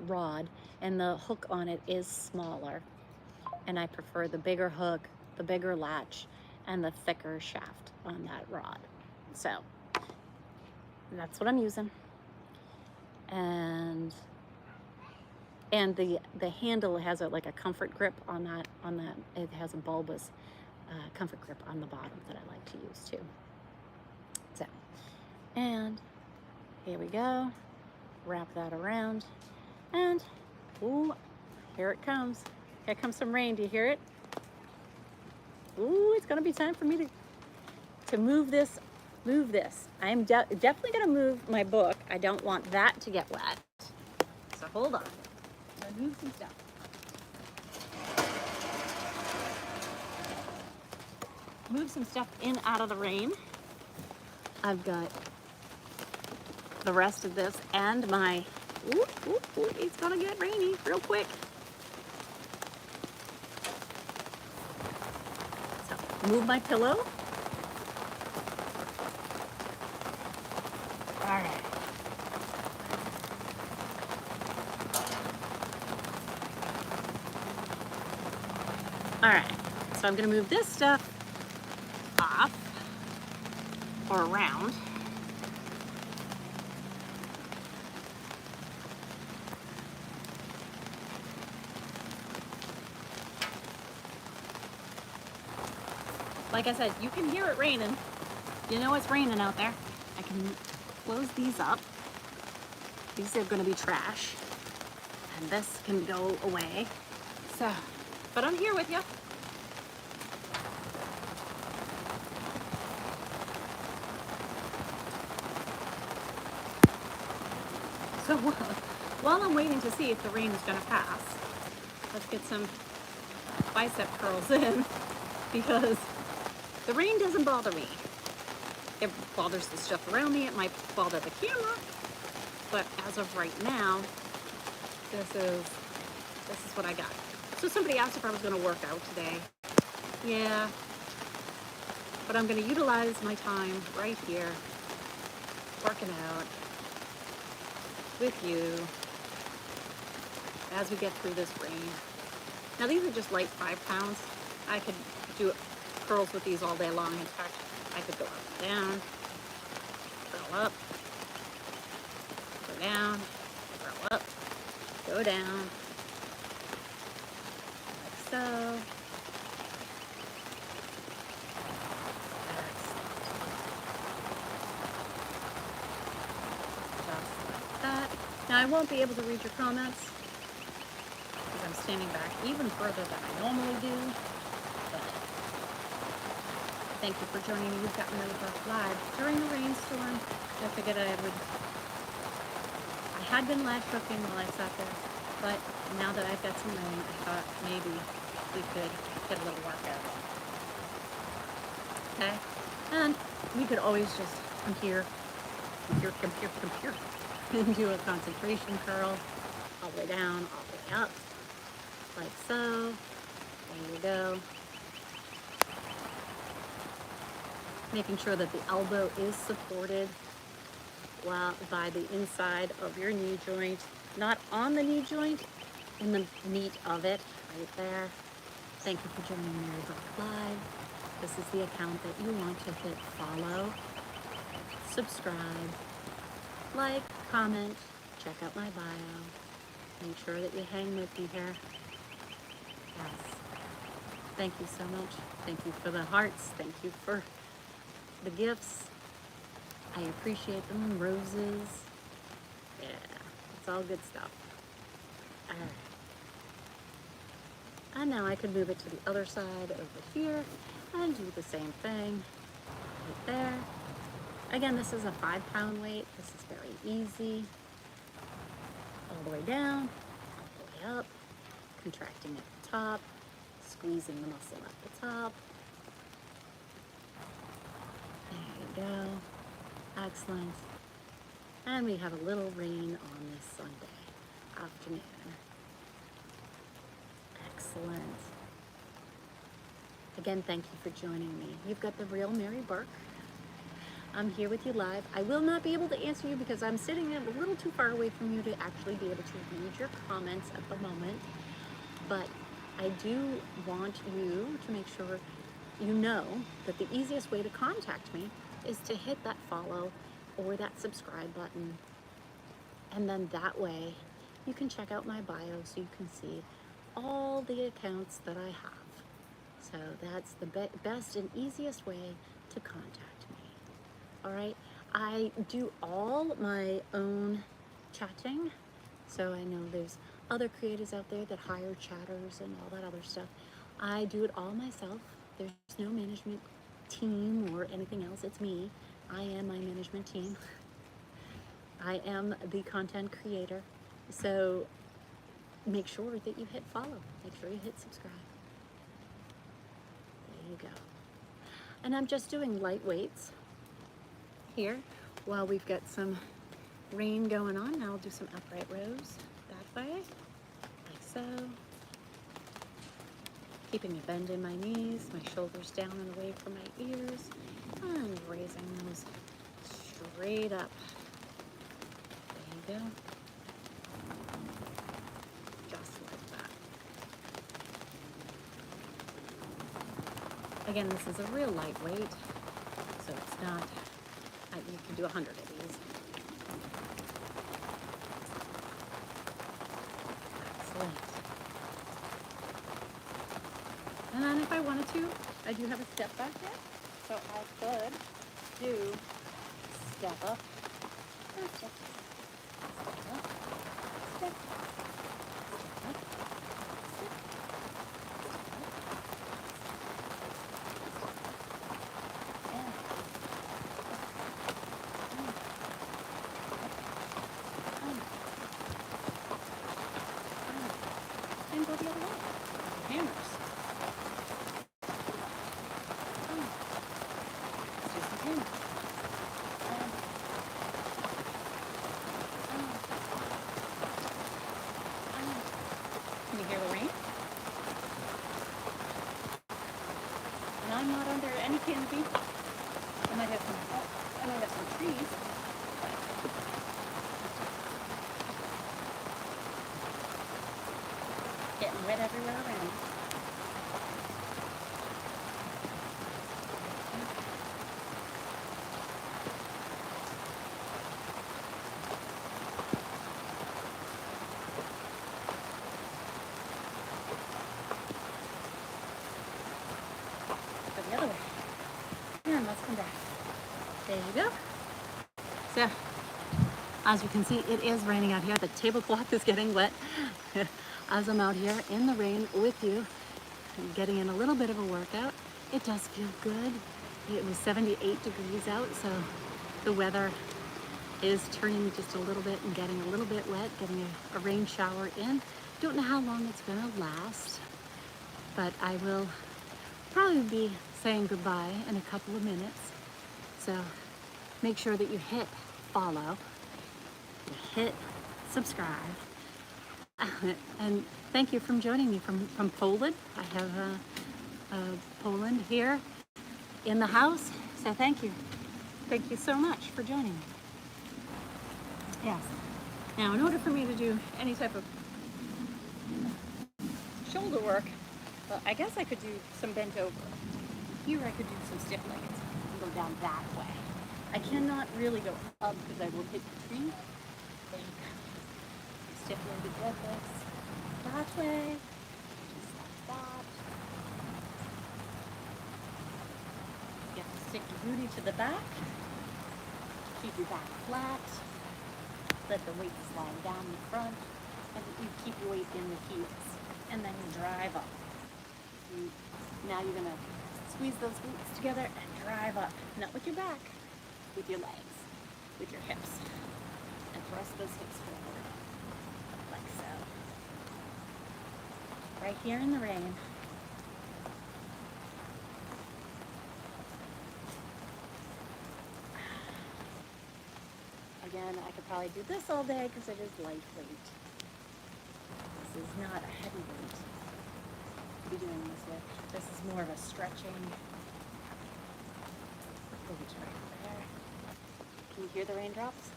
rod, and the hook on it is smaller. And I prefer the bigger hook, the bigger latch, and the thicker shaft on that rod. So that's what I'm using. And the handle has like a comfort grip on that. It has a bulbous comfort grip on the bottom that I like to use too. So, and here we go. Wrap that around, and ooh, here it comes. Here comes some rain. Do you hear it? Ooh, it's gonna be time for me to move this. I'm definitely gonna move my book. I don't want that to get wet. So hold on. I'm gonna move some stuff. Move some stuff in out of the rain. I've got the rest of this and my, it's gonna get rainy real quick. So move my pillow. All right. All right, so I'm gonna move this stuff off or around. Like I said, you can hear it raining. You know it's raining out there. I can close these up. These are gonna be trash. And this can go away. So, but I'm here with you. So while I'm waiting to see if the rain is gonna pass, let's get some bicep curls in, because the rain doesn't bother me. It bothers the stuff around me. It might bother the camera, but as of right now, this is what I got. So somebody asked if I was going to work out today. Yeah, but I'm going to utilize my time right here, working out with you as we get through this rain. Now these are just light 5 pounds. I could do curls with these all day long. In fact, I could go up and down, curl up, go down, curl up, go down, like so. Just like that. Now I won't be able to read your comments because I'm standing back even further than I normally do. Thank you for joining me. We've got TheMaryBurke live during the rainstorm. I figured I had been latch hooking while I sat there, but now that I've got some rain, I thought maybe we could get a little workout. Okay? And we could always just come here, and do a concentration curl all the way down, all the way up, like so. There you go. Making sure that the elbow is supported by the inside of your knee joint, not on the knee joint, in the meat of it, right there. Thank you for joining TheMaryBurke Live. This is the account that you want to hit follow, subscribe, like, comment, check out my bio. Make sure that you hang with me here. Yes. Thank you so much. Thank you for the hearts. Thank you for the gifts. I appreciate them. Roses. Yeah, it's all good stuff. All right. And now I could move it to the other side over here and do the same thing right there. Again, this is a 5-pound weight. This is very easy. All the way down, all the way up, contracting at the top, squeezing the muscle at the top. There you go. Excellent. And we have a little rain on this Sunday afternoon. Excellent. Again, thank you for joining me. You've got the real Mary Burke. I'm here with you live. I will not be able to answer you because I'm sitting a little too far away from you to actually be able to read your comments at the moment. But I do want you to make sure you know that the easiest way to contact me is to hit that follow or that subscribe button. And then that way you can check out my bio so you can see all the accounts that I have. So that's the best and easiest way to contact me. All right, I do all my own chatting. So I know there's other creators out there that hire chatters and all that other stuff. I do it all myself. There's no management team or anything else. It's me. I am my management team. I am the content creator. So make sure that you hit follow. Make sure you hit subscribe. There you go. And I'm just doing light weights here while we've got some rain going on. Now I'll do some upright rows that way, like so. Keeping a bend in my knees, my shoulders down and away from my ears, and raising those straight up. There you go. Just like that. Again, this is a real lightweight, so it's not, you can do 100 of these. Excellent. And then if I wanted to, I do have a step back here, so I could do step up, and step, step up, step, step up, step, and go the other way. Hammers. Let's do some hammers. Can you hear the rain? And I'm not under any canopy. I might have some trees. Getting wet everywhere around. Go the other way. And let's come back. There you go. So, as you can see, it is raining out here. The tablecloth is getting wet. As I'm out here in the rain with you, getting in a little bit of a workout. It does feel good. It was 78 degrees out, so the weather is turning just a little bit and getting a little bit wet, getting a rain shower in. Don't know how long it's gonna last, but I will probably be saying goodbye in a couple of minutes. So make sure that you hit follow, you hit subscribe. And thank you for joining me from Poland. I have Poland here in the house, so thank you. Thank you so much for joining me. Yes. Now, in order for me to do any type of shoulder work, well, I guess I could do some bent over. Here I could do some stiff legs and go down that way. I cannot really go up because I will hit the tree. There you go. Stiff-legged deadlifts that way, just like that. Stick your booty to the back. Keep your back flat. Let the weight slide down in front. And you keep your weight in the heels. And then you drive up. Now you're going to squeeze those glutes together and drive up. Not with your back, with your legs, with your hips. And thrust those hips forward, like so. Right here in the rain. Again, I could probably do this all day because it is lightweight. This is not a heavy weight to be doing this with. This is more of a stretching. Glutes right there. Can you hear the raindrops?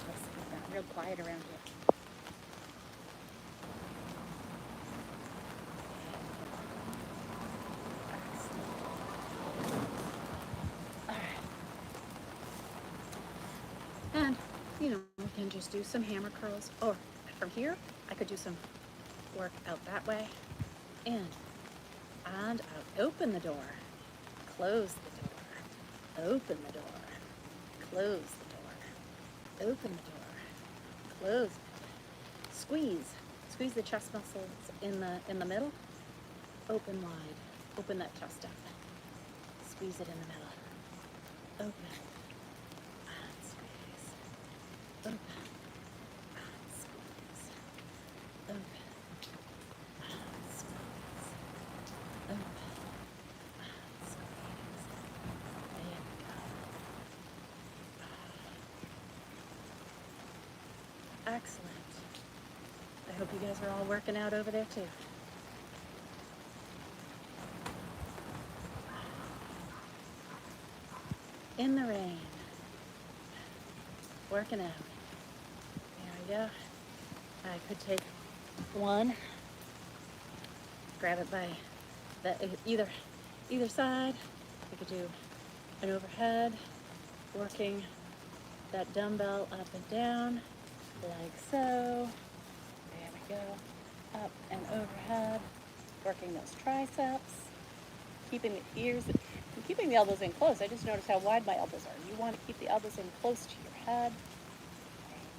It's not real quiet around here. And, you know, we can just do some hammer curls. Or from here, I could do some work out that way. And out. Open the door. Close the door. Open the door. Close the door. Open the door. Close. Squeeze. Squeeze the chest muscles in the middle. Open wide. Open that chest up. Squeeze it in the middle. Open. And squeeze. Open. And squeeze. Open. And squeeze. Open. And squeeze. There we go. Excellent. I hope you guys are all working out over there too. In the rain, working out. There we go. I could take one, grab it by either side. I could do an overhead, working that dumbbell up and down, like so. There we go. Up and overhead, working those triceps, keeping the ears. I'm keeping the elbows in close. I just noticed how wide my elbows are. You want to keep the elbows in close to your head.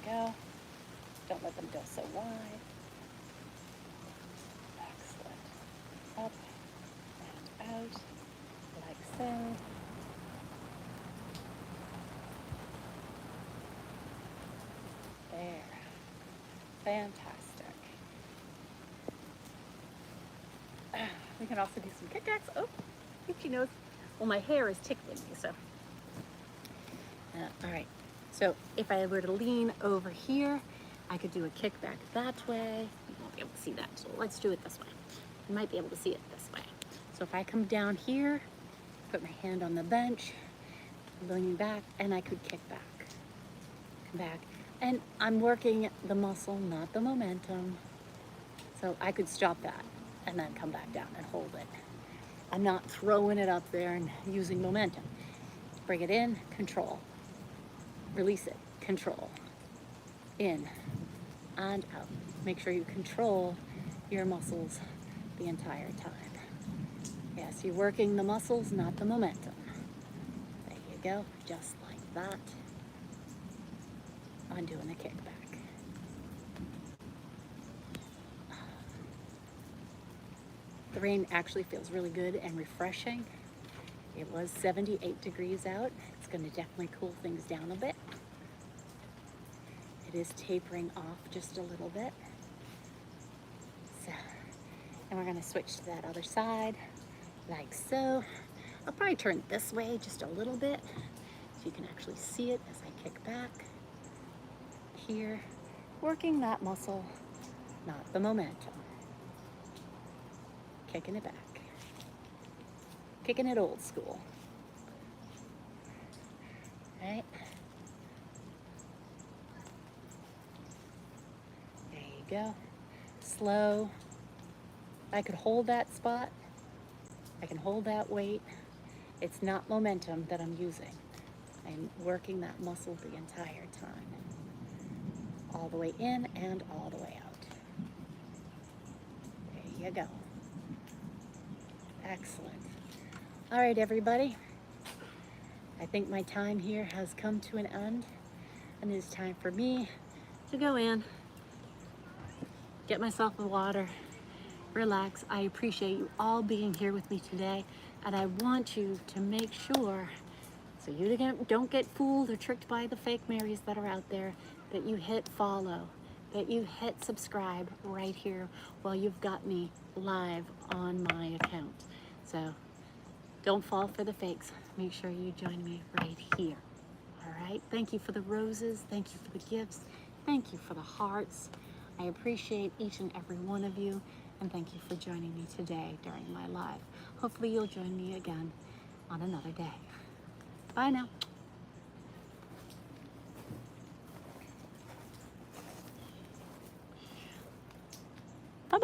There you go. Don't let them go so wide. Excellent. Up and out, like so. There. Fantastic. We can also do some kickbacks. Oh, itchy nose. Well, my hair is tickling me, so. All right. So if I were to lean over here, I could do a kickback that way. You won't be able to see that, so let's do it this way. You might be able to see it this way. So if I come down here, put my hand on the bench, lean back, and I could kick back. Come back. And I'm working the muscle, not the momentum. So I could stop that and then come back down and hold it. I'm not throwing it up there and using momentum. Bring it in, control. Release it, control. In and out. Make sure you control your muscles the entire time. Yes, you're working the muscles, not the momentum. There you go, just like that. I'm doing a kickback. The rain actually feels really good and refreshing. It was 78 degrees out. It's going to definitely cool things down a bit. It is tapering off just a little bit. So, and we're going to switch to that other side, like so. I'll probably turn this way just a little bit so you can actually see it as I kick back. Here, working that muscle, not the momentum. Kicking it back. Kicking it old school. Right? There you go. Slow. I could hold that spot. I can hold that weight. It's not momentum that I'm using. I'm working that muscle the entire time. All the way in and all the way out. There you go. Excellent. All right, everybody. I think my time here has come to an end, and it's time for me to go in, get myself a water, relax. I appreciate you all being here with me today, and I want you to make sure, so you don't get fooled or tricked by the fake Marys that are out there, that you hit follow, that you hit subscribe right here while you've got me live on my account. So don't fall for the fakes. Make sure you join me right here. All right? Thank you for the roses. Thank you for the gifts. Thank you for the hearts. I appreciate each and every one of you. And thank you for joining me today during my live. Hopefully you'll join me again on another day. Bye now.